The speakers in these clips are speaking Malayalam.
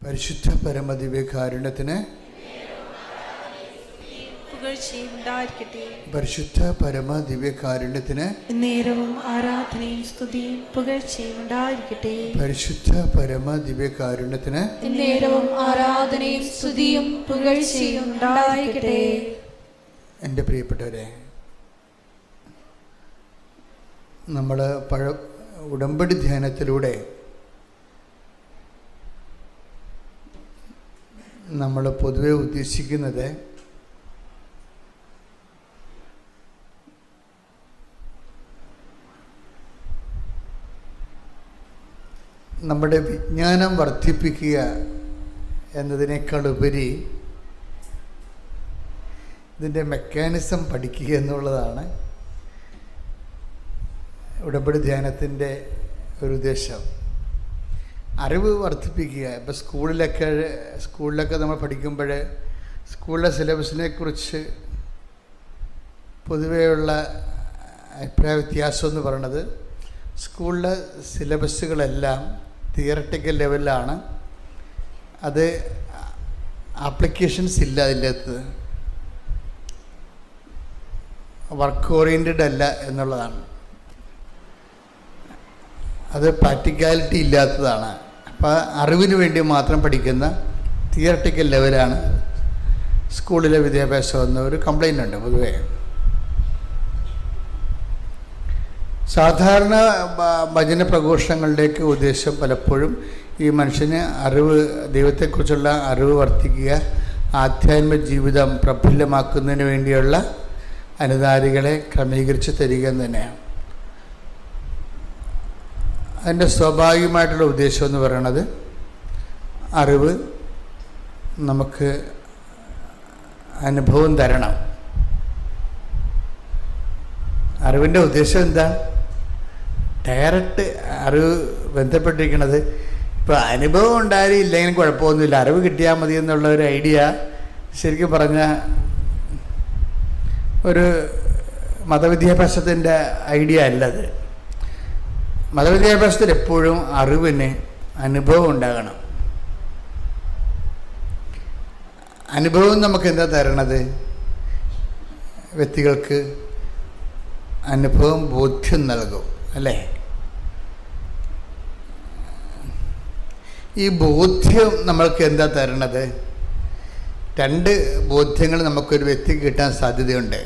പരിശുദ്ധ പരമദിവ്യകാരുണ്യത്തിന് പരിശുദ്ധ പരമദിവ്യകാരുണ്യത്തിന് നേരവും ആരാധനയും സ്തുതിയും പുകഴ്ചയും ഉണ്ടായിരിക്കട്ടെ. പരിശുദ്ധ പരമദിവ്യകാരുണ്യത്തിന് നേരവും ആരാധനയും സ്തുതിയും പുകഴ്ചയും ഉണ്ടായിരിക്കട്ടെ. എൻ്റെ പ്രിയപ്പെട്ടവരെ, നമ്മൾ ഉടമ്പടി ധ്യാനത്തിലൂടെ നമ്മൾ പൊതുവെ ഉദ്ദേശിക്കുന്നത് നമ്മുടെ വിജ്ഞാനം വർദ്ധിപ്പിക്കുക എന്നതിനേക്കാൾ ഉപരി ഇതിൻ്റെ മെക്കാനിസം പഠിക്കുക എന്നുള്ളതാണ് ഉടമ്പടി ധ്യാനത്തിൻ്റെ ഒരു ഉദ്ദേശം. അറിവ് വർദ്ധിപ്പിക്കുക. ഇപ്പോൾ സ്കൂളിലൊക്കെ നമ്മൾ പഠിക്കുമ്പോൾ സ്കൂളിലെ സിലബസിനെ കുറിച്ച് പൊതുവെയുള്ള അഭിപ്രായ വ്യത്യാസം എന്ന് പറയുന്നത്, സ്കൂളിലെ സിലബസുകളെല്ലാം തിയറട്ടിക്കൽ ലെവലിലാണ്. അത് ആപ്ലിക്കേഷൻസ് ഇല്ല, അതിൻ്റെ വർക്ക് ഓറിയൻറ്റഡ് അല്ല എന്നുള്ളതാണ്. അത് പ്രാക്ടിക്കാലിറ്റി ഇല്ലാത്തതാണ്. അപ്പോൾ അറിവിന് വേണ്ടി മാത്രം പഠിക്കുന്ന തിയറട്ടിക്കൽ ലെവലാണ് സ്കൂളിലെ വിദ്യാഭ്യാസം എന്നൊരു കംപ്ലൈൻ്റ് ഉണ്ട് പൊതുവേ. സാധാരണ ഭജന പ്രഘോഷങ്ങളുടെയൊക്കെ ഉദ്ദേശം പലപ്പോഴും ഈ മനുഷ്യന് ദൈവത്തെക്കുറിച്ചുള്ള അറിവ് വർദ്ധിക്കുക, ആധ്യാത്മിക ജീവിതം പ്രഫുല്ലമാക്കുന്നതിന് വേണ്ടിയുള്ള അനുധാരികളെ ക്രമീകരിച്ച് തരിക എന്ന് തന്നെയാണ്. അതിൻ്റെ സ്വാഭാവികമായിട്ടുള്ള ഉദ്ദേശം എന്ന് പറയുന്നത്, അറിവ് നമുക്ക് അനുഭവം തരണം. അറിവിൻ്റെ ഉദ്ദേശം എന്താ? ഡയറക്റ്റ് അറിവ് ബന്ധപ്പെട്ടിരിക്കുന്നത്, ഇപ്പോൾ അനുഭവം ഉണ്ടായാലും ഇല്ലെങ്കിലും കുഴപ്പമൊന്നുമില്ല, അറിവ് കിട്ടിയാൽ മതി എന്നുള്ള ഒരു ഐഡിയ ശരിക്കും പറഞ്ഞാൽ ഒരു മതവിദ്യാഭ്യാസത്തിൻ്റെ ഐഡിയ അല്ലത്. മതവിദ്യാഭ്യാസത്തിൽ എപ്പോഴും അറിവിന് അനുഭവം ഉണ്ടാകണം. അനുഭവം നമുക്ക് എന്താ തരണത്? വ്യക്തികൾക്ക് അനുഭവം ബോധ്യം നൽകും, അല്ലേ? ഈ ബോധ്യം നമ്മൾക്ക് എന്താ തരണത്? രണ്ട് ബോധ്യങ്ങൾ നമുക്കൊരു വ്യക്തിക്ക് കിട്ടാൻ സാധ്യതയുണ്ട്.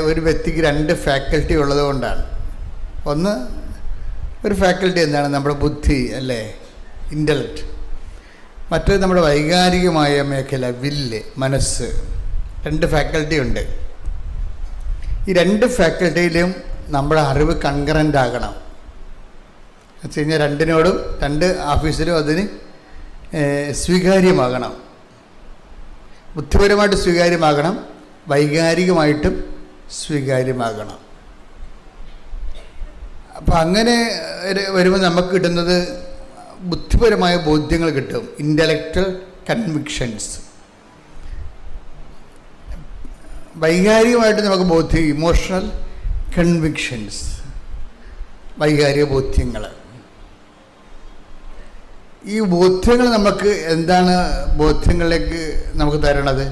ഒരു വ്യക്തിക്ക് രണ്ട് ഫാക്കൽറ്റി ഉള്ളത് കൊണ്ടാണ്. ഒന്ന്, ഒരു ഫാക്കൽറ്റി എന്താണ്? നമ്മുടെ ബുദ്ധി, അല്ലേ, ഇൻ്റലക്റ്റ്. മറ്റൊരു നമ്മുടെ വൈകാരികമായ മേഖല, വില്ല്, മനസ്സ്. രണ്ട് ഫാക്കൽറ്റി ഉണ്ട്. ഈ രണ്ട് ഫാക്കൽറ്റിയിലും നമ്മുടെ അറിവ് കൺകറൻ്റ് ആകണം. എന്ന് വെച്ച് കഴിഞ്ഞാൽ രണ്ടിനോടും, രണ്ട് ഓഫീസിലും അതിന് സ്വീകാര്യമാകണം. ബുദ്ധിപരമായിട്ട് സ്വീകാര്യമാകണം, വൈകാരികമായിട്ടും സ്വീകാര്യമാകണം. അപ്പം അങ്ങനെ വരുമ്പോൾ നമുക്ക് കിട്ടുന്നത് ബുദ്ധിപരമായ ബോധ്യങ്ങൾ കിട്ടും, ഇൻ്റലക്ച്വൽ കൺവിക്ഷൻസ്. വൈകാരികമായിട്ട് നമുക്ക് ബോധ്യം, ഇമോഷണൽ കൺവിക്ഷൻസ്, വൈകാരിക ബോധ്യങ്ങൾ. ഈ ബോധ്യങ്ങൾ നമുക്ക് എന്താണ് ബോധ്യങ്ങളിലേക്ക് നമുക്ക് തരണത്?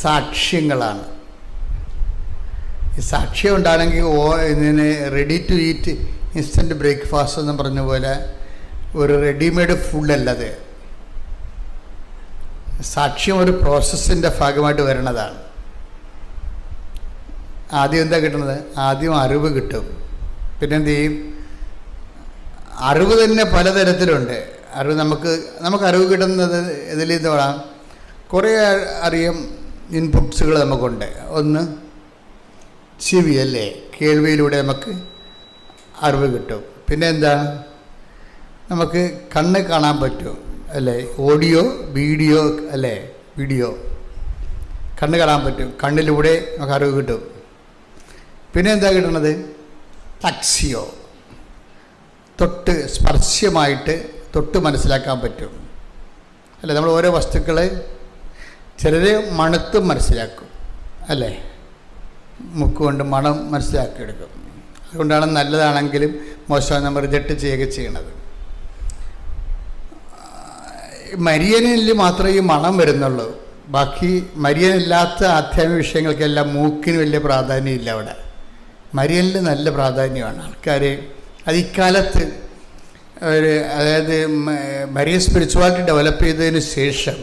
സാക്ഷ്യങ്ങളാണ്. ഈ സാക്ഷ്യം ഉണ്ടാണെങ്കിൽ ഇതിന് ready to eat instant breakfast എന്ന് പറഞ്ഞ പോലെ ഒരു റെഡിമെയ്ഡ് ഫുഡല്ലത്. സാക്ഷ്യം ഒരു പ്രോസസ്സിൻ്റെ ഭാഗമായിട്ട് വരുന്നതാണ്. ആദ്യം എന്താ കിട്ടുന്നത്? ആദ്യം അറിവ് കിട്ടും. പിന്നെ എന്ത് ചെയ്യും? അറിവ് തന്നെ പലതരത്തിലുണ്ട്. അറിവ് നമുക്ക് അറിവ് കിട്ടുന്നത് ഇതിൽ നിന്ന് വേണം. കുറേ അറിയാം ഇൻപുട്സുകൾ നമുക്കുണ്ട്. ഒന്ന് ചെവി, അല്ലേ, കേൾവിയിലൂടെ നമുക്ക് അറിവ് കിട്ടും. പിന്നെ എന്താണ്? നമുക്ക് കണ്ണ് കാണാൻ പറ്റും, അല്ലേ, ഓഡിയോ, വീഡിയോ, അല്ലേ, വീഡിയോ കണ്ണ് കാണാൻ പറ്റും, കണ്ണിലൂടെ നമുക്ക് അറിവ് കിട്ടും. പിന്നെ എന്താ കിട്ടുന്നത്? ടക്സിയോ, സ്പർശ്യമായിട്ട് തൊട്ട് മനസ്സിലാക്കാൻ പറ്റും, അല്ലേ. നമ്മൾ ഓരോ വസ്തുക്കളെ ചിലർ മണത്തും മനസ്സിലാക്കും, അല്ലേ, മുക്കുകൊണ്ട് മണം മനസ്സിലാക്കിയെടുക്കും. അതുകൊണ്ടാണ് നല്ലതാണെങ്കിലും മോശം നമ്മൾ റിജക്റ്റ് ചെയ്യുകയൊക്കെ ചെയ്യണത്. മരിയനിൽ മാത്രമേ ഈ മണം വരുന്നുള്ളൂ. ബാക്കി മരിയനില്ലാത്ത ആധ്യാത്മിക വിഷയങ്ങൾക്കെല്ലാം മൂക്കിന് വലിയ പ്രാധാന്യമില്ല. അവിടെ മരിയനിൽ നല്ല പ്രാധാന്യമാണ്. ആൾക്കാർ അത് ഇക്കാലത്ത് അതായത് മരിയൻ സ്പിരിച്വാലിറ്റി ഡെവലപ്പ് ചെയ്തതിന് ശേഷം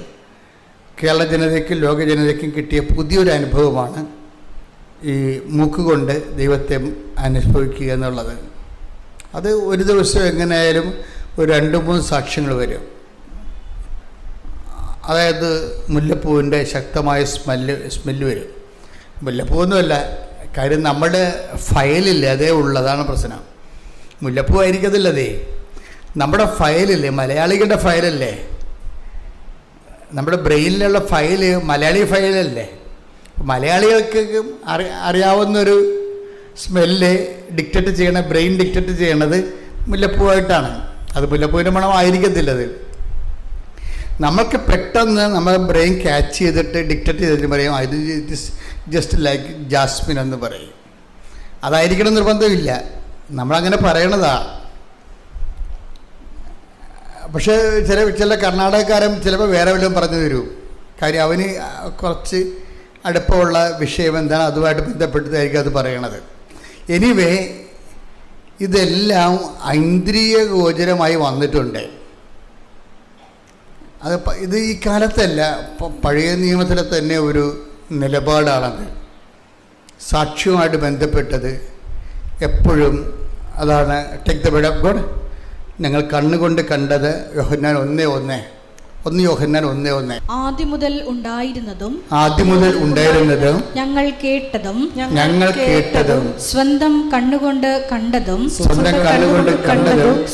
കേരള ജനതയ്ക്കും ലോക ജനതയ്ക്കും കിട്ടിയ പുതിയൊരു അനുഭവമാണ് ഈ മൂക്കുകൊണ്ട് ദൈവത്തെ അനുഭവിക്കുക എന്നുള്ളത്. അത് ഒരു ദിവസം എങ്ങനെയായാലും ഒരു 2-3 സാക്ഷ്യങ്ങൾ വരും. അതായത് മുല്ലപ്പൂവിൻ്റെ ശക്തമായ സ്മെല്ല് വരും. മുല്ലപ്പൂവൊന്നുമല്ല, കാര്യം നമ്മുടെ ഫയലില്ലേ അതേ ഉള്ളതാണ് പ്രശ്നം. മുല്ലപ്പൂ ആയിരിക്കത്തില്ലതേ, നമ്മുടെ ഫയലില്ലേ, മലയാളികളുടെ ഫയലല്ലേ, നമ്മുടെ ബ്രെയിനിലുള്ള ഫയല് മലയാളി ഫയലല്ലേ. മലയാളികൾക്ക് അറിയാവുന്നൊരു സ്മെല്ല് ഡിക്റ്റേറ്റ് ചെയ്യണ, ബ്രെയിൻ ഡിക്റ്റേറ്റ് ചെയ്യണത് മുല്ലപ്പൂവായിട്ടാണ്. അത് മുല്ലപ്പൂവിൻ്റെ മണം ആയിരിക്കത്തില്ലത്. നമ്മൾക്ക് പെട്ടെന്ന് നമ്മുടെ ബ്രെയിൻ ക്യാച്ച് ചെയ്തിട്ട് ഡിക്റ്റേറ്റ് ചെയ്തിട്ട് പറയും ഇത് it is just like jasmine എന്ന് പറയും. അതായിരിക്കണം നിർബന്ധമില്ല, നമ്മളങ്ങനെ പറയണതാണ്. പക്ഷേ ചില കർണാടകക്കാരൻ ചിലപ്പോൾ വേറെ വല്ലതും പറഞ്ഞു തരും. കാര്യം അവന് കുറച്ച് അടുപ്പമുള്ള വിഷയം എന്താണ്, അതുമായിട്ട് ബന്ധപ്പെട്ടതായിരിക്കും അത് പറയണത്. എനിവേ ഇതെല്ലാം ഇന്ദ്രിയ ഗോചരമായി വന്നിട്ടുണ്ട്. ഇത് ഈ കാലത്തല്ല, പഴയ നിയമത്തിലെ തന്നെ ഒരു നിലപാടാണത്. സാക്ഷ്യവുമായിട്ട് ബന്ധപ്പെട്ടത് എപ്പോഴും അതാണ്. Take the word of God. ഞങ്ങൾ കണ്ണുകൊണ്ട് കണ്ടത് യോഹന്നാൻ 1:1. യോഹന്നാൻ 1:1. ആദ്യം മുതൽ ഉണ്ടായിരുന്നതും ഞങ്ങൾ കേട്ടതും സ്വന്തം കണ്ണുകൊണ്ട് കണ്ടതും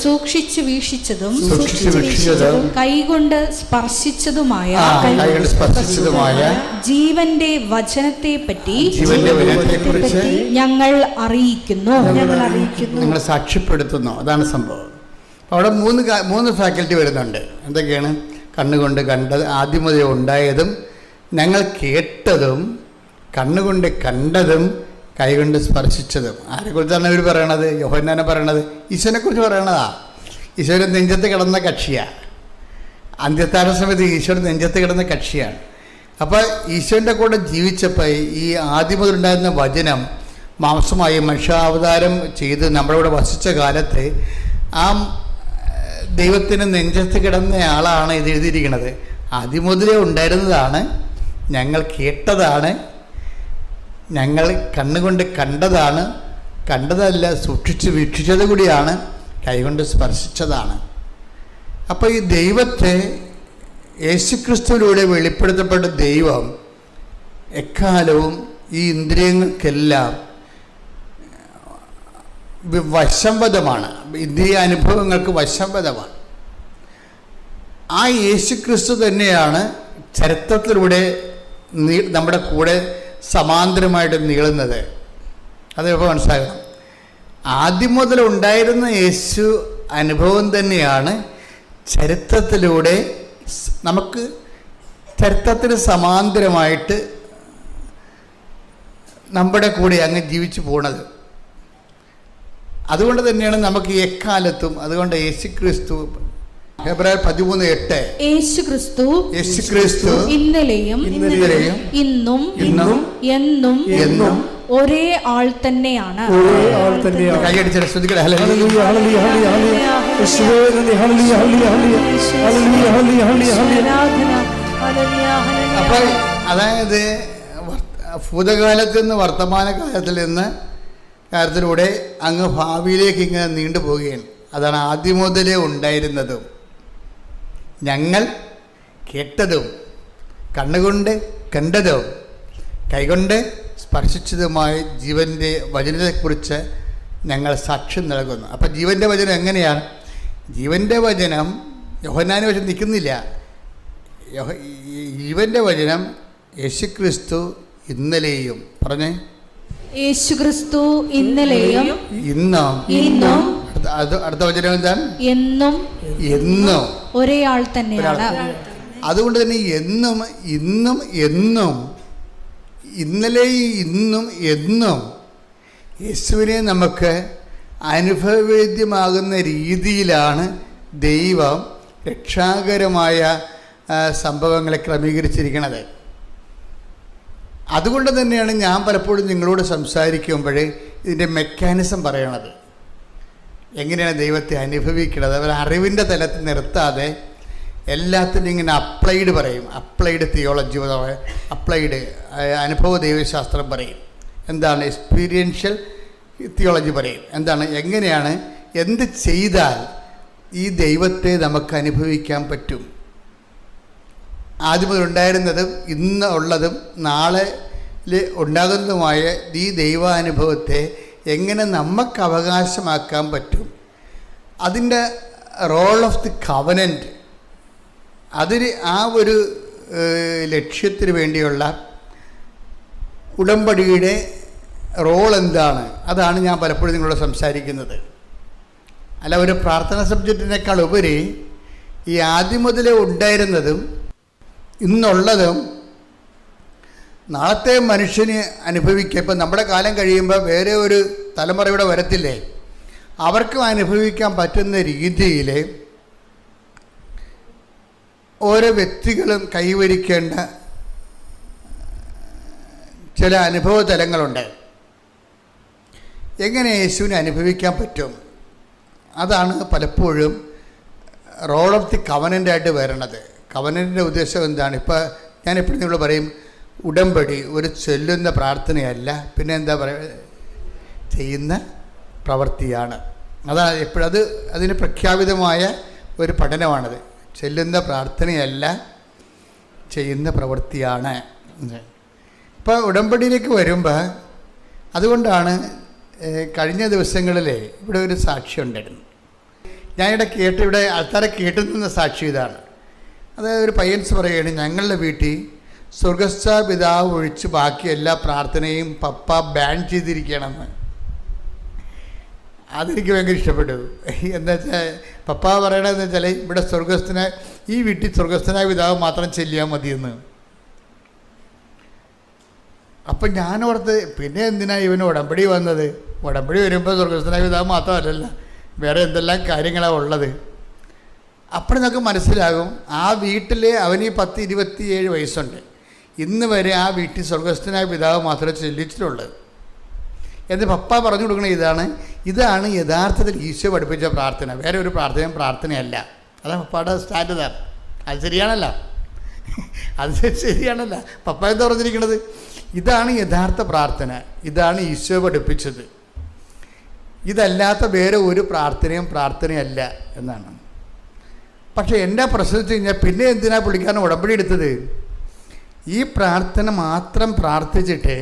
സൂക്ഷിച്ചു വീക്ഷിച്ചതും കൈകൊണ്ട് സ്പർശിച്ചതുമായ ജീവന്റെ വചനത്തെ പറ്റി ഞങ്ങൾ അറിയിക്കുന്നു. ഞങ്ങൾ സാക്ഷ്യപ്പെടുത്തുന്നു. അതാണ് സംഭവം. അവിടെ മൂന്ന് ഫാക്കൽറ്റി വരുന്നുണ്ട്. എന്തൊക്കെയാണ്? കണ്ണുകൊണ്ട് കണ്ടത്, ആദ്യം മുതൽ ഉണ്ടായതും, ഞങ്ങൾ കേട്ടതും, കണ്ണുകൊണ്ട് കണ്ടതും, കൈകൊണ്ട് സ്പർശിച്ചതും. ആരെക്കുറിച്ചാണ് ഇവർ പറയണത്? യോഹന്നാനെ പറയണത് ഈശോനെക്കുറിച്ച് പറയണതാ. ഈശോയുടെ നെഞ്ചത്ത് കിടന്ന കക്ഷിയാണ്. അന്ത്യത്താഴ സമയത്ത് ഈശോയുടെ നെഞ്ചത്ത് കിടന്ന കക്ഷിയാണ്. അപ്പോൾ ഈശോൻ്റെ കൂടെ ജീവിച്ചപ്പോൾ ഈ ആദ്യം മുതലുണ്ടായിരുന്ന വചനം മാംസമായി മനുഷ്യാവതാരം ചെയ്ത് നമ്മുടെ കൂടെ വസിച്ച കാലത്ത് ആ ദൈവത്തിന് നെഞ്ചത്ത് കിടന്നയാളാണ് ഇത് എഴുതിയിരിക്കുന്നത്. ആദ്യം മുതലേ ഉണ്ടായിരുന്നതാണ്, ഞങ്ങൾ കേട്ടതാണ്, ഞങ്ങൾ കണ്ണുകൊണ്ട് കണ്ടതാണ്, കണ്ടതല്ല സൂക്ഷിച്ച് വീക്ഷിച്ചത് കൂടിയാണ്, കൈകൊണ്ട് സ്പർശിച്ചതാണ്. അപ്പോൾ ഈ ദൈവത്തെ യേശുക്രിസ്തുവിലൂടെ വെളിപ്പെടുത്തപ്പെട്ട ദൈവം എക്കാലവും ഈ ഇന്ദ്രിയങ്ങൾക്കെല്ലാം വശംവദമാണ്. ഇന്ദ്രിയ അനുഭവങ്ങൾക്ക് വശംവദമാണ്. ആ യേശുക്രിസ്തു തന്നെയാണ് ചരിത്രത്തിലൂടെ നമ്മുടെ കൂടെ സമാന്തരമായിട്ട് നീളുന്നത്. അതിപ്പോൾ മനസ്സിലാക്കണം. ആദ്യം മുതൽ ഉണ്ടായിരുന്ന യേശു അനുഭവം തന്നെയാണ് ചരിത്രത്തിലൂടെ നമുക്ക് ചരിത്രത്തിന് സമാന്തരമായിട്ട് നമ്മുടെ കൂടെ അങ്ങ് ജീവിച്ചു പോണത്. അതുകൊണ്ട് തന്നെയാണ് നമുക്ക് എക്കാലത്തും, അതുകൊണ്ട് യേശുക്രിസ്തു ഹെബ്രായർ 13:8 യേശുക്രിസ്തു ഇന്നലെയും ഇന്നും എന്നും ഒരേ ആൾ തന്നെയാണ്. കൈയടിച്ച ശ്രദ്ധിക്കട്ടെ. അപ്പോൾ അതായത് ഭൂതകാലത്തിൽ നിന്ന് വർത്തമാനകാലത്തിൽ നിന്ന് കാര്യത്തിലൂടെ അങ്ങ് ഭാവിയിലേക്ക് ഇങ്ങനെ നീണ്ടു പോവുകയാണ്. അതാണ് ആദ്യം മുതലേ ഉണ്ടായിരുന്നതും ഞങ്ങൾ കേട്ടതും കണ്ണുകൊണ്ട് കണ്ടതും കൈകൊണ്ട് സ്പർശിച്ചതുമായ ജീവൻ്റെ വചനത്തെക്കുറിച്ച് ഞങ്ങൾ സാക്ഷ്യം നൽകുന്നു. അപ്പം ജീവൻ്റെ വചനം എങ്ങനെയാണ്? ജീവൻ്റെ വചനം യോഹന്നാന് വചനം നിൽക്കുന്നില്ല. ജീവൻ്റെ വചനം യേശുക്രിസ്തു ഇന്നലെയും പറഞ്ഞേ, യേശുക്രിസ്തു ഇന്നലെയും ഇന്നും അടുത്ത വചനം എന്താണ്? എന്നും ഒരേ ആൾ തന്നെയാണ്. അതുകൊണ്ട് തന്നെ എന്നും ഇന്നും എന്നും ഇന്നലെയും ഇന്നും എന്നും യേശുവിനെ നമുക്ക് അനുഭവവേദ്യമാകുന്ന രീതിയിലാണ് ദൈവം രക്ഷാകരമായ സംഭവങ്ങളെ ക്രമീകരിച്ചിരിക്കുന്നത്. അതുകൊണ്ട് തന്നെയാണ് ഞാൻ പലപ്പോഴും നിങ്ങളോട് സംസാരിക്കുമ്പോൾ ഇതിൻ്റെ മെക്കാനിസം പറയണത്. എങ്ങനെയാണ് ദൈവത്തെ അനുഭവിക്കുന്നത്, അവർ അറിവിൻ്റെ തലത്തിൽ നിർത്താതെ എല്ലാത്തിനും ഇങ്ങനെ അപ്ലൈഡ് പറയും. അപ്ലൈഡ് തിയോളജി, അപ്ലൈഡ് അനുഭവ ദൈവശാസ്ത്രം പറയും. എന്താണ് എക്സ്പീരിയൻഷ്യൽ തിയോളജി പറയും. എന്താണ്, എങ്ങനെയാണ്, എന്ത് ചെയ്താൽ ഈ ദൈവത്തെ നമുക്ക് അനുഭവിക്കാൻ പറ്റും. ആദ്യം മുതലുണ്ടായിരുന്നതും ഇന്ന് ഉള്ളതും നാളെ ഉണ്ടാകുന്നതുമായ ഈ ദൈവാനുഭവത്തെ എങ്ങനെ നമുക്ക് അവകാശമാക്കാൻ പറ്റും. അതിൻ്റെ റോൾ ഓഫ് ദി കവനൻറ്റ്, അതിന് ആ ഒരു ലക്ഷ്യത്തിന് വേണ്ടിയുള്ള ഉടമ്പടിയുടെ റോൾ എന്താണ്, അതാണ് ഞാൻ പലപ്പോഴും നിങ്ങളോട് സംസാരിക്കുന്നത്. അല്ല, ഒരു പ്രാർത്ഥന സബ്ജക്റ്റിനേക്കാൾ ഉപരി ഈ ആദ്യം മുതലേ ഉണ്ടായിരുന്നതും ഇന്നുള്ളതും നാളത്തെ മനുഷ്യന് അനുഭവിക്കുക. ഇപ്പം നമ്മുടെ കാലം കഴിയുമ്പോൾ വേറെ ഒരു തലമുറയുടെ വരത്തില്ലേ, അവർക്കും അനുഭവിക്കാൻ പറ്റുന്ന രീതിയിൽ ഓരോ വ്യക്തികളും കൈവരിക്കേണ്ട ചില അനുഭവ തലങ്ങളുണ്ട്. എങ്ങനെ യേശുവിനെ അനുഭവിക്കാൻ പറ്റും, അതാണ് പലപ്പോഴും റോൾ ഓഫ് ദി കവനൻ്റായിട്ട് വരണത്. കവനൻ്റിൻ്റെ ഉദ്ദേശം എന്താണ്? ഇപ്പോൾ ഞാനെപ്പോഴും നിങ്ങൾ പറയും, ഉടമ്പടി ഒരു ചൊല്ലുന്ന പ്രാർത്ഥനയല്ല, പിന്നെ എന്താ പറയുക, ചെയ്യുന്ന പ്രവൃത്തിയാണ്. അതാണ് എപ്പോഴും അതിന് പ്രഖ്യാപിതമായ ഒരു പഠനമാണത്. ചെല്ലുന്ന പ്രാർത്ഥനയല്ല, ചെയ്യുന്ന പ്രവൃത്തിയാണ്. ഇപ്പോൾ ഉടമ്പടിയിലേക്ക് വരുമ്പോൾ അതുകൊണ്ടാണ് കഴിഞ്ഞ ദിവസങ്ങളിൽ ഇവിടെ ഒരു സാക്ഷി ഉണ്ടായിരുന്നു. ഞാനിവിടെ ഇവിടെ ആൾക്കാരെ കേട്ടുനിന്ന സാക്ഷി ഇതാണ്. അതായത് ഒരു പയ്യൻസ് പറയുകയാണ്, ഞങ്ങളുടെ വീട്ടിൽ സ്വർഗസ്ഥ പിതാവ് ഒഴിച്ച് ബാക്കി എല്ലാ പ്രാർത്ഥനയും പപ്പ ബാൻ ചെയ്തിരിക്കണമെന്ന്. അതെനിക്ക് ഭയങ്കര ഇഷ്ടപ്പെട്ടു. എന്താ വെച്ചാൽ പപ്പ പറയണതെന്ന് വെച്ചാൽ ഇവിടെ ഈ വീട്ടിൽ സ്വർഗസ്ഥനായ പിതാവ് മാത്രം ചെല്ലിയാൽ മതിയെന്ന്. അപ്പം ഞാനോർത്ത്, പിന്നെ എന്തിനാണ് ഇവന് ഉടമ്പടി വന്നത്? ഉടമ്പടി വരുമ്പോൾ സ്വർഗസ്ഥനായ പിതാവ് മാത്രമല്ലല്ലോ, വേറെ എന്തെല്ലാം കാര്യങ്ങളാണ് ഉള്ളത്. അപ്പോൾ നമുക്ക് മനസ്സിലാകും, ആ വീട്ടിൽ അവന് 10-27 വയസ്സുണ്ട്, ഇന്ന് വരെ ആ വീട്ടിൽ സ്വർഗസ്ഥനായ പിതാവ് മാത്രമേ ചെല്ലിച്ചിട്ടുള്ളത് എന്ന് പപ്പ പറഞ്ഞു കൊടുക്കണ. ഇതാണ് യഥാർത്ഥത്തിൽ ഈശോ പഠിപ്പിച്ച പ്രാർത്ഥന. വേറെ ഒരു പ്രാർത്ഥനയല്ല. അതാണ് പപ്പയുടെ സ്റ്റാൻഡേർഡ്. അത് ശരിയാണല്ലോ, പപ്പ എന്താ പറഞ്ഞിരിക്കുന്നത്? ഇതാണ് യഥാർത്ഥ പ്രാർത്ഥന, ഇതാണ് ഈശോ പഠിപ്പിച്ചത്, ഇതല്ലാത്ത വേറെ ഒരു പ്രാർത്ഥനയല്ല എന്നാണ്. പക്ഷേ എൻ്റെ പ്രശ്നം വെച്ച് കഴിഞ്ഞാൽ, പിന്നെ എന്തിനാണ് പുള്ളിക്കാരൻ ഉടമ്പടി എടുത്തത്? ഈ പ്രാർത്ഥന മാത്രം പ്രാർത്ഥിച്ചിട്ട്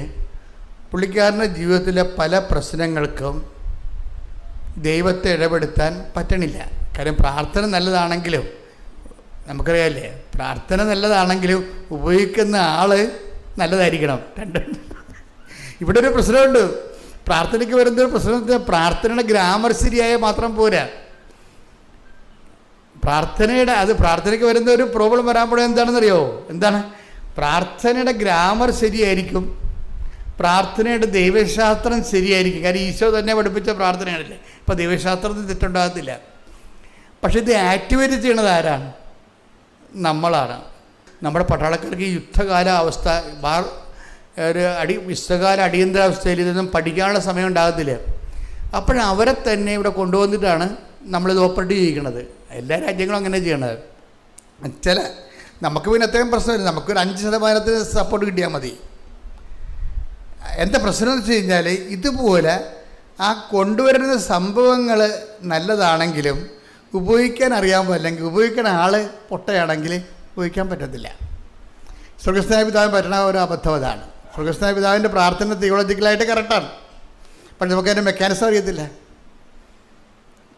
പുള്ളിക്കാരൻ്റെ ജീവിതത്തിലെ പല പ്രശ്നങ്ങൾക്കും ദൈവത്തെ ഇടപെടുത്താൻ പറ്റണില്ല. കാര്യം പ്രാർത്ഥന നല്ലതാണെങ്കിലും, നമുക്കറിയാമല്ലേ, പ്രാർത്ഥന നല്ലതാണെങ്കിലും ഉപയോഗിക്കുന്ന ആൾ നല്ലതായിരിക്കണം. ഇവിടെ ഒരു പ്രശ്നമുണ്ട്. പ്രാർത്ഥനയ്ക്ക് വരുന്നൊരു പ്രശ്നത്തിൽ പ്രാർത്ഥനയുടെ ഗ്രാമർ ശരിയായ മാത്രം പോരാ. പ്രാർത്ഥനയ്ക്ക് വരുന്ന ഒരു പ്രോബ്ലം വരാൻ എന്താണെന്നറിയോ? എന്താണ്? പ്രാർത്ഥനയുടെ ഗ്രാമർ ശരിയായിരിക്കും, പ്രാർത്ഥനയുടെ ദൈവശാസ്ത്രം ശരിയായിരിക്കും. കാര്യം ഈശോ തന്നെ പഠിപ്പിച്ച പ്രാർത്ഥനയാണല്ലേ. ഇപ്പോൾ ദൈവശാസ്ത്രത്തിൽ തെറ്റുണ്ടാകത്തില്ല. പക്ഷെ ഇത് ആക്ടിവേറ്റ് ചെയ്യണത് ആരാണ്? നമ്മളാണ്. നമ്മുടെ പട്ടാളക്കാർക്ക് ഈ യുദ്ധകാല അവസ്ഥ, യുദ്ധകാല അടിയന്തരാവസ്ഥയിൽ ഇതൊന്നും പഠിക്കാനുള്ള സമയം ഉണ്ടാകത്തില്ല. അപ്പോഴവരെ തന്നെ ഇവിടെ കൊണ്ടുവന്നിട്ടാണ് നമ്മളിത് ഓപ്പറേറ്റ് ചെയ്യിക്കുന്നത്. എല്ലാ രാജ്യങ്ങളും അങ്ങനെ ചെയ്യണത്. നമുക്ക് പിന്നെ അത്രയും പ്രശ്നമില്ല, നമുക്കൊരു 5% സപ്പോർട്ട് കിട്ടിയാൽ മതി. എന്താ പ്രശ്നം എന്ന് വെച്ച് കഴിഞ്ഞാൽ, ഇതുപോലെ ആ കൊണ്ടുവരുന്ന സംഭവങ്ങൾ നല്ലതാണെങ്കിലും ഉപയോഗിക്കാൻ അറിയാമോ, അല്ലെങ്കിൽ ഉപയോഗിക്കുന്ന ആൾ പൊട്ടയാണെങ്കിൽ ഉപയോഗിക്കാൻ പറ്റത്തില്ല. സ്വർഗസ്ഥനായ പിതാവിന് പറ്റണ ഒരു അബദ്ധം അതാണ്. സ്വർഗസ്ഥനായ പിതാവിൻ്റെ പ്രാർത്ഥന തിയോളജിക്കലായിട്ട് കറക്റ്റാണ്, പക്ഷെ നമുക്കതിൻ്റെ മെക്കാനിസം അറിയത്തില്ല.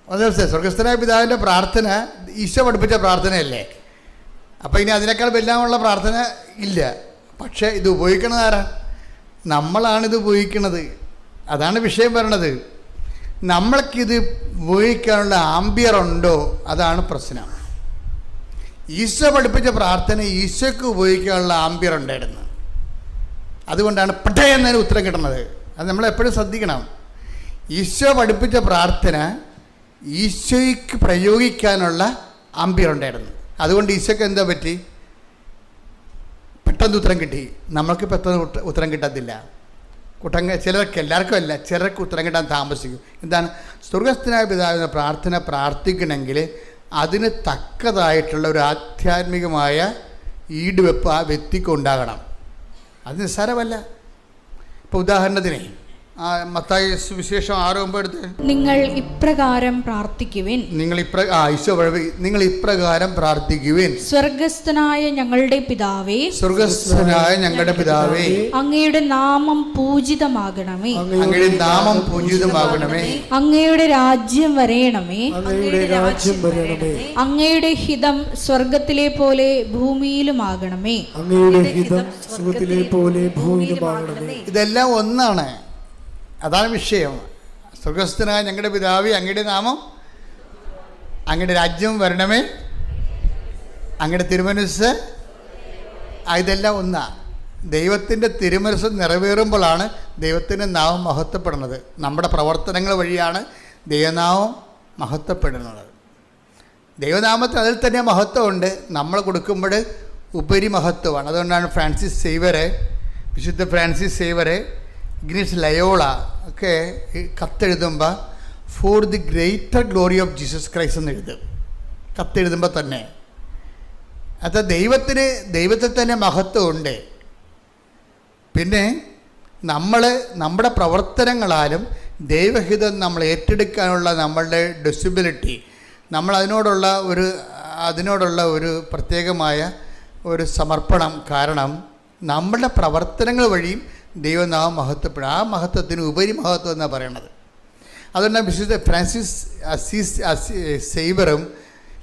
അത് സ്വർഗസ്ഥനായ പിതാവിൻ്റെ പ്രാർത്ഥന ഈശോ പഠിപ്പിച്ച പ്രാർത്ഥനയല്ലേ. അപ്പോൾ ഇനി അതിനേക്കാൾ വല്ലാമുള്ള പ്രാർത്ഥന ഇല്ല. പക്ഷേ ഇത് ഉപയോഗിക്കണത് ആരാ? നമ്മളാണിത് ഉപയോഗിക്കണത്. അതാണ് വിഷയം പറയണത്. നമ്മൾക്കിത് ഉപയോഗിക്കാനുള്ള ആംബിയർ ഉണ്ടോ, അതാണ് പ്രശ്നം. ഈശോ പഠിപ്പിച്ച പ്രാർത്ഥന ഈശോയ്ക്ക് ഉപയോഗിക്കാനുള്ള ആംബിയർ ഉണ്ടായിരുന്നു. അതുകൊണ്ടാണ് പെട്ടേ എന്നതിന് ഉത്തരം കിട്ടുന്നത്. അത് നമ്മളെപ്പോഴും ശ്രദ്ധിക്കണം. ഈശോ പഠിപ്പിച്ച പ്രാർത്ഥന ഈശോയ്ക്ക് പ്രയോഗിക്കാനുള്ള ആംബിയർ ഉണ്ടായിരുന്നു. അതുകൊണ്ട് ഈശോയ്ക്ക് എന്താ പറ്റി? പെട്ടെന്ന് ഉത്തരം കിട്ടി. നമ്മൾക്ക് പെട്ടെന്ന് ഉത്തരം കിട്ടത്തില്ല. ചിലർക്ക്, എല്ലാവർക്കും അല്ല, ചിലർക്ക് ഉത്തരം കിട്ടാൻ താമസിക്കും. എന്താണ്? സ്വർഗസ്ഥനായ പിതാവിനെ പ്രാർത്ഥിക്കണമെങ്കിൽ അതിന് തക്കതായിട്ടുള്ള ഒരു ആധ്യാത്മികമായ ഈടുവെപ്പ് ആ വ്യക്തിക്ക് ഉണ്ടാകണം. അത് നിസ്സാരമല്ല. ഇപ്പോൾ ഉദാഹരണത്തിന് മത്തായി സുവിശേഷം 6:9 എടുത്ത്, നിങ്ങൾ ഇപ്രകാരം പ്രാർത്ഥിക്കുവിൻ. നിങ്ങൾ ഇപ്രകാരം പ്രാർത്ഥിക്കുവിൻ. സ്വർഗസ്ഥനായ ഞങ്ങളുടെ പിതാവേ, സ്വർഗസ്ഥനായ ഞങ്ങളുടെ പിതാവേ, അങ്ങയുടെ നാമം പൂജിതമാകണമേ, അങ്ങയുടെ നാമം പൂജിതമാകണമേ, അങ്ങയുടെ രാജ്യം വരയണമേ, അങ്ങയുടെ രാജ്യം വരണമേ, അങ്ങയുടെ ഹിതം സ്വർഗത്തിലെ പോലെ ഭൂമിയിലുമാകണമേ, അങ്ങയുടെ ഹിതം സ്വർഗ്ഗത്തിലെ പോലെ ഭൂമിയിലുമാകണമേ. ഇതെല്ലാം ഒന്നാണ്. അതാണ് വിഷയം. സ്വർഗസ്ഥനായ ഞങ്ങളുടെ പിതാവേ, അങ്ങയുടെ നാമം, അങ്ങയുടെ രാജ്യം വരണമേ, അങ്ങയുടെ തിരുമനസ്സ്, ഇതെല്ലാം ഒന്നാ. ദൈവത്തിൻ്റെ തിരുമനസ്സ് നിറവേറുമ്പോഴാണ് ദൈവത്തിൻ്റെ നാമം മഹത്വപ്പെടുന്നത്. നമ്മുടെ പ്രവർത്തനങ്ങൾ വഴിയാണ് ദൈവനാമം മഹത്വപ്പെടുന്നത്. ദൈവനാമത്തിന് അതിൽ തന്നെ മഹത്വമുണ്ട്. നമ്മൾ കൊടുക്കുമ്പോൾ ഉപരി മഹത്വമാണ്. അതുകൊണ്ടാണ് വിശുദ്ധ ഫ്രാൻസിസ് സേവറെ, ഇഗ്നീഷ്യസ് ലയോള ഒക്കെ കത്തെഴുതുമ്പോൾ for the greater glory of Jesus Christ എന്ന് എഴുതും. കത്തെഴുതുമ്പോൾ തന്നെ അത് ദൈവത്തിൽ തന്നെ മഹത്വമുണ്ട്. പിന്നെ നമ്മുടെ പ്രവർത്തനങ്ങളാലും ദൈവഹിതം നമ്മൾ ഏറ്റെടുക്കാനുള്ള നമ്മളുടെ ഡെസിബിലിറ്റി, നമ്മൾ അതിനോടുള്ള ഒരു പ്രത്യേകമായ ഒരു സമർപ്പണം കാരണം നമ്മളുടെ പ്രവർത്തനങ്ങൾ വഴിയും ദൈവനാമം മഹത്വപ്പെടും. ആ മഹത്വത്തിന് ഉപരി മഹത്വം എന്നാണ് പറയണത്. അതുകൊണ്ട് വിശുദ്ധ ഫ്രാൻസിസ് സേവറും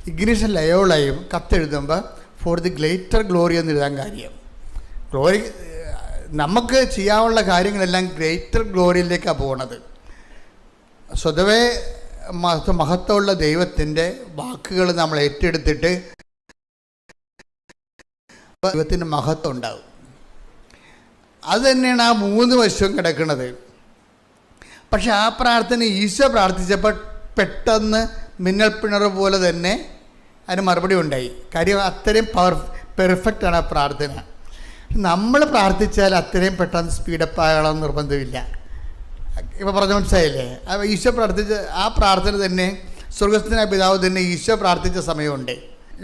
ഇഗ്നീഷ്യസ് ലയോളയും കത്തെഴുതുമ്പോൾ ഫോർ ദി ഗ്രേറ്റർ ഗ്ലോറി എന്ന് എഴുതാൻ കാര്യം, ഗ്ലോറി നമുക്ക് ചെയ്യാനുള്ള കാര്യങ്ങളെല്ലാം ഗ്രേറ്റർ ഗ്ലോറിയിലേക്കാണ് പോകുന്നത്. സ്വതവേ മഹത്വമുള്ള ദൈവത്തിൻ്റെ വാക്കുകൾ നമ്മൾ ഏറ്റെടുത്തിട്ട് ദൈവത്തിൻ്റെ മഹത്വം ഉണ്ടാകും. അത് തന്നെയാണ് ആ 3 വശവും കിടക്കുന്നത്. പക്ഷെ ആ പ്രാർത്ഥന ഈശോ പ്രാർത്ഥിച്ചപ്പോൾ പെട്ടെന്ന് മിന്നൽ പിണർ പോലെ തന്നെ അതിന് മറുപടി ഉണ്ടായി. കാര്യം അത്രയും പെർഫെക്റ്റാണ് ആ പ്രാർത്ഥന. നമ്മൾ പ്രാർത്ഥിച്ചാൽ അത്രയും പെട്ടെന്ന് സ്പീഡപ്പ് ആകണമെന്ന് നിർബന്ധമില്ല. ഇപ്പോൾ പറഞ്ഞ മനസ്സിലായില്ലേ? ഈശോ പ്രാർത്ഥിച്ച ആ പ്രാർത്ഥന തന്നെ സ്വർഗസ്ഥനായ പിതാവ് തന്നെ ഈശോ പ്രാർത്ഥിച്ച സമയമുണ്ട്.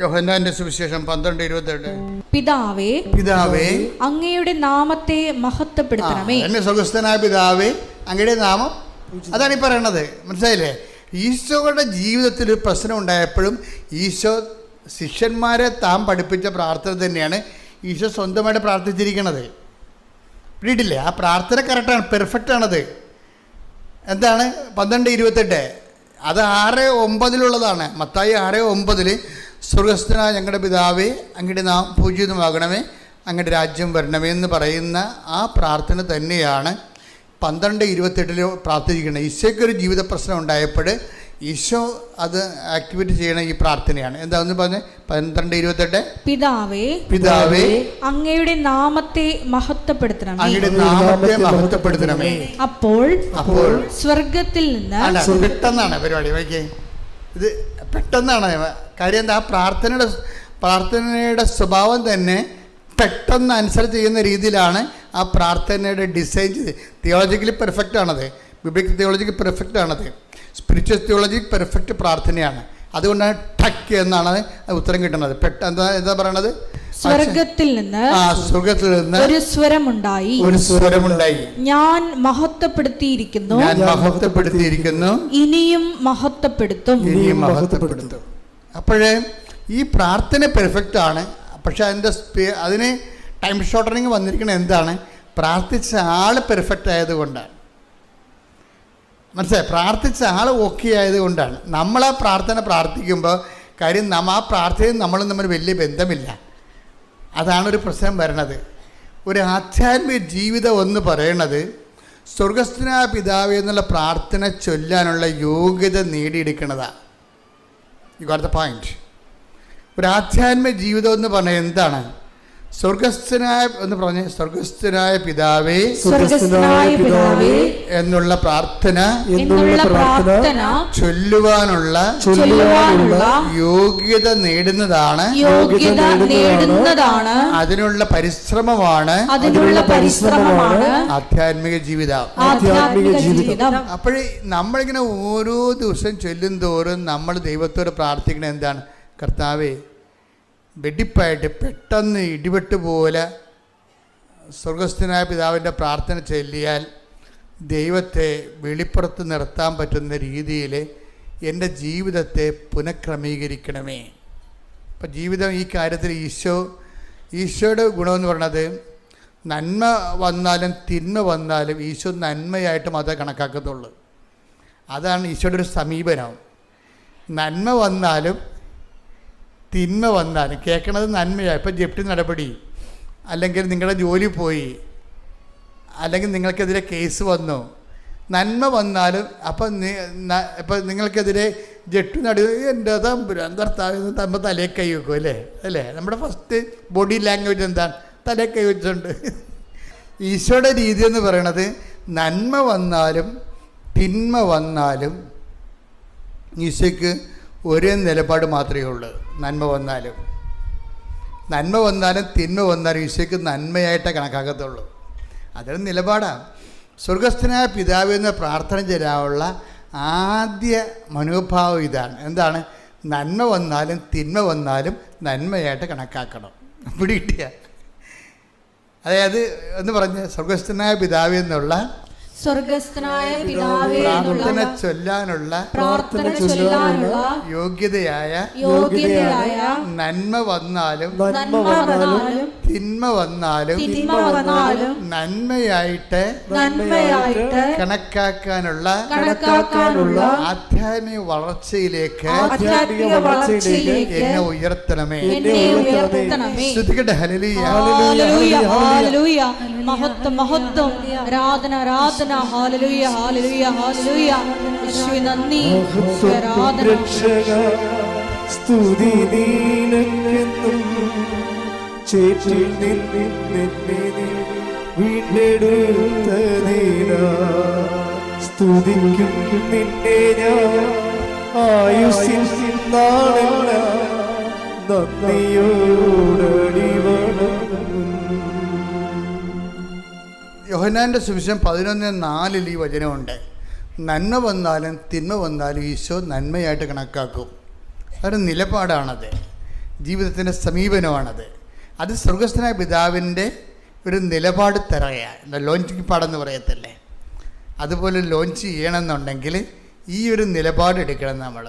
യോഹന്നാന്റെ സുവിശേഷം 12:28, പിതാവേ അങ്ങയുടെ നാമത്തെ മഹത്വപ്പെടുത്തണമേ. എന്നെ സ്വർഗസ്ഥനായ പിതാവേ, അങ്ങയുടെ നാമം, അതാണ് ഈ പറയണത്. മനസ്സിലായില്ലേ? ഈശോയുടെ ജീവിതത്തിൽ ഒരു പ്രശ്നം ഉണ്ടായപ്പോഴും ഈശോ ശിഷ്യന്മാരെ താൻ പഠിപ്പിച്ച പ്രാർത്ഥന തന്നെയാണ് ഈശോ സ്വന്തമായിട്ട് പ്രാർത്ഥിച്ചിരിക്കണത്. പിടിയിട്ടില്ലേ? ആ പ്രാർത്ഥന കറക്റ്റാണ്, പെർഫെക്റ്റാണത്. എന്താണ് 12:28? അത് 6:9 മത്തായി 6:9 സ്വർഗസ്ഥനായ ഞങ്ങളുടെ പിതാവേ, അങ്ങയുടെ നാമം പൂജിതമാകണമേ, അങ്ങയുടെ രാജ്യം വരണമേ എന്ന് പറയുന്ന ആ പ്രാർത്ഥന തന്നെയാണ് 12:28 പ്രാർത്ഥിച്ചിരിക്കുന്നത്. ഈശോയ്ക്കൊരു ജീവിത പ്രശ്നം ഉണ്ടായപ്പോൾ ഈശോ അത് ആക്ടിവേറ്റ് ചെയ്യണ ഈ പ്രാർത്ഥനയാണ്. എന്താന്ന് പറഞ്ഞ് 12:28, പിതാവേ അങ്ങയുടെ നാമത്തെ മഹത്വപ്പെടുത്തണമേ, അങ്ങയുടെ നാമത്തെ മഹത്വപ്പെടുത്തണമേ. അപ്പോൾ സ്വർഗത്തിൽ നിന്ന് പെട്ടെന്നാണ് പരിപാടി. വയ്ക്കേ, ഇത് പെട്ടെന്നാണ് കാര്യം. എന്താ? ആ പ്രാർത്ഥനയുടെ സ്വഭാവം തന്നെ പെട്ടെന്ന് അനുസരിച്ച് ചെയ്യുന്ന രീതിയിലാണ് ആ പ്രാർത്ഥനയുടെ ഡിസൈൻ ചെയ്ത്. തിയോളജിക്കലി പെർഫെക്റ്റാണത്, ബിബ്ലിക്കൽ തിയോളജിക്ക് പെർഫെക്റ്റാണത്, സ്പിരിച്വൽ തിയോളജിക്ക് പെർഫെക്റ്റ് പ്രാർത്ഥനയാണ്. അതുകൊണ്ടാണ് ടക്ക് എന്നാണ് ഉത്തരം കിട്ടുന്നത്. എന്താ പറയണത്? സ്വർഗത്തിൽ നിന്ന് ഒരു സ്വരമുണ്ടായി, ഞാൻ മഹത്വപ്പെടുത്തിയിരിക്കുന്നു, ഇനിയും മഹത്വപ്പെടുത്തും. അപ്പോഴേ ഈ പ്രാർത്ഥന പെർഫെക്റ്റ് ആണ്. പക്ഷെ അതിന് ടൈം ഷോർട്ടനിങ് വന്നിരിക്കുന്നത് എന്താണ്? പ്രാർത്ഥിച്ച ആൾ പെർഫെക്റ്റ് ആയതുകൊണ്ടാണ്. മനസ്സിലായി? പ്രാർത്ഥിച്ച ആൾ ഓക്കെ ആയതുകൊണ്ടാണ്. നമ്മൾ ആ പ്രാർത്ഥന പ്രാർത്ഥിക്കുമ്പോൾ കാര്യം ആ പ്രാർത്ഥനയും നമ്മളും തമ്മിൽ വലിയ ബന്ധമില്ല. അതാണൊരു പ്രശ്നം വരണത്. ഒരു ആധ്യാത്മിക ജീവിതം എന്ന് പറയണത് സ്വർഗസ്ഥനായ പിതാവേ എന്നുള്ള പ്രാർത്ഥന ചൊല്ലാനുള്ള യോഗ്യത നേടിയെടുക്കുന്നതാണ്. You got the point. ഒരു ആധ്യാത്മിക ജീവിതം എന്ന് പറഞ്ഞാൽ എന്താണ്? സ്വർഗസ്ഥനായ എന്ന് പറഞ്ഞ് സ്വർഗസ്ഥനായ പിതാവേ സ്വർഗസ്ഥനായ പിതാവേ എന്നുള്ള പ്രാർത്ഥന എന്നുള്ള പ്രാർത്ഥന ചൊല്ലുവാനുള്ള യോഗ്യത നേടുന്നതാണ് അതിനുള്ള പരിശ്രമമാണ് ആധ്യാത്മിക ജീവിതം. അപ്പോഴേ നമ്മളിങ്ങനെ ഓരോ ദിവസം ചൊല്ലും തോറും നമ്മൾ ദൈവത്തോട് പ്രാർത്ഥിക്കണത് എന്താണ്? കർത്താവേ, വെടിപ്പായിട്ട് പെട്ടെന്ന് ഇടിവെട്ട് പോലെ സ്വർഗസ്ഥനായ പിതാവിൻ്റെ പ്രാർത്ഥന ചൊല്ലിയാൽ ദൈവത്തെ വെളിപ്പുറത്ത് നിർത്താൻ പറ്റുന്ന രീതിയിൽ എൻ്റെ ജീവിതത്തെ പുനഃക്രമീകരിക്കണമേ. അപ്പം ജീവിതം ഈ കാര്യത്തിൽ ഈശോയുടെ ഗുണമെന്ന് പറയുന്നത് നന്മ വന്നാലും തിന്മ വന്നാലും ഈശോ നന്മയായിട്ട് മാത്രമേ കണക്കാക്കത്തുള്ളൂ. അതാണ് ഈശോയുടെ ഒരു സമീപനം. നന്മ വന്നാലും തിന്മ വന്നാലും കേൾക്കണത് നന്മയാണ്. ഇപ്പം ജപ്തി നടപടി, അല്ലെങ്കിൽ നിങ്ങളുടെ ജോലി പോയി, അല്ലെങ്കിൽ നിങ്ങൾക്കെതിരെ കേസ് വന്നു, നന്മ വന്നാലും അപ്പം നിങ്ങൾക്കെതിരെ ജപ്തി നട എൻ്റെ തമ്പുരാൻ കർത്താവ് തമ്പ തലേ കൈ വെക്കും അല്ലേ? നമ്മുടെ ഫസ്റ്റ് ബോഡി ലാംഗ്വേജ് എന്താണ്? തലേ കൈ വെച്ചുകൊണ്ട്. ഈശോയുടെ രീതി എന്ന് പറയണത് നന്മ വന്നാലും തിന്മ വന്നാലും ഈശോയ്ക്ക് ഒരേ നിലപാട് മാത്രമേ ഉള്ളൂ. നന്മ വന്നാലും തിന്മ വന്നാലും ഈശോയ്ക്ക് നന്മയായിട്ടേ കണക്കാക്കത്തുള്ളൂ. അതൊരു നിലപാടാണ്. സ്വർഗസ്ഥനായ പിതാവ് എന്ന പ്രാർത്ഥന ചെയ്യാനുള്ള ആദ്യ മനോഭാവം ഇതാണ്. എന്താണ്? നന്മ വന്നാലും തിന്മ വന്നാലും നന്മയായിട്ട് കണക്കാക്കണം. പിടികിട്ടിയ അതായത് എന്ന് പറഞ്ഞ് സ്വർഗസ്ഥനായ പിതാവ് എന്നുള്ള പ്രാർത്ഥന ചൊല്ലാനുള്ള യോഗ്യതയായ നന്മ വന്നാലും തിന്മ വന്നാലും നന്മയായിട്ട് കണക്കാക്കാനുള്ള ആധ്യാത്മിക വളർച്ചയിലേക്ക് എന്നെ ഉയർത്തണമേ. ശ്രദ്ധിക്കട്ടെ. ഹല്ലേലൂയ, ഹല്ലേലൂയ, മഹത്വം, മഹത്വം, ആരാധന, ആരാധന. Hallelujah, hallelujah, hallelujah. യേശുവേ നന്ദി, ആരാധന. സ്തുതി നീനക്കെന്നും ചേറ്റിൽ നിന്നെ വീണ്ടെടുത്തതേനാ. സ്തുതിക്കും നിന്നെ ഞാൻ ആയുസ്സിൻ നാളെല്ലാം നന്ദിയോടടി വണങ്ങുന്നു. യോഹന്നാൻ്റെ സുവിശേഷം 11:4 ഈ വചനമുണ്ട്. നന്മ വന്നാലും തിന്മ വന്നാലും ഈശോ നന്മയായിട്ട് കണക്കാക്കും. അതൊരു നിലപാടാണത്, ജീവിതത്തിൻ്റെ സമീപനമാണത്. അത് സ്വർഗസ്ഥനായ പിതാവിൻ്റെ ഒരു നിലപാട് തരയാണ്. ലോഞ്ചിങ് പാടെന്ന് പറയത്തില്ലേ, അതുപോലെ ലോഞ്ച് ചെയ്യണമെന്നുണ്ടെങ്കിൽ ഈ ഒരു നിലപാടെടുക്കണം നമ്മൾ.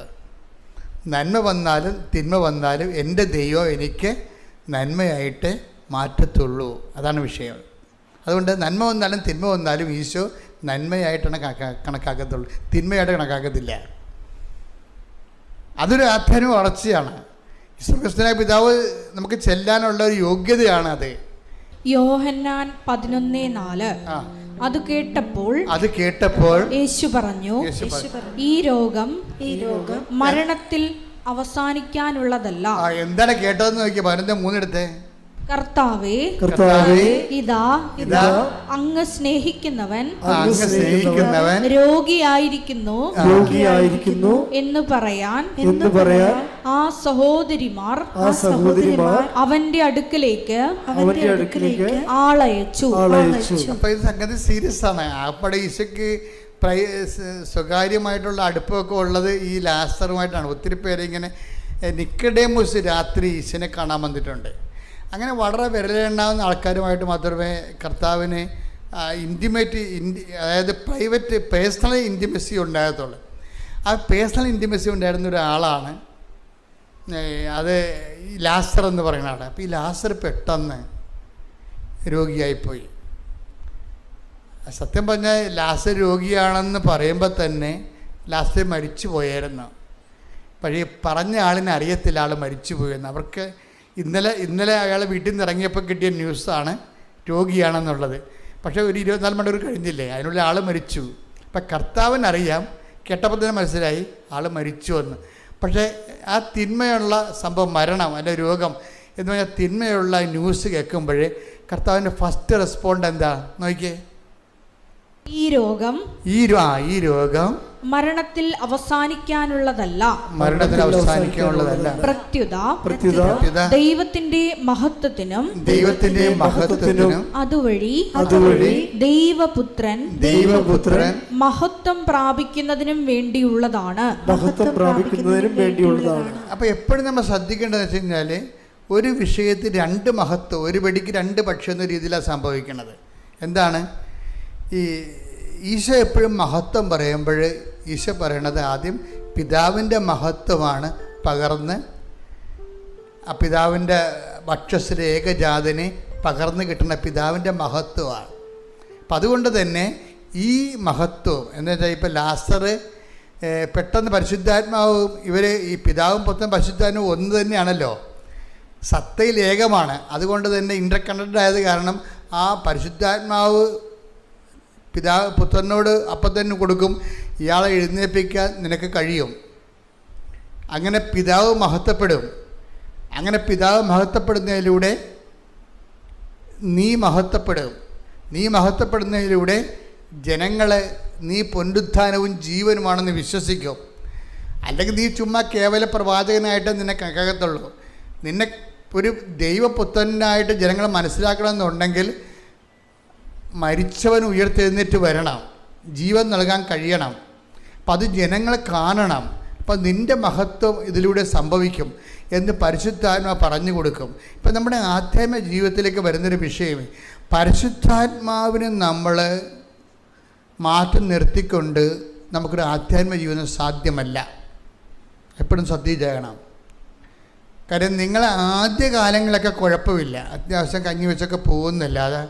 നന്മ വന്നാലും തിന്മ വന്നാലും എൻ്റെ ദൈവം എനിക്ക് നന്മയായിട്ട് മാറ്റത്തുള്ളൂ. അതാണ് വിഷയം. അതുകൊണ്ട് നന്മ വന്നാലും തിന്മ വന്നാലും ഈശോ നന്മയായിട്ടാണ് കണക്കാക്കത്തുള്ളൂ, തിന്മയായിട്ട് കണക്കാക്കത്തില്ല. അതൊരു ആധ്യാത്മിക വളർച്ചയാണ്. സ്വർഗസ്ഥനായ പിതാവ് നമുക്ക് ചെല്ലാനുള്ള ഒരു യോഗ്യതയാണ് അത്. യോഹന്നാൻ 11:4. അത് കേട്ടപ്പോൾ യേശു പറഞ്ഞു, ഈ രോഗം മരണത്തിൽ അവസാനിക്കാനുള്ളതല്ല. എന്താണ് കേട്ടതെന്ന് നോക്കിയ 11:3 എടുത്തേ. കർത്താവേ, ഇതാ അങ്ങ് സ്നേഹിക്കുന്നവൻ രോഗിയായിരിക്കുന്നു എന്ന് പറയാൻ ആ സഹോദരിമാർ അവന്റെ അടുക്കലേക്ക് ആളയച്ചു. അപ്പൊ ഇത് സംഗതി സീരിയസ് ആണ്. അപ്പടെ ഈശോയ്ക്ക് സ്വകാര്യമായിട്ടുള്ള അടുപ്പമൊക്കെ ഉള്ളത് ഈ ലാസറുമായിട്ടാണ്. ഒത്തിരി പേര് ഇങ്ങനെ നിക്കഡേമോസ് രാത്രി ഈശോനെ കാണാൻ വന്നിട്ടുണ്ട്. അങ്ങനെ വളരെ വിരലെണ്ണാവുന്ന ആൾക്കാരുമായിട്ട് മാത്രമേ കർത്താവിന് അതായത് പേഴ്സണൽ ഇൻറ്റിമസി ഉണ്ടാകത്തുള്ളൂ. ആ പേഴ്സണൽ ഇൻറ്റിമസി ഉണ്ടായിരുന്ന ഒരാളാണ് അത് ഈ ലാസർ എന്ന് പറയുന്ന ആളാണ്. അപ്പോൾ ഈ ലാസർ പെട്ടെന്ന് രോഗിയായിപ്പോയി. സത്യം പറഞ്ഞാൽ ലാസർ രോഗിയാണെന്ന് പറയുമ്പോൾ തന്നെ ലാസർ മരിച്ചു പോയായിരുന്നു. പക്ഷേ പറഞ്ഞ ആളിനെ അറിയത്തില്ല ആൾ മരിച്ചു പോയെന്ന്. അവർക്ക് ഇന്നലെ അയാൾ വീട്ടിൽ നിന്ന് ഇറങ്ങിയപ്പോൾ കിട്ടിയ ന്യൂസാണ് രോഗിയാണെന്നുള്ളത്. പക്ഷേ ഒരു 24 മണിക്കൂർ കഴിഞ്ഞില്ലേ, അതിനുള്ള ആൾ മരിച്ചു. അപ്പം കർത്താവിനറിയാം, കേട്ടപ്പോൾ തന്നെ മനസ്സിലായി ആൾ മരിച്ചു എന്ന്. പക്ഷേ ആ തിന്മയുള്ള സംഭവം, മരണം അല്ലെ രോഗം, എന്ന് പറഞ്ഞാൽ തിന്മയുള്ള ന്യൂസ് കേൾക്കുമ്പോൾ കർത്താവിൻ്റെ ഫസ്റ്റ് റെസ്പോണ്ട് എന്താ നോക്കിയേ? ഈ രോഗം മരണത്തിൽ അവസാനിക്കാനുള്ളതല്ല, പ്രത്യുത ദൈവത്തിന്റെ മഹത്വത്തിനും അതുവഴി ദൈവപുത്രൻ മഹത്വം പ്രാപിക്കുന്നതിനും വേണ്ടിയുള്ളതാണ്. അപ്പൊ എപ്പോഴും നമ്മൾ ശ്രദ്ധിക്കേണ്ടതെന്ന് വെച്ച് കഴിഞ്ഞാൽ ഒരു വിഷയത്തിൽ രണ്ട് മഹത്വം, ഒരു വെടിക്ക് രണ്ട് പക്ഷം എന്ന രീതിയിലാണ് സംഭവിക്കുന്നത്. എന്താണ് ഈ ഈശോ എപ്പോഴും മഹത്വം പറയുമ്പോൾ ഈശോ പറയണത് ആദ്യം പിതാവിൻ്റെ മഹത്വമാണ് പകർന്ന്, ആ പിതാവിൻ്റെ വക്ഷസ്സിലെ ഏകജാതനെ പകർന്ന് കിട്ടുന്ന പിതാവിൻ്റെ മഹത്വമാണ്. അപ്പം അതുകൊണ്ട് തന്നെ ഈ മഹത്വം എന്ന് വെച്ചാൽ ഇപ്പോൾ ലാസർ പെട്ടെന്ന് പരിശുദ്ധാത്മാവും ഈ പിതാവും പുത്രനും പരിശുദ്ധാത്മാവും ഒന്ന് തന്നെയാണല്ലോ, സത്തയിൽ ഏകമാണ്. അതുകൊണ്ട് തന്നെ ഇൻ്റർ കണക്റ്റഡ് ആയത് കാരണം ആ പരിശുദ്ധാത്മാവ് പുത്രനോട് അപ്പം തന്നെ കൊടുക്കും, ഇയാളെ എഴുന്നേൽപ്പിക്കാൻ നിനക്ക് കഴിയും. അങ്ങനെ പിതാവ് മഹത്വപ്പെടും. അങ്ങനെ പിതാവ് മഹത്വപ്പെടുന്നതിലൂടെ നീ മഹത്വപ്പെടും. നീ മഹത്വപ്പെടുന്നതിലൂടെ ജനങ്ങളെ നീ പുനരുത്ഥാനവും ജീവനുമാണെന്ന് വിശ്വസിക്കും. അല്ലെങ്കിൽ നീ ചുമ്മാ കേവല പ്രവാചകനായിട്ട് നിന്നെ കണക്കാകത്തുള്ളൂ. നിന്നെ ഒരു ദൈവപുത്രനായിട്ട് ജനങ്ങൾ മനസ്സിലാക്കണമെന്നുണ്ടെങ്കിൽ മരിച്ചവൻ ഉയർത്തെഴുന്നേറ്റ് വരണം, ജീവൻ നൽകാൻ കഴിയണം. അപ്പം അത് ജനങ്ങളെ കാണണം. അപ്പം നിൻ്റെ മഹത്വം ഇതിലൂടെ സംഭവിക്കും എന്ന് പരിശുദ്ധാത്മാ പറഞ്ഞു കൊടുക്കും. ഇപ്പം നമ്മുടെ ആധ്യാത്മിക ജീവിതത്തിലേക്ക് വരുന്നൊരു വിഷയം, പരിശുദ്ധാത്മാവിനെ നമ്മൾ മാറ്റം നിർത്തിക്കൊണ്ട് നമുക്കൊരു ആധ്യാത്മിക ജീവിതം സാധ്യമല്ല. എപ്പോഴും ശ്രദ്ധിച്ചേക്കണം. കാര്യം നിങ്ങൾ ആദ്യ കാലങ്ങളൊക്കെ കുഴപ്പമില്ല, അത്യാവശ്യം കഞ്ഞി വെച്ചൊക്കെ പോകുന്നല്ലാതെ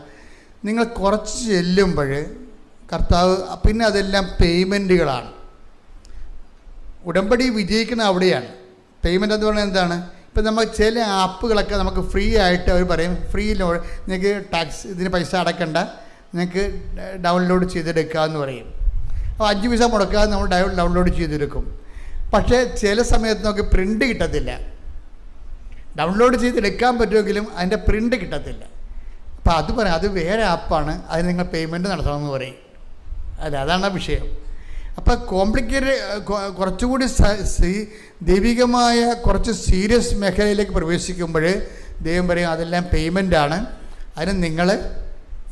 നിങ്ങൾ കുറച്ച് ചെല്ലുമ്പോൾ കർത്താവ് പിന്നെ അതെല്ലാം പേയ്മെൻറ്റുകളാണ്. ഉടമ്പടി വിജയിക്കുന്ന അവിടെയാണ്. പേയ്മെൻ്റ് എന്ന് പറഞ്ഞാൽ എന്താണ്? ഇപ്പം നമ്മൾ ചില ആപ്പുകളൊക്കെ നമുക്ക് ഫ്രീ ആയിട്ട് അവർ പറയും, ഫ്രീ നിങ്ങൾക്ക് ടാക്സ് ഇതിന് പൈസ അടയ്ക്കണ്ട, നിങ്ങൾക്ക് ഡൗൺലോഡ് ചെയ്തെടുക്കാമെന്ന് പറയും. അപ്പോൾ 5 പൈസ മുടക്കാതെ നമ്മൾ ഡൗൺലോഡ് ചെയ്തെടുക്കും. പക്ഷേ ചില സമയത്ത് നമുക്ക് പ്രിൻ്റ് കിട്ടത്തില്ല. ഡൗൺലോഡ് ചെയ്തെടുക്കാൻ പറ്റുമെങ്കിലും അതിൻ്റെ പ്രിൻ്റ് കിട്ടത്തില്ല. അപ്പോൾ അത് പറയാം, അത് വേറെ ആപ്പാണ്, അതിന് നിങ്ങൾ പേയ്മെൻറ്റ് നടത്തണമെന്ന് പറയും. അതാണ് ആ വിഷയം. അപ്പോൾ കോംപ്ലിക്കേറ്റഡ് കുറച്ചുകൂടി ദൈവികമായ കുറച്ച് സീരിയസ് മേഖലയിലേക്ക് പ്രവേശിക്കുമ്പോൾ ദൈവം പറയും അതെല്ലാം പേയ്മെൻറ്റാണ്, അതിന് നിങ്ങൾ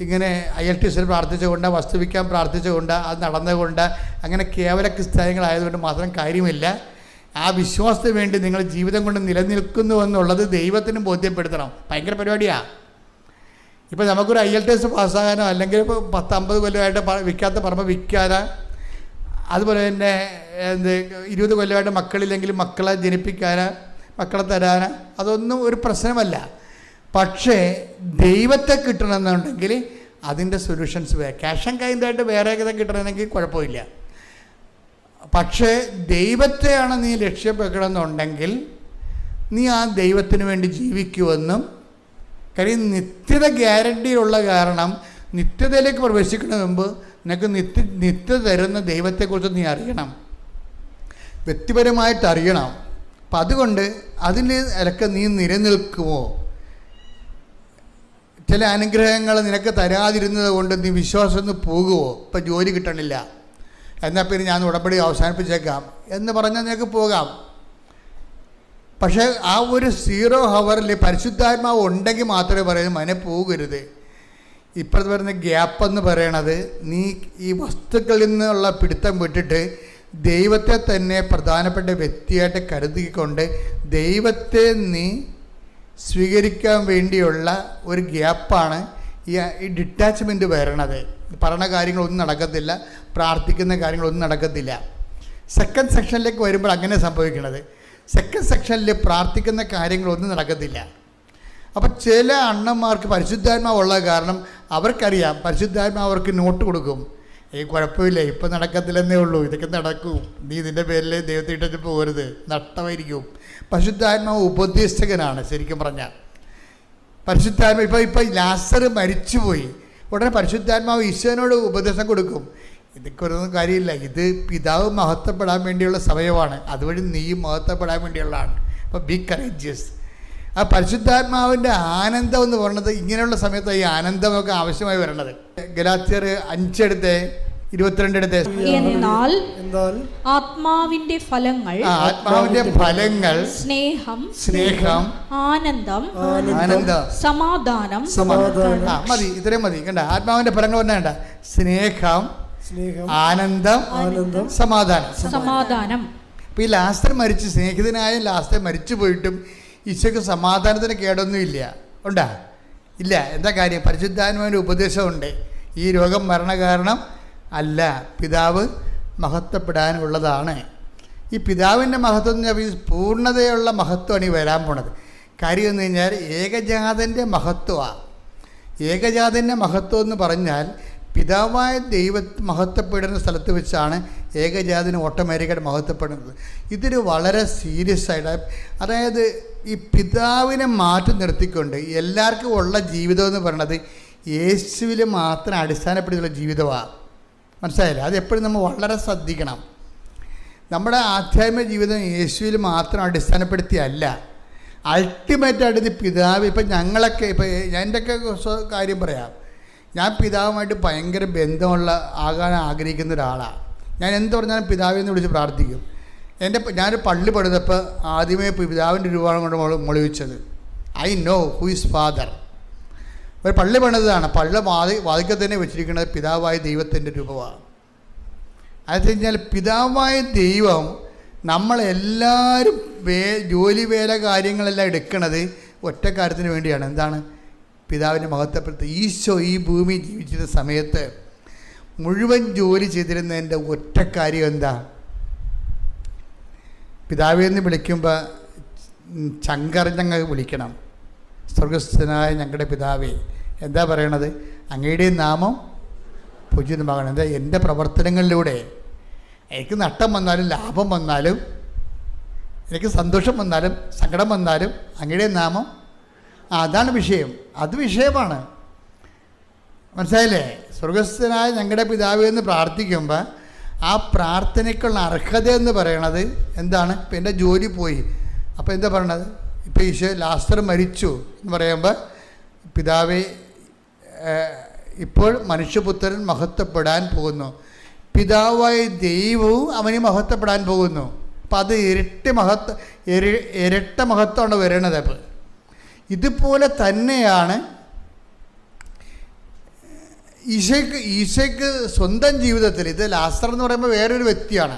ഇങ്ങനെ ILTS പ്രാർത്ഥിച്ചുകൊണ്ട്, വസ്തുവിക്കാൻ പ്രാർത്ഥിച്ചുകൊണ്ട്, അത് നടന്നുകൊണ്ട്, അങ്ങനെ കേവല ക്രിസ്ത്യാനികളായതുകൊണ്ട് മാത്രം കാര്യമില്ല. ആ വിശ്വാസത്തിന് വേണ്ടി നിങ്ങൾ ജീവിതം കൊണ്ട് നിലനിൽക്കുന്നുവെന്നുള്ളത് ദൈവത്തിന് ബോധ്യപ്പെടുത്തണം. ഭയങ്കര പരിപാടിയാണ്. ഇപ്പോൾ നമുക്കൊരു ILTS പാസ്സാകാനോ അല്ലെങ്കിൽ ഇപ്പോൾ 10-50 കൊല്ലമായിട്ട് വിൽക്കാത്ത പറമ്പ് വിൽക്കാനോ, അതുപോലെ തന്നെ 20 കൊല്ലമായിട്ട് മക്കളില്ലെങ്കിൽ മക്കളെ ജനിപ്പിക്കാനോ മക്കളെ തരാനോ അതൊന്നും ഒരു പ്രശ്നമല്ല. പക്ഷേ ദൈവത്തെ കിട്ടണമെന്നുണ്ടെങ്കിൽ അതിൻ്റെ സൊല്യൂഷൻസ് വേറെ. ക്യാഷ് ആൻഡ് കൈൻഡായിട്ട് വേറെ കിട്ടണമെങ്കിൽ കുഴപ്പമില്ല. പക്ഷേ ദൈവത്തെയാണ് നീ ലക്ഷ്യം വെക്കണമെന്നുണ്ടെങ്കിൽ നീ ആ ദൈവത്തിന് വേണ്ടി ജീവിക്കുമെന്നും, കാര്യം നിത്യത ഗ്യാരണ്ടി ഉള്ള കാരണം നിത്യതയിലേക്ക് പ്രവേശിക്കുന്നതിന് മുമ്പ് നിനക്ക് നിത്യത തരുന്ന ദൈവത്തെക്കുറിച്ച് നീ അറിയണം, വ്യക്തിപരമായിട്ട് അറിയണം. അപ്പം അതുകൊണ്ട് അതിൽ ഇലക്കെ നീ നിലനിൽക്കുമോ? ചില അനുഗ്രഹങ്ങൾ നിനക്ക് തരാതിരുന്നത് കൊണ്ട് നീ വിശ്വാസം ഒന്ന് പോകുമോ? ഇപ്പം ജോലി കിട്ടണില്ല, എന്നാൽ പിന്നെ ഞാൻ ഉടമ്പടി അവസാനിപ്പിച്ചേക്കാം എന്ന് പറഞ്ഞാൽ നിനക്ക് പോകാം. പക്ഷേ ആ ഒരു 0 ഹവറിൽ പരിശുദ്ധാത്മാവ് ഉണ്ടെങ്കിൽ മാത്രമേ പറയുന്നത് മനെ പോകരുത്. ഇപ്പോഴത്തെ പറയുന്ന ഗ്യാപ്പെന്ന് പറയണത് നീ ഈ വസ്തുക്കളിൽ നിന്നുള്ള പിടുത്തം വിട്ടിട്ട് ദൈവത്തെ തന്നെ പ്രധാനപ്പെട്ട വ്യക്തിയായിട്ട് കരുതിക്കൊണ്ട് ദൈവത്തെ നീ സ്വീകരിക്കാൻ വേണ്ടിയുള്ള ഒരു ഗ്യാപ്പാണ് ഈ ഡിറ്റാച്ച്മെൻറ്റ് വരണത്. പറഞ്ഞ കാര്യങ്ങളൊന്നും നടക്കത്തില്ല, പ്രാർത്ഥിക്കുന്ന കാര്യങ്ങളൊന്നും നടക്കത്തില്ല. സെക്കൻഡ് സെക്ഷനിലേക്ക് വരുമ്പോൾ അങ്ങനെ സംഭവിക്കുന്നത്. സെക്കൻഡ് സെക്ഷനിൽ പ്രാർത്ഥിക്കുന്ന കാര്യങ്ങളൊന്നും നടക്കത്തില്ല. അപ്പം ചില അണ്ണന്മാർക്ക് പരിശുദ്ധാത്മാവുള്ള കാരണം അവർക്കറിയാം, പരിശുദ്ധാത്മാവ് അവർക്ക് നോട്ട് കൊടുക്കും, കുഴപ്പമില്ല ഇപ്പം നടക്കത്തില്ലെന്നേ ഉള്ളൂ, ഇതൊക്കെ നടക്കും, നീ ഇതിൻ്റെ പേരിൽ ദൈവത്തെ ഇട്ടിട്ട് പോകരുത്, നഷ്ടമായിരിക്കും. പരിശുദ്ധാത്മാവ് ഉപദേശകനാണ് ശരിക്കും പറഞ്ഞാൽ. പരിശുദ്ധാത്മാവ് ഇപ്പം ലാസർ മരിച്ചുപോയി, ഉടനെ പരിശുദ്ധാത്മാവ് ഈശോനോട് ഉപദേശം കൊടുക്കും, ഇതൊക്കെ ഒന്നും കാര്യമില്ല, ഇത് പിതാവ് മഹത്വപ്പെടാൻ വേണ്ടിയുള്ള സമയമാണ്, അതുവഴി നീയും മഹത്വപ്പെടാൻ വേണ്ടിയുള്ളതാണ്. അപ്പോൾ ബി കറേജിയസ്. ആ പരിശുദ്ധാത്മാവിൻ്റെ ആനന്ദം എന്ന് പറയുന്നത് ഇങ്ങനെയുള്ള സമയത്ത് ഈ ആനന്ദമൊക്കെ ആവശ്യമായി വരേണ്ടത്. ഗലാത്യർ 5:22 എന്നാൽ ആത്മാവിന്റെ ഫലങ്ങൾ സ്നേഹം ആനന്ദം സമാധാനം. മതി, ഇത്രയും മതി. കണ്ട, ആത്മാവിന്റെ ഫലങ്ങൾ പറഞ്ഞ സ്നേഹം ആനന്ദം സമാധാനം. അപ്പൊ ഈ ലാസ്റ്റർ മരിച്ചു, സ്നേഹിതനായ ലാസ്റ്റർ മരിച്ചു പോയിട്ടും ഈശോയ്ക്ക് സമാധാനത്തിന് കേടൊന്നും ഇല്ല. ഉണ്ടാ? ഇല്ല. എന്താ കാര്യം? പരിശുദ്ധാത്മാവിൻ്റെ ഉപദേശമുണ്ട്. ഈ രോഗം മരണകാരണം അല്ല, പിതാവ് മഹത്വപ്പെടാനുള്ളതാണ്. ഈ പിതാവിൻ്റെ മഹത്വം എന്ന് പറഞ്ഞാൽ പൂർണ്ണതയുള്ള മഹത്വമാണ് ഈ വരാൻ പോണത്. കാര്യം എന്ന് കഴിഞ്ഞാൽ ഏകജാതൻ്റെ മഹത്വമാണ്. ഏകജാതൻ്റെ മഹത്വം എന്ന് പറഞ്ഞാൽ പിതാവായ മഹത്വപ്പെടുന്ന സ്ഥലത്ത് വെച്ചാണ് ഏകജാതിന് ഓട്ടോമാറ്റിക്കായിട്ട് മഹത്വപ്പെടുന്നത്. ഇതൊരു വളരെ സീരിയസ് ആയിട്ട്, അതായത് ഈ പിതാവിനെ മാറ്റി നിർത്തിക്കൊണ്ട് എല്ലാവർക്കും ഉള്ള ജീവിതം എന്ന് പറയുന്നത് യേശുവിൽ മാത്രം അടിസ്ഥാനപ്പെടുത്തിയുള്ള ജീവിതമാണ്. മനസ്സിലായില്ല? അതെപ്പോഴും നമ്മൾ വളരെ ശ്രദ്ധിക്കണം. നമ്മുടെ ആധ്യാത്മിക ജീവിതം യേശുവിൽ മാത്രം അടിസ്ഥാനപ്പെടുത്തിയല്ല, അൾട്ടിമേറ്റായിട്ട് ഇത് പിതാവ്. ഇപ്പം ഞങ്ങളൊക്കെ, ഇപ്പം എൻ്റെയൊക്കെ കാര്യം പറയാം. ഞാൻ പിതാവുമായിട്ട് ഭയങ്കര ബന്ധമുള്ള ആകാൻ ആഗ്രഹിക്കുന്ന ഒരാളാണ്. ഞാൻ എന്ത് പറഞ്ഞാലും പിതാവിനെ വിളിച്ച് പ്രാർത്ഥിക്കും. ഞാനൊരു പള്ളി പണിതപ്പോൾ ആദ്യമേ പിതാവിൻ്റെ രൂപമാണ് കൊണ്ട് മൊളിവിച്ചത്. I know who is father. ഒരു പള്ളി പണിതാണ്, പള്ളി വാതിക്കൽ തന്നെ വെച്ചിരിക്കുന്നത് പിതാവായ ദൈവത്തിൻ്റെ രൂപമാണ്. അത് കഴിഞ്ഞാൽ പിതാവായ ദൈവം നമ്മളെല്ലാവരും ജോലി വേല കാര്യങ്ങളെല്ലാം എടുക്കുന്നത് ഒറ്റ കാര്യത്തിന് വേണ്ടിയാണ്. എന്താണ്? പിതാവിൻ്റെ മഹത്വപ്പെടുത്തി. ഈശോ ഈ ഭൂമി ജീവിച്ചിരുന്ന സമയത്ത് മുഴുവൻ ജോലി ചെയ്തിരുന്നതിൻ്റെ ഒറ്റ കാര്യം എന്താ? പിതാവിനെ വിളിക്കുമ്പോൾ ചങ്കറിഞ്ഞങ്ങ് വിളിക്കണം. സ്വർഗസ്ഥനായ ഞങ്ങളുടെ പിതാവേ, എന്താ പറയണത്? അങ്ങയുടെ നാമം പൂജിതമാകണം. എന്താ? എൻ്റെ പ്രവർത്തനങ്ങളിലൂടെ എനിക്ക് നഷ്ടം വന്നാലും ലാഭം വന്നാലും എനിക്ക് സന്തോഷം വന്നാലും സങ്കടം വന്നാലും അങ്ങയുടെ നാമം, അതാണ് വിഷയം. അത് വിഷയമാണ്. മനസ്സിലായില്ലേ? സ്വർഗസ്ഥനായ ഞങ്ങളുടെ പിതാവേ എന്ന് പ്രാർത്ഥിക്കുമ്പോൾ ആ പ്രാർത്ഥനയ്ക്കുള്ള അർഹത എന്ന് പറയണത് എന്താണ്? ഇപ്പം എൻ്റെ ജോലി പോയി, അപ്പോൾ എന്താ പറയണത്? ഇപ്പോൾ ഈശോ ലാസ്റ്റർ മരിച്ചു എന്ന് പറയുമ്പോൾ പിതാവേ, ഇപ്പോൾ മനുഷ്യപുത്രൻ മഹത്വപ്പെടാൻ പോകുന്നു, പിതാവായ ദൈവവും അവന് മഹത്വപ്പെടാൻ പോകുന്നു. അപ്പം അത് ഇരട്ട മഹത്വമാണ് വരണത്. അപ്പോൾ ഇതുപോലെ തന്നെയാണ് ഈശോയ്ക്ക് സ്വന്തം ജീവിതത്തിൽ, ഇത് ലാസ്റ്റർ എന്ന് പറയുമ്പോൾ വേറൊരു വ്യക്തിയാണ്.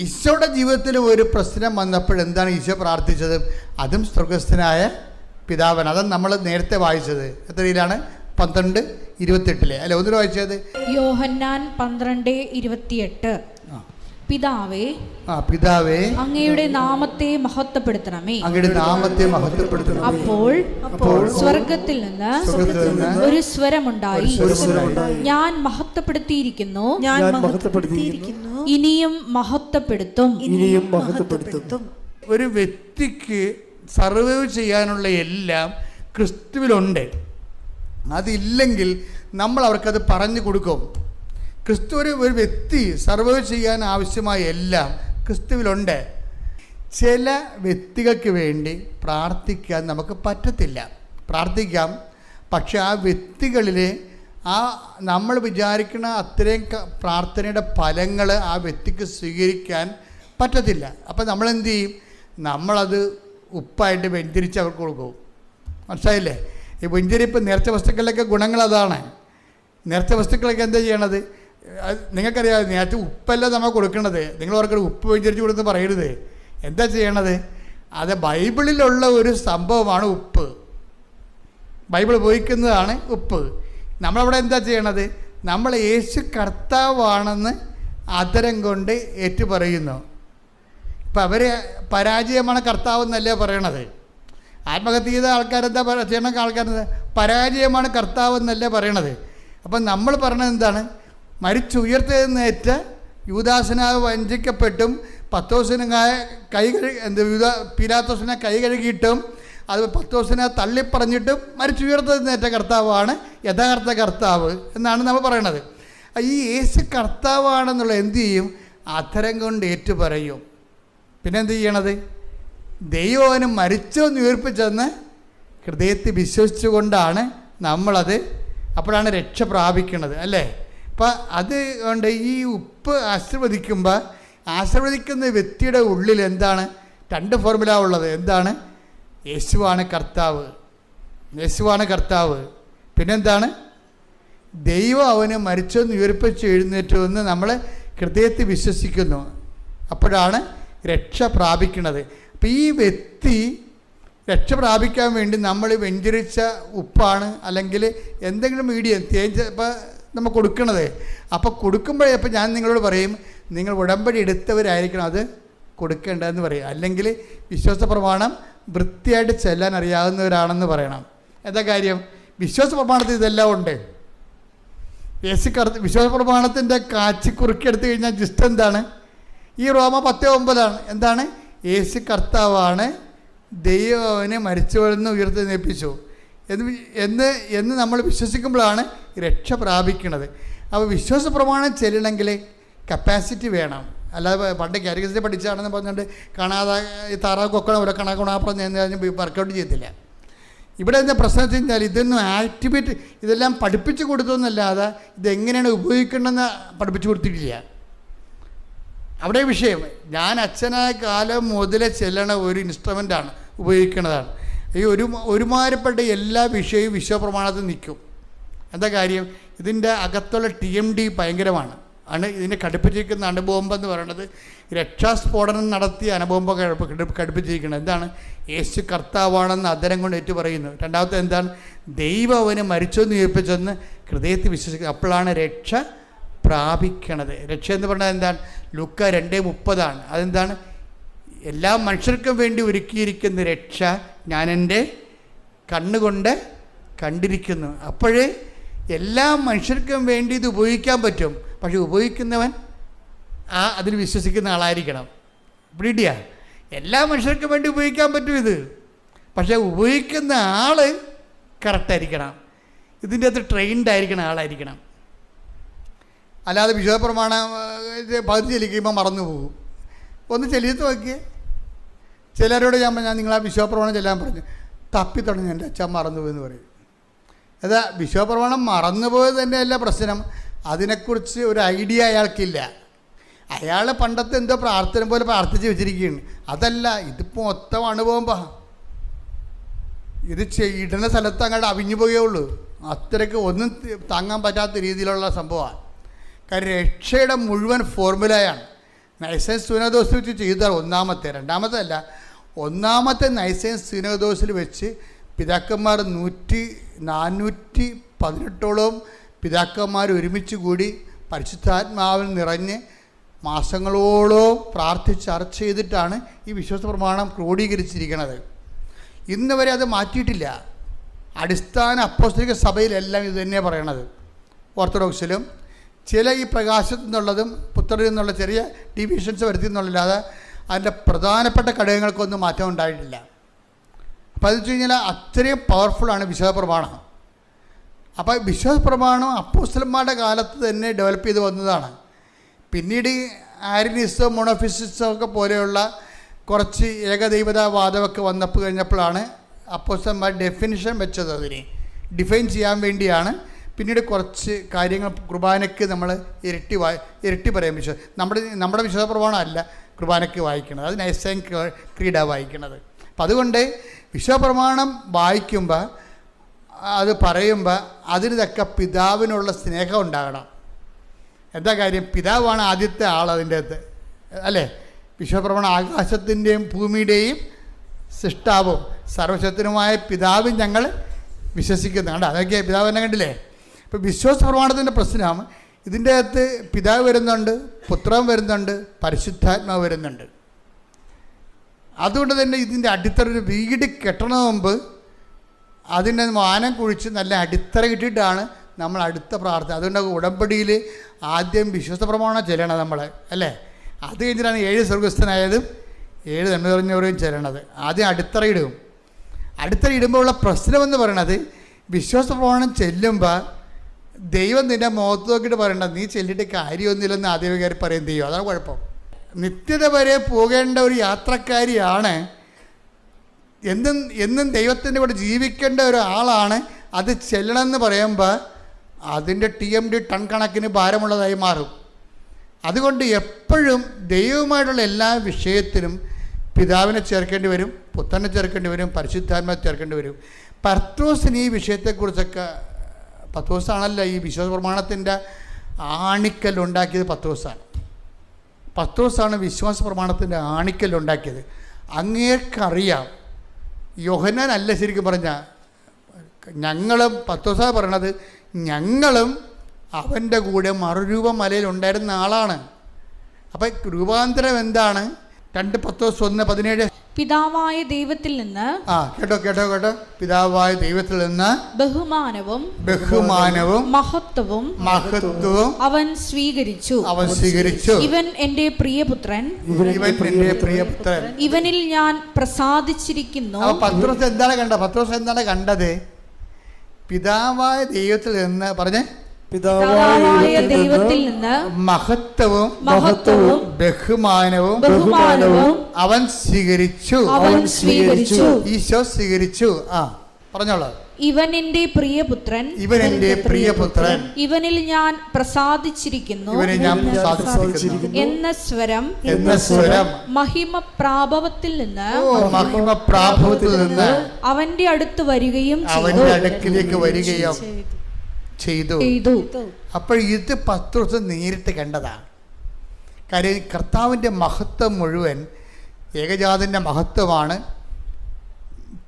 ഈശോയുടെ ജീവിതത്തിൽ ഒരു പ്രശ്നം വന്നപ്പോൾ എന്താണ് ഈശോ പ്രാർത്ഥിച്ചത്? അതും സ്വർഗസ്ഥനായ പിതാവാണ്. അതും നമ്മൾ നേരത്തെ വായിച്ചത്. എത്രയിലാണ്? 12:28 അല്ലെ? ഒന്നിനു വായിച്ചത് യോഹന്നാൻ 12:28. പിതാവേ, അങ്ങയുടെ നാമത്തെ മഹത്വപ്പെടുത്തണമേ. അപ്പോൾ സ്വർഗത്തിൽ നിന്ന് ഒരു സ്വരമുണ്ടായി, ഞാൻ മഹത്വപ്പെടുത്തിയിരിക്കുന്നു, ഇനിയും മഹത്വപ്പെടുത്തും. ഒരു വ്യക്തിക്ക് സർവൈവ് ചെയ്യാനുള്ള എല്ലാം ക്രിസ്തുവിലുണ്ട്. അതില്ലെങ്കിൽ നമ്മൾ അവർക്കത് പറഞ്ഞു കൊടുക്കും. ക്രിസ്തു ഒരു വ്യക്തി സർവൈവ് ചെയ്യാൻ ആവശ്യമായ എല്ലാം ക്രിസ്തുവിലുണ്ട്. ചില വ്യക്തികൾക്ക് വേണ്ടി പ്രാർത്ഥിക്കാൻ നമുക്ക് പറ്റത്തില്ല. പ്രാർത്ഥിക്കാം, പക്ഷെ ആ വ്യക്തികളിൽ നമ്മൾ വിചാരിക്കുന്ന അത്രയും പ്രാർത്ഥനയുടെ ഫലങ്ങൾ ആ വ്യക്തിക്ക് സ്വീകരിക്കാൻ പറ്റത്തില്ല. അപ്പം നമ്മളെന്ത് ചെയ്യും? നമ്മളത് ഉപ്പായിട്ട് വെഞ്ചരിച്ച് അവർക്ക് കൊടുക്കും. മനസ്സിലായില്ലേ? ഈ വെഞ്ചരിപ്പ് നേർച്ച വസ്തുക്കളിലൊക്കെ ഗുണങ്ങൾ അതാണ്. നേർച്ച വസ്തുക്കളൊക്കെ എന്താ ചെയ്യണത്? നിങ്ങൾക്കറിയാം, നേരത്തെ ഉപ്പല്ല നമ്മൾ കൊടുക്കണത്. നിങ്ങൾ ഓർക്കരുത് ഉപ്പ് വെഞ്ചരിച്ച് കൊടുത്ത് പറയരുത്. എന്താ ചെയ്യണത്? അത് ബൈബിളിലുള്ള ഒരു സംഭവമാണ് ഉപ്പ്. ബൈബിൾ ഉപയോഗിക്കുന്നതാണ് ഉപ്പ്. നമ്മളവിടെ എന്താ ചെയ്യണത്? നമ്മൾ യേശു കർത്താവാണെന്ന് അതരം കൊണ്ട് ഏറ്റുപറയുന്നു. ഇപ്പം അവർ പരാജയമാണ് കർത്താവ് എന്നല്ലേ പറയണത്. ആത്മഹത്യ ചെയ്ത ആൾക്കാരെന്താ ചെയ്യണ? ആൾക്കാർ പരാജയമാണ് കർത്താവ് എന്നല്ലേ പറയണത്. അപ്പം നമ്മൾ പറഞ്ഞത് എന്താണ്? മരിച്ചുയർത്തെഴുന്നേറ്റ യൂദാസിനാൽ വഞ്ചിക്കപ്പെട്ടും പീലാത്തോസിനെ കൈ കഴുകിയിട്ടും അത് പത്തോസിനെ തള്ളിപ്പറഞ്ഞിട്ടും മരിച്ചുയർത്തെഴുന്നേറ്റ കർത്താവാണ് യഥാർത്ഥ കർത്താവ് എന്നാണ് നമ്മൾ പറയണത്. ഈ യേശു കർത്താവാണെന്നുള്ള എന്ത് ചെയ്യും? അധരം കൊണ്ട് ഏറ്റുപറയും. പിന്നെ എന്ത് ചെയ്യണത്? ദൈവം അവന് മരിച്ചെന്ന് ഉയർപ്പിച്ചെന്ന് ഹൃദയത്തിൽ വിശ്വസിച്ചുകൊണ്ടാണ് നമ്മളത്, അപ്പോഴാണ് രക്ഷ പ്രാപിക്കുന്നത്, അല്ലേ? അപ്പം അതുകൊണ്ട് ഈ ഉപ്പ് ആശീർവദിക്കുന്ന വ്യക്തിയുടെ ഉള്ളിൽ എന്താണ്? 2 ഫോർമുല ഉള്ളത്. എന്താണ്? യേശുവാണ് കർത്താവ്, യേശുവാണ് കർത്താവ്. പിന്നെന്താണ്? ദൈവം അവന് മരിച്ചെന്ന് ഉയർപ്പിച്ച് എഴുന്നേറ്റുവെന്ന് നമ്മൾ ഹൃദയത്തിൽ വിശ്വസിക്കുന്നു. അപ്പോഴാണ് രക്ഷ പ്രാപിക്കുന്നത്. അപ്പം ഈ വ്യക്തി രക്ഷ പ്രാപിക്കാൻ വേണ്ടി നമ്മൾ വെഞ്ചരിച്ച ഉപ്പാണ്, അല്ലെങ്കിൽ എന്തെങ്കിലും മീഡിയം ഇപ്പം നമ്മൾ കൊടുക്കണത്. അപ്പോൾ കൊടുക്കുമ്പോഴേ അപ്പം ഞാൻ നിങ്ങളോട് പറയും, നിങ്ങൾ ഉടമ്പടി എടുത്തവരായിരിക്കണം അത് കൊടുക്കേണ്ടതെന്ന് പറയും. അല്ലെങ്കിൽ വിശ്വാസ പ്രമാണം വൃത്തിയായിട്ട് ചെല്ലാൻ അറിയാവുന്നവരാണെന്ന് പറയണം. എന്താ കാര്യം? വിശ്വാസ പ്രമാണത്തിൽ ഇതെല്ലാം ഉണ്ട്. വിശ്വാസ പ്രമാണത്തിൻ്റെ കാച്ചി കുറുക്കിയെടുത്ത് കഴിഞ്ഞാൽ ജസ്റ്റ് എന്താണ്? ഈ റോമ 10:9 എന്താണ്? യേശു കർത്താവാണ്, ദൈവം അവനെ മരിച്ചവരെന്ന് ഉയർത്തെഴുന്നേൽപ്പിച്ചു എന്ന് നമ്മൾ വിശ്വസിക്കുമ്പോഴാണ് രക്ഷ പ്രാപിക്കുന്നത്. അപ്പോൾ വിശ്വാസ പ്രമാണം ചെല്ലണമെങ്കിൽ കപ്പാസിറ്റി വേണം. അല്ലാതെ പണ്ട് കാരിക്കസിൽ പഠിച്ചാണെന്ന് പറഞ്ഞുകൊണ്ട് കാണാതെ ഈ താറാവ് കൊക്കണം ഇവിടെ കണാപ്പുറം നിന്ന് വർക്കൗട്ട് ചെയ്തില്ല. ഇവിടെ എന്താ പ്രശ്നം വെച്ച് കഴിഞ്ഞാൽ ഇതൊന്നും ആക്ടിവേറ്റ്, ഇതെല്ലാം പഠിപ്പിച്ചു കൊടുത്തൊന്നല്ലാതെ ഇതെങ്ങനെയാണ് ഉപയോഗിക്കേണ്ടതെന്ന് പഠിപ്പിച്ചു കൊടുത്തിട്ടില്ല. അവിടെ വിഷയം. ഞാൻ അച്ഛനായ കാലം മുതലേ ചെല്ലണ ഒരു ഇൻസ്ട്രുമെൻ്റാണ്, ഉപയോഗിക്കുന്നതാണ്. ഈ ഒരുമാതിരിപ്പെട്ട എല്ലാ വിഷയവും വിശ്വപ്രമാണത്തിൽ നിൽക്കും. എന്താ കാര്യം? ഇതിൻ്റെ അകത്തുള്ള TMD ഭയങ്കരമാണ്. ഇതിനെ ഘടിപ്പിച്ചിരിക്കുന്ന അണുബോംബ് എന്ന് പറയുന്നത് രക്ഷാസ്ഫോടനം നടത്തിയ അണുബോംബ് ഘടിപ്പിച്ചിരിക്കുന്നത്. എന്താണ്? യേശു കർത്താവാണെന്ന് അധരം കൊണ്ട് ഏറ്റു പറയുന്നു. രണ്ടാമത്തെ എന്താണ്? ദൈവം അവനെ മരിച്ചെന്ന് ഉയർപ്പിച്ചെന്ന് ഹൃദയത്തിൽ വിശ്വസിക്കുക. അപ്പോഴാണ് രക്ഷ പ്രാപിക്കണത്. രക്ഷ എന്ന് പറഞ്ഞാൽ എന്താണ്? ലൂക്ക 2:30 അതെന്താണ്? എല്ലാ മനുഷ്യർക്കും വേണ്ടി ഒരുക്കിയിരിക്കുന്ന രക്ഷ ഞാൻ എൻ്റെ കണ്ണുകൊണ്ട് കണ്ടിരിക്കുന്നു. അപ്പോഴേ എല്ലാ മനുഷ്യർക്കും വേണ്ടി ഇത് ഉപയോഗിക്കാൻ പറ്റും. പക്ഷെ ഉപയോഗിക്കുന്നവൻ അതിൽ വിശ്വസിക്കുന്ന ആളായിരിക്കണം. ബ്രീഡിയ എല്ലാ മനുഷ്യർക്കും വേണ്ടി ഉപയോഗിക്കാൻ പറ്റും ഇത്, പക്ഷേ ഉപയോഗിക്കുന്ന ആൾ കറക്റ്റായിരിക്കണം. ഇതിൻ്റെ അകത്ത് ട്രെയിൻഡ് ആയിരിക്കണം ആളായിരിക്കണം. അല്ലാതെ വിശ്വാസപ്രമാണം പകുതി ചെല്ലിക്കുമ്പോൾ മറന്നു പോകും. ഒന്ന് ചെല്ലിയത്ത് നോക്കിയേ. ചിലരോട് ഞാൻ നിങ്ങളാ വിശ്വാസപ്രമാണം ചെല്ലാൻ പറഞ്ഞു, തപ്പി തുടങ്ങി എൻ്റെ അച്ഛൻ മറന്നുപോയെന്ന് പറയും. അതാ വിശ്വാസപ്രമാണം മറന്നുപോയത് തന്നെയല്ല പ്രശ്നം, അതിനെക്കുറിച്ച് ഒരു ഐഡിയ അയാൾക്കില്ല. അയാൾ പണ്ടത്തെ എന്തോ പ്രാർത്ഥന പോലെ പ്രാർത്ഥിച്ച് വെച്ചിരിക്കുകയാണ്. അതല്ല, ഇതിപ്പോൾ മൊത്തം അണുപോകുമ്പോൾ ഇത് ഇടുന്ന സ്ഥലത്ത് അങ്ങോട്ട് അവിഞ്ഞു പോവുകയുള്ളൂ. അത്രയ്ക്ക് ഒന്നും താങ്ങാൻ പറ്റാത്ത രീതിയിലുള്ള സംഭവമാണ്. കാര്യം രക്ഷയുടെ മുഴുവൻ ഫോർമുലയാണ്. നൈസൈൻ സുനദോസ് വെച്ച് ചെയ്താൽ രണ്ടാമത്തെ അല്ല, ഒന്നാമത്തെ നൈസൈൻ സുനദോസിൽ വെച്ച് പിതാക്കന്മാർ 418 പിതാക്കന്മാർ ഒരുമിച്ച് കൂടി പരിശുദ്ധാത്മാവിൽ നിറഞ്ഞ് മാസങ്ങളോളം പ്രാർത്ഥിച്ച് ചർച്ച ചെയ്തിട്ടാണ് ഈ വിശ്വാസ പ്രമാണം ക്രോഡീകരിച്ചിരിക്കുന്നത്. ഇന്ന് വരെ അത് മാറ്റിയിട്ടില്ല. അടിസ്ഥാന അപ്പോസ്തലിക സഭയിലെല്ലാം ഇത് തന്നെയാണ് പറയണത്. ഓർത്തഡോക്സിലും ചില ഈ പ്രകാശത്തു നിന്നുള്ളതും പുത്രരിൽ നിന്നുള്ള ചെറിയ ഡീവിയേഷൻസ് വരുത്തി എന്നുള്ളല്ലാതെ അതിൻ്റെ പ്രധാനപ്പെട്ട ഘടകങ്ങൾക്കൊന്നും മാറ്റം ഉണ്ടായിട്ടില്ല. അപ്പോൾ അത് വെച്ച് കഴിഞ്ഞാൽ അത്രയും പവർഫുള്ളാണ് വിശ്വാസ പ്രമാണം. അപ്പോൾ വിശ്വാസ പ്രമാണം അപ്പോസ്തലന്മാരുടെ കാലത്ത് തന്നെ ഡെവലപ്പ് ചെയ്ത് വന്നതാണ്. പിന്നീട് ആര്യനിസോ മൊണോഫിസിസോ ഒക്കെ പോലെയുള്ള കുറച്ച് ഏകദൈവതാവാദമൊക്കെ കഴിഞ്ഞപ്പോഴാണ് അപ്പോസ്തലന്മാർ ഡെഫിനിഷൻ വെച്ചത്. അതിനെ ഡിഫൈൻ ചെയ്യാൻ വേണ്ടിയാണ് പിന്നീട് കുറച്ച് കാര്യങ്ങൾ കുർബാനയ്ക്ക് നമ്മൾ ഇരട്ടി പറയാൻ നമ്മുടെ വിശ്വാസ പ്രമാണം അല്ല കുർബാനയ്ക്ക് വായിക്കുന്നത്, അത് നൈസൈൻ ക്രീഡ വായിക്കുന്നത്. അപ്പം അതുകൊണ്ട് വിശ്വാസ പ്രമാണം വായിക്കുമ്പോൾ അത് പറയുമ്പോൾ അതിന് തക്ക പിതാവിനുള്ള സ്നേഹം ഉണ്ടാകണം. എന്താ കാര്യം? പിതാവാണ് ആദ്യത്തെ ആൾ അതിൻ്റെ അകത്ത്, അല്ലേ? വിശ്വപ്രമാണം ആകാശത്തിൻ്റെയും ഭൂമിയുടെയും സൃഷ്ടാവും സർവശക്തനുമായ പിതാവും ഞങ്ങൾ വിശ്വസിക്കുന്നു. കണ്ടോ? അതൊക്കെ പിതാവ് തന്നെ കണ്ടില്ലേ? ഇപ്പോൾ വിശ്വാസ പ്രമാണത്തിൻ്റെ പ്രശ്നം ഇതിൻ്റെ അകത്ത് പിതാവ് വരുന്നുണ്ട്, പുത്രൻ വരുന്നുണ്ട്, പരിശുദ്ധാത്മാവ് വരുന്നുണ്ട്. അതുകൊണ്ട് തന്നെ ഇതിൻ്റെ അടിത്തറ ഒരു വീട് കെട്ടണ മുമ്പ് അതിൻ്റെ വാനം കുഴിച്ച് നല്ല അടിത്തറ ഇട്ടിട്ടാണ് നമ്മൾ അടുത്ത പ്രാർത്ഥന. അതുകൊണ്ട് ഉടമ്പടിയിൽ ആദ്യം വിശ്വാസ പ്രമാണം ചെല്ലണം നമ്മൾ, അല്ലേ? അത് കഴിഞ്ഞിട്ടാണ് 7 സ്വർഗസ്ഥനായതും 7 നന്മ നിറഞ്ഞവരെയും ചെല്ലണത്. ആദ്യം അടിത്തറ ഇടും. അടിത്തറ ഇടുമ്പോൾ ഉള്ള പ്രശ്നമെന്ന് പറയണത് വിശ്വാസ പ്രമാണം ചെല്ലുമ്പോൾ ദൈവം നിൻ്റെ മുഖത്ത് നോക്കിയിട്ട് പറയണ്ട, നീ ചെല്ലിയിട്ട് കാര്യമൊന്നുമില്ലെന്ന് ആദ്യമേ കയറി പറയും ദൈവം. അതാണ് കുഴപ്പം. നിത്യത വരെ പോകേണ്ട ഒരു യാത്രക്കാരിയാണ് എന്നും ദൈവത്തിൻ്റെ കൂടെ ജീവിക്കേണ്ട ഒരാളാണ് അത് ചെല്ലണമെന്ന് പറയുമ്പോൾ അതിൻ്റെ TMD ടൺ കണക്കിന് ഭാരമുള്ളതായി മാറും. അതുകൊണ്ട് എപ്പോഴും ദൈവവുമായിട്ടുള്ള എല്ലാ വിഷയത്തിലും പിതാവിനെ ചേർക്കേണ്ടി വരും, പുത്രനെ ചേർക്കേണ്ടി വരും, പരിശുദ്ധാത്മാവിനെ ചേർക്കേണ്ടി വരും. പത്രോസിന് ഈ വിഷയത്തെക്കുറിച്ചൊക്കെ, പത്രോസാണല്ലോ ഈ വിശ്വാസ പ്രമാണത്തിൻ്റെ ആണിക്കല്ലുണ്ടാക്കിയത്. പത്രോസാണ് വിശ്വാസ പ്രമാണത്തിൻ്റെ ആണിക്കല്ലുണ്ടാക്കിയത്. അങ്ങേക്കറിയാം, യോഹന്നാൻ അല്ല ശരിക്കും പറഞ്ഞാൽ. ഞങ്ങളും പത്രോസാ പറയണത്, ഞങ്ങളും അവൻ്റെ കൂടെ മറുരൂപ മലയിൽ ഉണ്ടായിരുന്ന ആളാണ്. അപ്പം രൂപാന്തരം എന്താണ്? 2 Pетros 1:17 പിതാവായ ദൈവത്തിൽ നിന്ന് കേട്ടോ പിതാവായ ദൈവത്തിൽ നിന്ന് ബഹുമാനവും മഹത്വവും അവൻ സ്വീകരിച്ചു. ഇവൻ എൻ്റെ പ്രിയപുത്രൻ, ഇവനിൽ ഞാൻ പ്രസാദിച്ചിരിക്കുന്നു. പത്രോസ് എന്താണ് കണ്ടത്? പിതാവായ ദൈവത്തിൽ നിന്ന് പറഞ്ഞേ, പിതാവായ ദൈവത്തിൽ നിന്ന് മഹത്വവും ബഹുമാനവും അവൻ സ്വീകരിച്ചു. ഈശോ സ്വീകരിച്ചു. പറഞ്ഞോളൂ. ഇവൻ എൻ്റെ പ്രിയപുത്രൻ, ഇവനിൽ ഞാൻ പ്രസാദിച്ചിരിക്കുന്നു എന്ന സ്വരം മഹിമ പ്രാഭവത്തിൽ നിന്ന് അവന്റെ അടുത്ത് വരികയും ചെയ്തു. അപ്പോൾ ഇത് പത്രോസ് നേരിട്ട് കണ്ടതാണ്. കാര്യം കർത്താവിൻ്റെ മഹത്വം മുഴുവൻ ഏകജാതൻ്റെ മഹത്വമാണ്.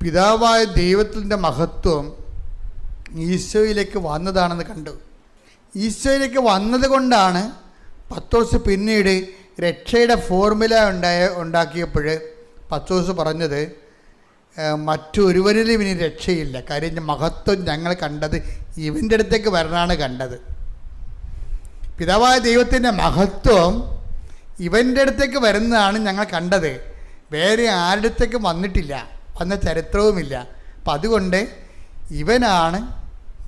പിതാവായ ദൈവത്തിൻ്റെ മഹത്വം ഈശോയിലേക്ക് വന്നതാണെന്ന് കണ്ടു. ഈശോയിലേക്ക് വന്നത് കൊണ്ടാണ് പത്രോസ് പിന്നീട് രക്ഷയുടെ ഫോർമുല ഉണ്ടാക്കിയപ്പോൾ പത്രോസ് പറഞ്ഞത്, മറ്റൊരുവരിലും ഇനി രക്ഷയില്ല. കാര്യം മഹത്വം ഞങ്ങൾ കണ്ടത് ഇവൻ്റെ അടുത്തേക്ക് വരണമാണ് കണ്ടത്. പിതാവായ ദൈവത്തിൻ്റെ മഹത്വം ഇവൻ്റെ അടുത്തേക്ക് വരുന്നതാണ് ഞങ്ങൾ കണ്ടത്. വേറെ ആരുടെ അടുത്തേക്ക് വന്നിട്ടില്ല, വന്ന ചരിത്രവുമില്ല. അപ്പം അതുകൊണ്ട് ഇവനാണ്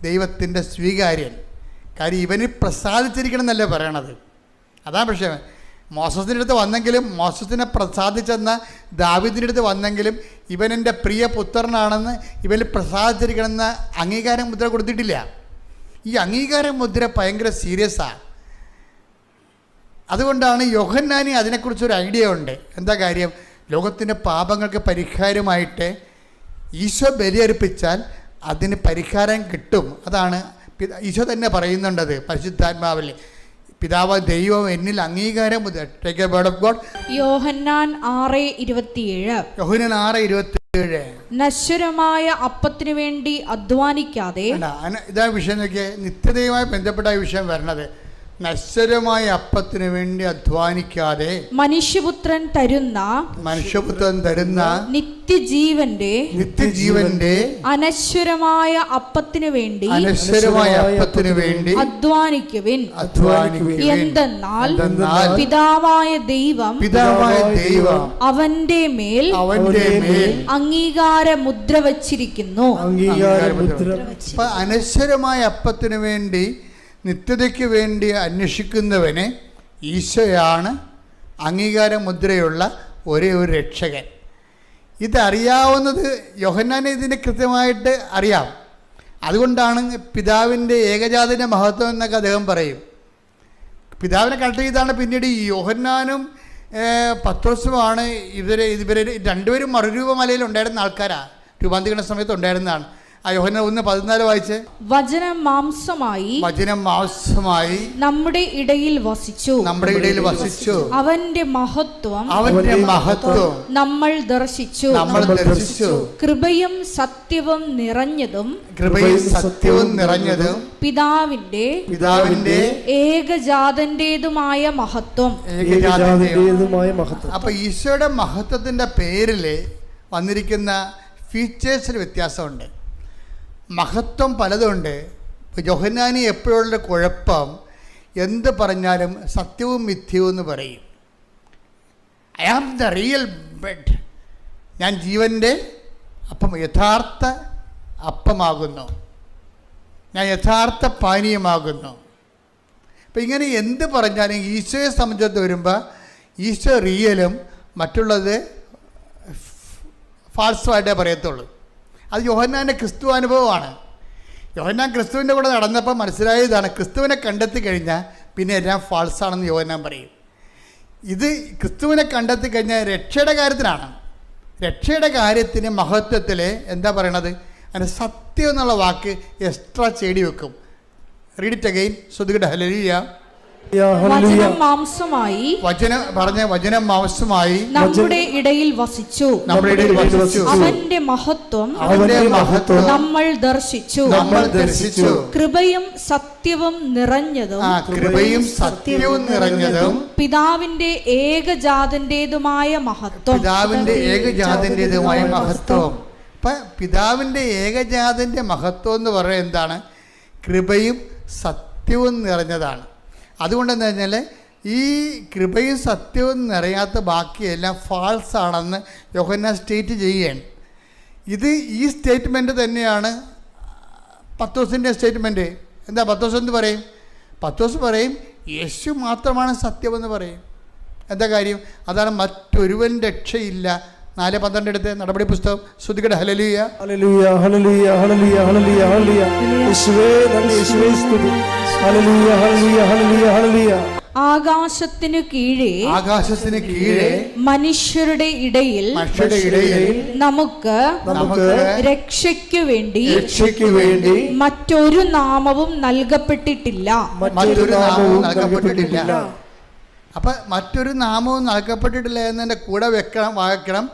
ദൈവത്തിൻ്റെ സ്വീകാര്യൻ. കാര്യം ഇവന് പ്രസാദിച്ചിരിക്കണം എന്നല്ലേ പറയണത്. അതാണ് പക്ഷേ മോസസിൻ്റെ അടുത്ത് വന്നെങ്കിലും, മോസസിനെ പ്രസാദിച്ചെന്ന ദാവീദിൻ്റെ അടുത്ത് വന്നെങ്കിലും ഇവൻ എൻ്റെ പ്രിയ പുത്രനാണെന്ന് ഇവന് പ്രസാദിച്ചിരിക്കണമെന്ന അംഗീകാര മുദ്ര കൊടുത്തിട്ടില്ല. ഈ അംഗീകാര മുദ്ര ഭയങ്കര സീരിയസാണ്. അതുകൊണ്ടാണ് യോഹന്നാനി അതിനെക്കുറിച്ചൊരു ഐഡിയ ഉണ്ട്. എന്താ കാര്യം? ലോകത്തിൻ്റെ പാപങ്ങൾക്ക് പരിഹാരമായിട്ട് ഈശോ ബലിയർപ്പിച്ചാൽ അതിന് പരിഹാരം കിട്ടും. അതാണ് ഈശോ തന്നെ പറയുന്നുണ്ടത് പരിശുദ്ധാത്മാവിൽ. പിതാവ് ദൈവം എന്നിൽ അംഗീകാരം മുദ്ര. Take A word of God. യോഹന്നാൻ 6:27 നശ്വരമായ അപ്പത്തിനു വേണ്ടി അധ്വാനിക്കാതെ. ഇതാ വിഷയം നോക്കിയേ, നിത്യതയുമായി ബന്ധപ്പെട്ട വിഷയം വരണത്. നശ്വരമായ അപ്പത്തിനു വേണ്ടി അധ്വാനിക്കാതെ മനുഷ്യപുത്രൻ തരുന്ന നിത്യജീവന്റെ അനശ്വരമായ അപ്പത്തിനു വേണ്ടി അധ്വാനിക്കുവിൻ. എന്തെന്നാൽ പിതാവായ ദൈവം അവന്റെ മേൽ അംഗീകാര മുദ്ര വച്ചിരിക്കുന്നു. അനശ്വരമായ അപ്പത്തിനു വേണ്ടി, നിത്യതയ്ക്ക് വേണ്ടി അന്വേഷിക്കുന്നവന് ഈശോയാണ് അംഗീകാര മുദ്രയുള്ള ഒരേ ഒരു രക്ഷകൻ. ഇതറിയാവുന്നത് യോഹന്നാനെ ഇതിനെ കൃത്യമായിട്ട് അറിയാം. അതുകൊണ്ടാണ് പിതാവിൻ്റെ ഏകജാതൻ്റെ മഹത്വം എന്നൊക്കെ അദ്ദേഹം പറയും. പിതാവിനെ കണക്ട് ചെയ്താണ് പിന്നീട് ഈ യോഹന്നാനും പത്രോസുമാണ് ഇവരെ രണ്ടുപേരും മറുരൂപമലയിൽ ഉണ്ടായിരുന്ന ആൾക്കാരാണ്. രൂപാന്തരീകരണ സമയത്ത് ഉണ്ടായിരുന്നതാണ്. യോഹന്നാൻ 1:14 വായിച്ച്, വചനം മാംസമായി നമ്മുടെ ഇടയിൽ വസിച്ചു. അവന്റെ മഹത്വം നമ്മൾ ദർശിച്ചു. കൃപയും സത്യവും നിറഞ്ഞതും പിതാവിന്റെ ഏകജാതന്റേതുമായ മഹത്വം. അപ്പൊ ഈശോയുടെ മഹത്വത്തിന്റെ പേരില് വന്നിരിക്കുന്ന ഫീച്ചേഴ്സിൽ വ്യത്യാസമുണ്ട്. മഹത്വം പലതുണ്ട്. യോഹന്നാനി എപ്പോഴുള്ള കുഴപ്പം, എന്ത് പറഞ്ഞാലും സത്യവും മിഥ്യവും എന്ന് പറയും. I am the real bread, ഞാൻ ജീവൻ്റെ അപ്പം, യഥാർത്ഥ അപ്പമാകുന്നു, ഞാൻ യഥാർത്ഥ പാനീയമാകുന്നു. അപ്പം ഇങ്ങനെ എന്ത് പറഞ്ഞാലും ഈശോയെ സംബന്ധിച്ച് വരുമ്പോൾ ഈശോ റിയലും മറ്റുള്ളത് ഫാൾസുമായിട്ടേ പറയത്തുള്ളൂ. അത് യോഹന്നാൻ്റെ ക്രിസ്തു അനുഭവമാണ്. യോഹന്നാൻ ക്രിസ്തുവിൻ്റെ കൂടെ നടന്നപ്പോൾ മനസ്സിലായതാണ്, ക്രിസ്തുവിനെ കണ്ടെത്തി കഴിഞ്ഞാൽ പിന്നെ എല്ലാം ഫാൾസാണെന്ന് യോഹന്നാൻ പറയും. ഇത് ക്രിസ്തുവിനെ കണ്ടെത്തി കഴിഞ്ഞാൽ രക്ഷയുടെ കാര്യത്തിനാണ്. രക്ഷയുടെ കാര്യത്തിന് മഹത്വത്തിൽ എന്താ പറയണത്? അതിന് സത്യം എന്നുള്ള വാക്ക് എക്സ്ട്രാ ചേടി വെക്കും. Read it again. ശ്രുതികട ഹല്ലേലൂയ. വചനം മാംസമായി വചനം മാംസമായി നമ്മുടെ ഇടയിൽ വസിച്ചു. അവന്റെ മഹത്വം നമ്മൾ ദർശിച്ചു. കൃപയും സത്യവും നിറഞ്ഞതും പിതാവിന്റെ ഏകജാതന്റേതുമായ മഹത്വം. പിതാവിന്റെ ഏകജാതന്റെ മഹത്വം എന്ന് പറയുന്നത് എന്താണ്? കൃപയും സത്യവും നിറഞ്ഞതാണ്. അതുകൊണ്ടെന്ന് കഴിഞ്ഞാൽ ഈ കൃപയും സത്യവും നിറയാത്ത ബാക്കിയെല്ലാം ഫാൾസ് ആണെന്ന് യോഹന്നാൻ സ്റ്റേറ്റ് ചെയ്യുകയാണ്. ഇത് ഈ സ്റ്റേറ്റ്മെൻറ്റ് തന്നെയാണ് പത്രോസിൻ്റെ സ്റ്റേറ്റ്മെൻറ്റ്. എന്താ പത്രോസ് എന്ന് പറയും? പത്രോസ് പറയും യേശു മാത്രമാണ് സത്യമെന്ന് പറയും. എന്താ കാര്യം? അതാണ് മറ്റൊരുവൻ രക്ഷയില്ല. 4:12 എടുത്ത് നടപടി പുസ്തകം. ശ്രുതികട hallelujah. Hallelujah hallelujah hallelujah hallelujah hallelujah. യേശുവേ നന്ദി, യേശുവേ സ്തുതി. Hallelujah hallelujah hallelujah hallelujah. ആകാശത്തിന് കീഴെ മനുഷ്യരുടെ ഇടയിൽ നമുക്ക് രക്ഷയ്ക്കു വേണ്ടി മറ്റൊരു നാമവും നൽകപ്പെട്ടിട്ടില്ല. അപ്പം മറ്റൊരു നാമവും നൽകപ്പെട്ടിട്ടില്ല എന്നതിൻ്റെ കൂടെ വായിക്കണം.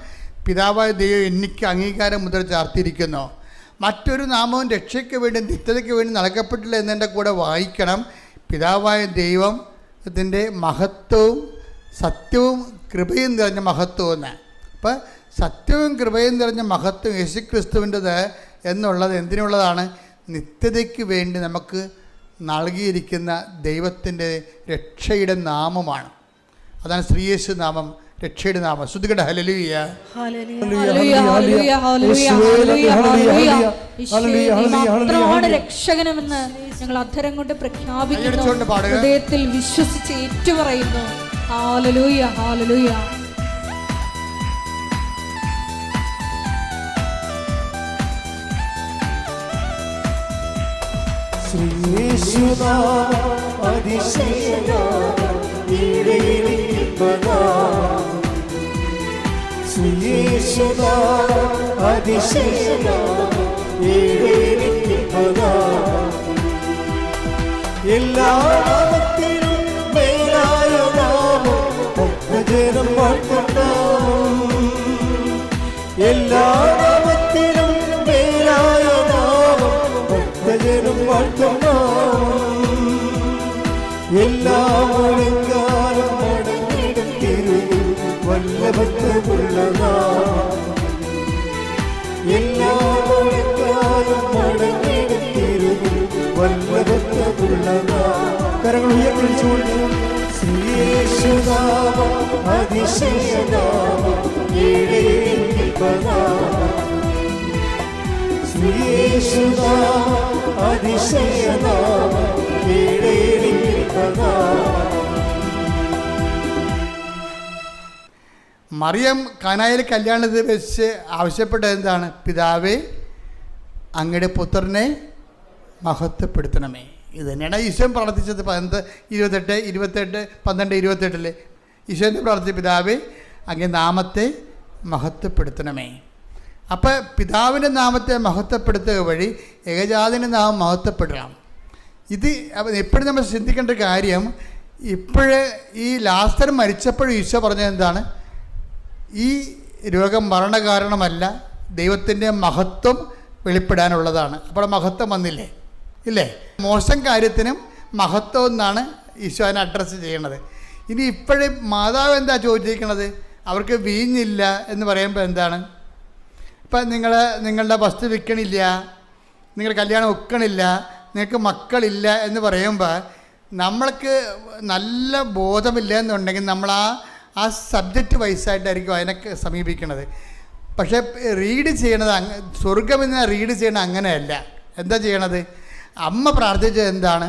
പിതാവായ ദൈവം എനിക്ക് അംഗീകാരം മുദ്ര ചാർത്തിയിരിക്കുന്നു. മറ്റൊരു നാമവും രക്ഷയ്ക്ക് വേണ്ടി നിത്യതയ്ക്ക് വേണ്ടി നൽകപ്പെട്ടില്ല എന്നതിൻ്റെ കൂടെ വായിക്കണം. പിതാവായ ദൈവത്തിൻ്റെ മഹത്വവും സത്യവും കൃപയും നിറഞ്ഞ മഹത്വം എന്ന്. അപ്പം സത്യവും കൃപയും നിറഞ്ഞ മഹത്വം യേശുക്രിസ്തുവിൻ്റെത് എന്നുള്ളത് എന്തിനുള്ളതാണ്? നിത്യതയ്ക്ക് വേണ്ടി നമുക്ക് നൽകിയിരിക്കുന്ന ദൈവത്തിൻ്റെ രക്ഷയുടെ നാമമാണ്. അതാണ് ശ്രീയേശു നാമം, രക്ഷയുടെ നാമം. ശ്രുതികട ഹല്ലേലൂയ. രക്ഷകനെന്ന് ഞങ്ങൾ അധരം കൊണ്ട് പ്രഖ്യാപിക്കുന്നു, ഹൃദയത്തിൽ വിശ്വസിച്ച് ഏറ്റുപറയുന്നു. Hallelujah hallelujah. ശ്രീയേശുനാമം അതിശയനാമം ശ്രീയേശുനാമം അതിശയനാമം എല്ലാ നാമത്തിലും മേലായ നാമം ഭക്തജനം വാഴ്ത്തുന്നാമം. എല്ലാ നാമത്തിലും മേലായ നാമം ഭക്തജനം വാഴ്ത്തുന്നാമം. എല്ലാ മുഴങ്കാലും മടങ്ങിടും തിരുവിൽ വല്ലഭത്വമുള്ള നാമം. എല്ലാ മുഴങ്കാലും മടങ്ങിടും തിരുവിൽ വല്ലഭത്വമുള്ള നാമം. കരങ്ങൾ ഉയർത്തിച്ചുകൊണ്ട് ശ്രീയേശുനാമം അതിശയനാമം ശ്രീയേശുനാമം അതിശയനാമം മറിയം കാനായിൽ കല്യാണത്തിൽ വെച്ച് ആവശ്യപ്പെട്ടത് എന്താണ്? പിതാവേ, അങ്ങയുടെ പുത്രനെ മഹത്വപ്പെടുത്തണമേ. ഇത് തന്നെയാണ് ഈശോ പ്രാർത്ഥിച്ചത്. 12 ഈശോനെ പ്രാർത്ഥിച്ച പിതാവേ, അങ്ങേ നാമത്തെ മഹത്വപ്പെടുത്തണമേ. അപ്പോൾ പിതാവിൻ്റെ നാമത്തെ മഹത്വപ്പെടുത്തുക വഴി ഏകജാതൻ്റെ നാമം മഹത്വപ്പെടണം. ഇത് എപ്പോഴും നമ്മൾ ചിന്തിക്കേണ്ട കാര്യം, ഇപ്പോഴേ ഈ ലാസർ മരിച്ചപ്പോഴും ഈശോ പറഞ്ഞത് എന്താണ്? ഈ രോഗം മരണകാരണമല്ല, ദൈവത്തിൻ്റെ മഹത്വം വെളിപ്പെടാനുള്ളതാണ്. അപ്പോൾ മഹത്വം വന്നില്ലേ? ഇല്ലേ? മോശം കാര്യത്തിനും മഹത്വം എന്നാണ് ഈശോ അതിനെ അഡ്രസ്സ് ചെയ്യണത്. ഇനി ഇപ്പോഴേ മാതാവ് എന്താ ചോദിച്ചിരിക്കണത്? അവർക്ക് വീഞ്ഞില്ല എന്ന് പറയുമ്പോൾ എന്താണ്? ഇപ്പം നിങ്ങളുടെ വസ്തു വിൽക്കണില്ല, നിങ്ങൾ കല്യാണം ഒക്കണില്ല, നിങ്ങൾക്ക് മക്കളില്ല എന്ന് പറയുമ്പോൾ നമ്മൾക്ക് നല്ല ബോധമില്ല എന്നുണ്ടെങ്കിൽ നമ്മൾ ആ സബ്ജക്റ്റ് വൈസായിട്ടായിരിക്കും അതിനൊക്കെ സമീപിക്കണത്. പക്ഷേ റീഡ് ചെയ്യണത് സ്വർഗമെന്ന് റീഡ് ചെയ്യണത് അങ്ങനെയല്ല. എന്താ ചെയ്യണത്? അമ്മ പ്രാർത്ഥിച്ചത് എന്താണ്?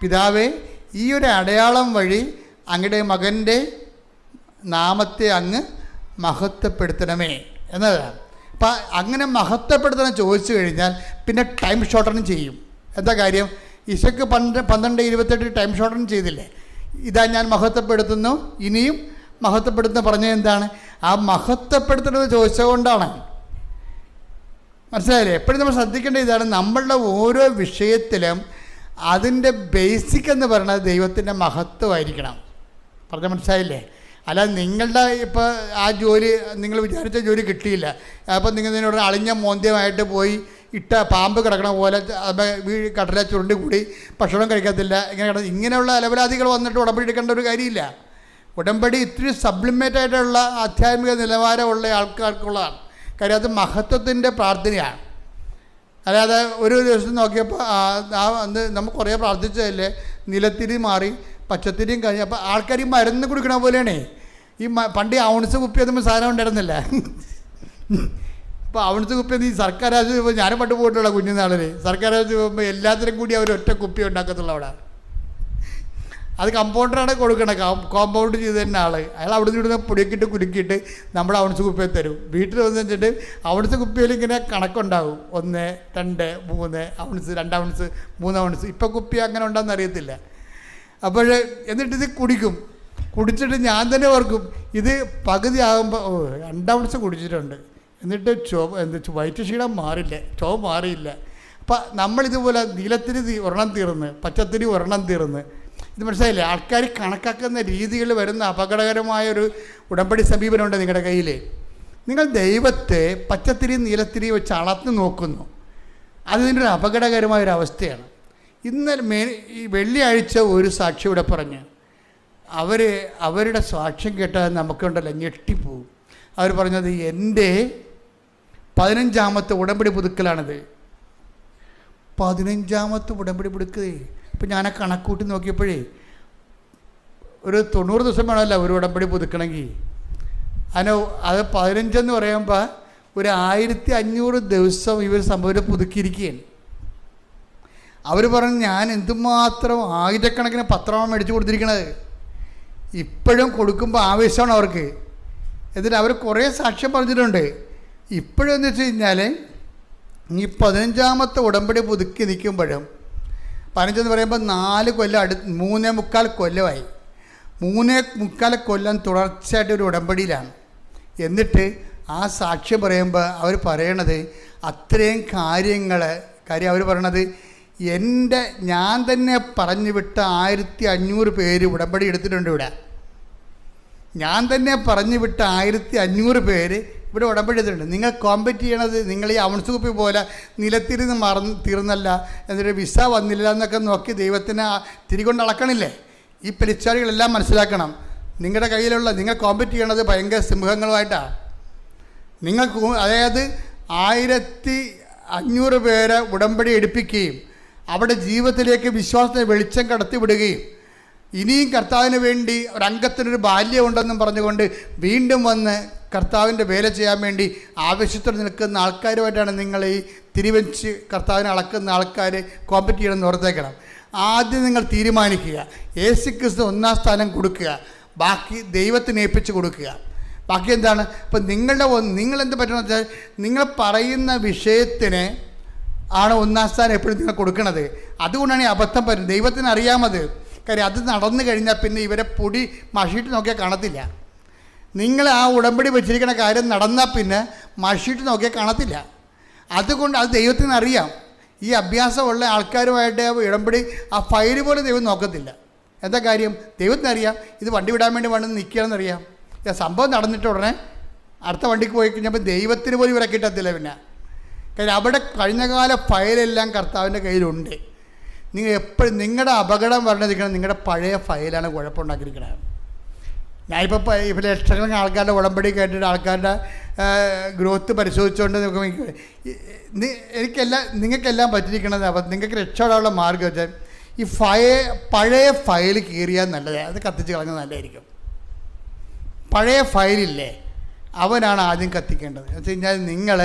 പിതാവേ, ഈ ഒരു അടയാളം വഴി അങ്ങയുടെ മകൻ്റെ നാമത്തെ അങ്ങ് മഹത്വപ്പെടുത്തണമേ എന്നതാണ്. അപ്പം അങ്ങനെ മഹത്വപ്പെടുത്തണം ചോദിച്ചു കഴിഞ്ഞാൽ പിന്നെ ടൈം ഷോർട്ടനും ചെയ്യും. എന്താ കാര്യം? ഈശോയ്ക്ക് 12:28 ടൈം ഷോർട്ടൻ ചെയ്തില്ലേ? ഇതാ ഞാൻ മഹത്വപ്പെടുത്തുന്നു, ഇനിയും മഹത്വപ്പെടുത്തുന്ന പറഞ്ഞത് എന്താണ്? ആ മഹത്വപ്പെടുത്തുന്നത് ചോദിച്ചതുകൊണ്ടാണ്. മനസ്സിലായില്ലേ? എപ്പോഴും നമ്മൾ ശ്രദ്ധിക്കേണ്ട ഇതാണ്, നമ്മളുടെ ഓരോ വിഷയത്തിലും അതിൻ്റെ ബേസിക് എന്ന് പറയുന്നത് ദൈവത്തിൻ്റെ മഹത്വമായിരിക്കണം. പറഞ്ഞാൽ മനസ്സിലായില്ലേ? അല്ലാതെ നിങ്ങളുടെ ഇപ്പോൾ ആ ജോലി നിങ്ങൾ വിചാരിച്ച ജോലി കിട്ടിയില്ല, അപ്പോൾ നിങ്ങൾ ഇതിനോട് അളിഞ്ഞ മോന്ത്യമായിട്ട് പോയി ഇട്ട പാമ്പ് കിടക്കണ പോലെ കടല ചുരുണ്ടി കൂടി ഭക്ഷണം കഴിക്കത്തില്ല, ഇങ്ങനെയുള്ള അലവലാദികൾ വന്നിട്ട് ഉടമ്പടി എടുക്കേണ്ട ഒരു കാര്യമില്ല. ഉടമ്പടി ഇത്തിരി സബ്ലിമേറ്റ് ആയിട്ടുള്ള ആധ്യാത്മിക നിലവാരമുള്ള ആൾക്കാർക്കുള്ളതാണ്. കാര്യം അത് മഹത്വത്തിൻ്റെ പ്രാർത്ഥനയാണ്. അല്ലാതെ ഒരു ദിവസം നോക്കിയപ്പോൾ അന്ന് നമ്മൾ കുറേ പ്രാർത്ഥിച്ചതല്ലേ, നിലത്തിരി മാറി പച്ചത്തിരിയും കഴിഞ്ഞ് അപ്പോൾ ആൾക്കാർ ഈ മരുന്ന് കുടിക്കണ പോലെയാണേ. ഈ പണ്ട് ഔൺസ് കുപ്പി ഒന്നും സാധനം ഉണ്ടായിരുന്നില്ല. ഇപ്പോൾ ഔൺസ് കുപ്പി ഈ സർക്കാർ രാജ്യത്ത് ഇപ്പോൾ ഞാനും പണ്ട് പോയിട്ടുള്ള കുഞ്ഞുനാളിൽ സർക്കാർ രാജ്യത്ത് പോകുമ്പോൾ എല്ലാത്തിനും കൂടി അവർ ഒറ്റ കുപ്പി ഉണ്ടാക്കത്തുള്ളൂ അവിടെ. അത് കമ്പൗണ്ടറാണ് കൊടുക്കണം, കോമ്പൗണ്ട് ചെയ്ത് തന്നെ ആൾ. അയാൾ അവിടെ നിന്ന് ഇവിടുന്ന് പൊടിയൊക്കെ കുലുക്കിയിട്ട് നമ്മുടെ ഔൺസ് കുപ്പിയെ തരും. വീട്ടിൽ വന്ന് വെച്ചിട്ട് ഔൺസ് കുപ്പിയിൽ ഇങ്ങനെ കണക്കുണ്ടാവും, 1, 2, 3 ഔൺസ്, 2 ഔൺസ്, 3 ഔൺസ്. ഇപ്പം കുപ്പി അങ്ങനെ ഉണ്ടോയെന്ന് അറിയത്തില്ല. അപ്പോൾ എന്നിട്ടിത് കുടിക്കും. കുടിച്ചിട്ട് ഞാൻ തന്നെ ഓർക്കും, ഇത് പകുതി ആകുമ്പോൾ 2 ഔൺസ് കുടിച്ചിട്ടുണ്ട്, എന്നിട്ട് വയറ്റ് ക്ഷീണം മാറില്ല, ചുവ മാറിയില്ല. അപ്പം നമ്മളിതുപോലെ നീലത്തിരി ഒരെണ്ണം തീർന്ന്, പച്ചത്തിരി ഒരെണ്ണം തീർന്ന്. ഇത് മനസ്സിലായില്ലേ? ആൾക്കാർ കണക്കാക്കുന്ന രീതികൾ വരുന്ന അപകടകരമായൊരു ഉടമ്പടി സമീപനമുണ്ട് നിങ്ങളുടെ കയ്യിൽ. നിങ്ങൾ ദൈവത്തെ പച്ചത്തിരി നീലത്തിരി വെച്ച് അളന്ന് നോക്കുന്നു. അതിൻ്റെ ഒരു അപകടകരമായൊരവസ്ഥയാണ്. ഇന്നലെ ഈ വെള്ളിയാഴ്ച ഒരു സാക്ഷി ഇവിടെ പറഞ്ഞ് അവരുടെ സാക്ഷ്യം കേട്ടാൽ നമുക്കുണ്ടല്ലോ ഞെട്ടിപ്പോവും. അവർ പറഞ്ഞത് എൻ്റെ 15ാമത്തെ ഉടമ്പടി പുതുക്കലാണിത്. 15ാമത്തെ ഉടമ്പടി പുതുക്കേ. ഇപ്പം ഞാൻ ആ കണക്കൂട്ടി നോക്കിയപ്പോഴേ ഒരു 90 ദിവസം വേണമല്ലോ ഒരു ഉടമ്പടി പുതുക്കണമെങ്കിൽ. അത് 15 എന്ന് പറയുമ്പോൾ ഒരു 1500 ദിവസം ഇവർ സംഭവം പുതുക്കിയിരിക്കുകയാണ്. അവർ പറഞ്ഞു ഞാൻ എന്തുമാത്രം ആയിരക്കണക്കിന് പത്രമാണ് മേടിച്ചു കൊടുത്തിരിക്കണത്. ഇപ്പോഴും കൊടുക്കുമ്പോൾ ആവേശമാണ് അവർക്ക്. എന്നിട്ട് അവർ കുറേ സാക്ഷ്യം പറഞ്ഞിട്ടുണ്ട്. ഇപ്പോഴും എന്ന് വെച്ച് കഴിഞ്ഞാൽ ഈ 15ാമത്തെ ഉടമ്പടി പുതുക്കി നിൽക്കുമ്പോഴും 15 എന്ന് പറയുമ്പോൾ 4 കൊല്ലം 3.25 കൊല്ലമായി. 3.25 കൊല്ലം തുടർച്ചയായിട്ട് ഒരു ഉടമ്പടിയിലാണ്. എന്നിട്ട് ആ സാക്ഷ്യം പറയുമ്പോൾ അവർ പറയണത് അത്രയും കാര്യം അവർ പറയണത് ഞാൻ തന്നെ പറഞ്ഞു വിട്ട 1500 പേര് ഉടമ്പടി എടുത്തിട്ടുണ്ട് ഇവിടെ. ഞാൻ തന്നെ പറഞ്ഞു വിട്ട 1500 പേര് ഇവിടെ ഉടമ്പടി എടുത്തിട്ടുണ്ട്. നിങ്ങൾ കോമ്പറ്റ് ചെയ്യണത് നിങ്ങൾ ഈ ഔൺസ് കുപ്പി പോലെ നിലത്തിരുന്ന് തീർന്നല്ല, എന്നിട്ട് വിസ വന്നില്ല എന്നൊക്കെ നോക്കി ദൈവത്തിന് തിരികൊണ്ട് അളക്കണില്ലേ? ഈ പെരിച്ചാളികളെല്ലാം മനസ്സിലാക്കണം. നിങ്ങളുടെ കയ്യിലുള്ള നിങ്ങൾ കോമ്പറ്റ് ചെയ്യണത് ഭയങ്കര സിംഹങ്ങളുമായിട്ടാണ്. അതായത് 1500 പേരെ ഉടമ്പടി എടുപ്പിക്കുകയും അവിടെ ജീവിതത്തിലേക്ക് വിശ്വാസത്തെ വെളിച്ചം കടത്തിവിടുകയും ഇനിയും കർത്താവിന് വേണ്ടി ഒരംഗത്തിനൊരു ബാല്യമുണ്ടെന്നും പറഞ്ഞുകൊണ്ട് വീണ്ടും വന്ന് കർത്താവിൻ്റെ വേല ചെയ്യാൻ വേണ്ടി ആവശ്യത്തോടെ നിൽക്കുന്ന ആൾക്കാരുമായിട്ടാണ് നിങ്ങൾ ഈ തിരിവെച്ച് കർത്താവിനെ അളക്കുന്ന ആൾക്കാർ കോമ്പറ്റ് ചെയ്യണമെന്ന് ഓർത്തേക്കണം. ആദ്യം നിങ്ങൾ തീരുമാനിക്കുക, യേശുക്രിസ്തു 1ാം സ്ഥാനം കൊടുക്കുക, ബാക്കി ദൈവത്തിന് ഏൽപ്പിച്ച് കൊടുക്കുക. ബാക്കി എന്താണ്? ഇപ്പം നിങ്ങളെന്ത് പറ്റണമെന്ന് വെച്ചാൽ നിങ്ങൾ പറയുന്ന വിഷയത്തിന് ആണ് 1ാം സ്ഥാനം എപ്പോഴും നിങ്ങൾ കൊടുക്കണത്. അതുകൊണ്ടാണ് ഈ അബദ്ധം പറ്റുന്നത്. ദൈവത്തിന് അറിയാമത്. കാര്യം അത് നടന്നു കഴിഞ്ഞാൽ പിന്നെ ഇവരെ പൊടി മഷിയിട്ട് നോക്കിയാൽ കാണത്തില്ല. നിങ്ങൾ ആ ഉടമ്പടി വെച്ചിരിക്കുന്ന കാര്യം നടന്നാൽ പിന്നെ മഷിയിട്ട് നോക്കിയാൽ കാണത്തില്ല. അതുകൊണ്ട് അത് ദൈവത്തിന് അറിയാം. ഈ അഭ്യാസമുള്ള ആൾക്കാരുമായിട്ട് ഉടമ്പടി ആ ഫയല് പോലെ ദൈവം നോക്കത്തില്ല. എന്താ കാര്യം? ദൈവത്തിനറിയാം ഇത് വണ്ടി വിടാൻ വേണ്ടി വേണമെന്ന് നിൽക്കുകയാണെന്നറിയാം. സംഭവം നടന്നിട്ട് ഉടനെ അടുത്ത വണ്ടിക്ക് പോയി കഴിഞ്ഞപ്പോൾ ദൈവത്തിന് പോലും ഇവരെ കിട്ടത്തില്ല. പിന്നെ കാര്യം അവിടെ കഴിഞ്ഞകാല ഫയലെല്ലാം കർത്താവിൻ്റെ കയ്യിലുണ്ട്. നിങ്ങൾ എപ്പോഴും നിങ്ങളുടെ അപകടം പറഞ്ഞിരിക്കണം നിങ്ങളുടെ പഴയ ഫയലാണ് കുഴപ്പമുണ്ടാക്കിയിരിക്കണത്. ഞാനിപ്പോൾ ലക്ഷക്കണക്കിന് ആൾക്കാരുടെ ഉടമ്പടി കേട്ടിട്ട് ആൾക്കാരുടെ ഗ്രോത്ത് പരിശോധിച്ചുകൊണ്ട് നോക്കുമ്പോൾ നിങ്ങൾക്കെല്ലാം പറ്റിയിരിക്കണത്. അപ്പം നിങ്ങൾക്ക് രക്ഷപ്പെടാനുള്ള മാർഗ്ഗം വെച്ചാൽ ഈ പഴയ ഫയൽ കീറിയാൽ നല്ലതാണ്. അത് കത്തിച്ച് കളഞ്ഞാൽ നല്ലതായിരിക്കും. പഴയ ഫയലില്ലേ അവനാണ് ആദ്യം കത്തിക്കേണ്ടത്. എന്ന് വെച്ച് കഴിഞ്ഞാൽ നിങ്ങൾ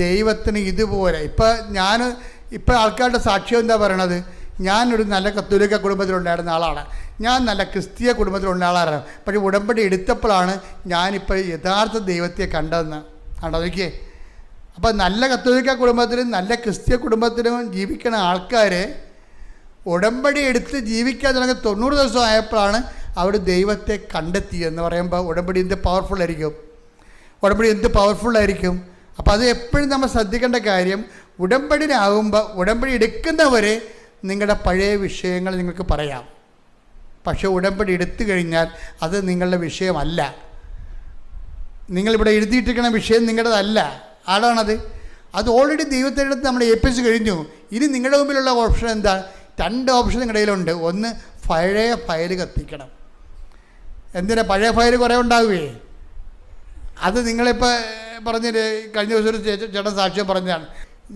ദൈവത്തിന് ഇതുപോലെ ഇപ്പോൾ ആൾക്കാരുടെ സാക്ഷ്യം എന്താ പറയണത്? ഞാനൊരു നല്ല കത്തോലിക്ക കുടുംബത്തിലുണ്ടായിരുന്ന ആളാണ്, ഞാൻ നല്ല ക്രിസ്തീയ കുടുംബത്തിലുള്ള ആളാണ്, പക്ഷേ ഉടമ്പടി എടുത്തപ്പോഴാണ് ഞാനിപ്പോൾ യഥാർത്ഥ ദൈവത്തെ കണ്ടതെന്ന്. ആണ്ടോ നോക്കിയേ. അപ്പം നല്ല കത്തോലിക്ക കുടുംബത്തിലും നല്ല ക്രിസ്ത്യ കുടുംബത്തിലും ജീവിക്കുന്ന ആൾക്കാർ ഉടമ്പടി എടുത്ത് ജീവിക്കാൻ തുടങ്ങി 90 ദിവസം ആയപ്പോഴാണ് അവർ ദൈവത്തെ കണ്ടെത്തിയെന്ന് പറയുമ്പോൾ ഉടമ്പടി എന്ത് പവർഫുള്ളായിരിക്കും, ഉടമ്പടി എന്ത് പവർഫുള്ളായിരിക്കും. അപ്പോൾ അത് എപ്പോഴും നമ്മൾ ശ്രദ്ധിക്കേണ്ട കാര്യം, ഉടമ്പടിനാകുമ്പോൾ ഉടമ്പടി എടുക്കുന്നവർ നിങ്ങളുടെ പഴയ വിഷയങ്ങൾ നിങ്ങൾക്ക് പറയാം. പക്ഷേ ഉടമ്പടി എടുത്തു കഴിഞ്ഞാൽ അത് നിങ്ങളുടെ വിഷയമല്ല. നിങ്ങളിവിടെ എഴുതിയിട്ടിരിക്കുന്ന വിഷയം നിങ്ങളുടേതല്ല. ആടാണത്. അത് ഓൾറെഡി ദൈവത്തിൻ്റെ അടുത്ത് നമ്മൾ ഏൽപ്പിച്ച് കഴിഞ്ഞു. ഇനി നിങ്ങളുടെ മുമ്പിലുള്ള ഓപ്ഷൻ എന്താ? 2 ഓപ്ഷൻ നിങ്ങളുടെ കയ്യിലുണ്ട്. ഒന്ന്, പഴയ ഫയൽ കത്തിക്കണം. എന്തിനാ? പഴയ ഫയൽ കുറേ ഉണ്ടാവുകയെ. അത് നിങ്ങളിപ്പോൾ പറഞ്ഞിട്ട് കഴിഞ്ഞ ദിവസം ഒരു ചേട്ടൻ സാക്ഷ്യം പറഞ്ഞാണ്.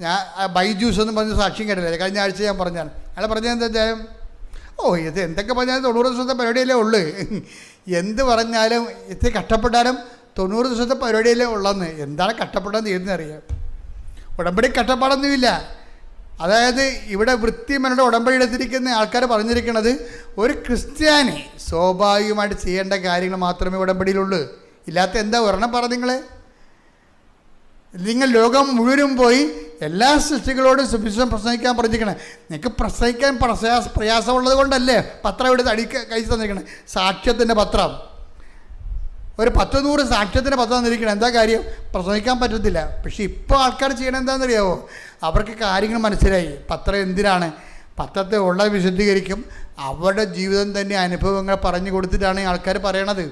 ഞാൻ ബൈജൂസ് എന്ന് പറഞ്ഞ സാക്ഷ്യം കേട്ടില്ലേ? കഴിഞ്ഞ ആഴ്ച ഞാൻ പറഞ്ഞാണ്. അയാൾ പറഞ്ഞത് എന്താ വെച്ചാൽ, ഇത് എന്തൊക്കെ പറഞ്ഞാലും 90 ദിവസത്തെ പരിപാടിയല്ലേ ഉള്ളൂ, എന്ത് പറഞ്ഞാലും ഇത്തിരി കഷ്ടപ്പെട്ടാലും 90 ദിവസത്തെ പരിപാടിയല്ലേ ഉള്ളെന്ന്. എന്താണ് കഷ്ടപ്പെട്ടതെന്ന് തീർന്നറിയാം. ഉടമ്പടി കഷ്ടപ്പാടൊന്നുമില്ല. അതായത് ഇവിടെ വൃത്തിമനോട് ഉടമ്പടി എടുത്തിരിക്കുന്ന ആൾക്കാർ പറഞ്ഞിരിക്കുന്നത്, ഒരു ക്രിസ്ത്യാനി സ്വാഭാവികമായിട്ട് ചെയ്യേണ്ട കാര്യങ്ങൾ മാത്രമേ ഉടമ്പടിയിലുള്ളൂ. ഇല്ലാത്ത എന്താ ഒരെണ്ണം പറ. നിങ്ങൾ ലോകം മുഴുവനും പോയി എല്ലാ സൃഷ്ടികളോടും സുവിശേഷം പ്രസംഗിക്കാൻ പറഞ്ഞിരിക്കണേ. നിങ്ങൾക്ക് പ്രസംഗിക്കാൻ പ്രയാസമുള്ളത് കൊണ്ടല്ലേ പത്രം എടുത്ത് കഴിച്ച് തന്നിരിക്കണേ. സാക്ഷ്യത്തിൻ്റെ പത്രം, ഒരു 10-100 സാക്ഷ്യത്തിൻ്റെ പത്രം തന്നിരിക്കണം. എന്താ കാര്യം? പ്രസംഗിക്കാൻ പറ്റത്തില്ല. പക്ഷെ ഇപ്പോൾ ആൾക്കാർ ചെയ്യണത് എന്താണെന്നറിയാമോ? അവർക്ക് കാര്യങ്ങൾ മനസ്സിലായി. പത്രം എന്തിനാണ്? പത്രത്തെ ഉള്ളത് വിശദീകരിക്കും. അവരുടെ ജീവിതം തന്നെ അനുഭവങ്ങൾ പറഞ്ഞു കൊടുത്തിട്ടാണ് ആൾക്കാർ പറയണത്.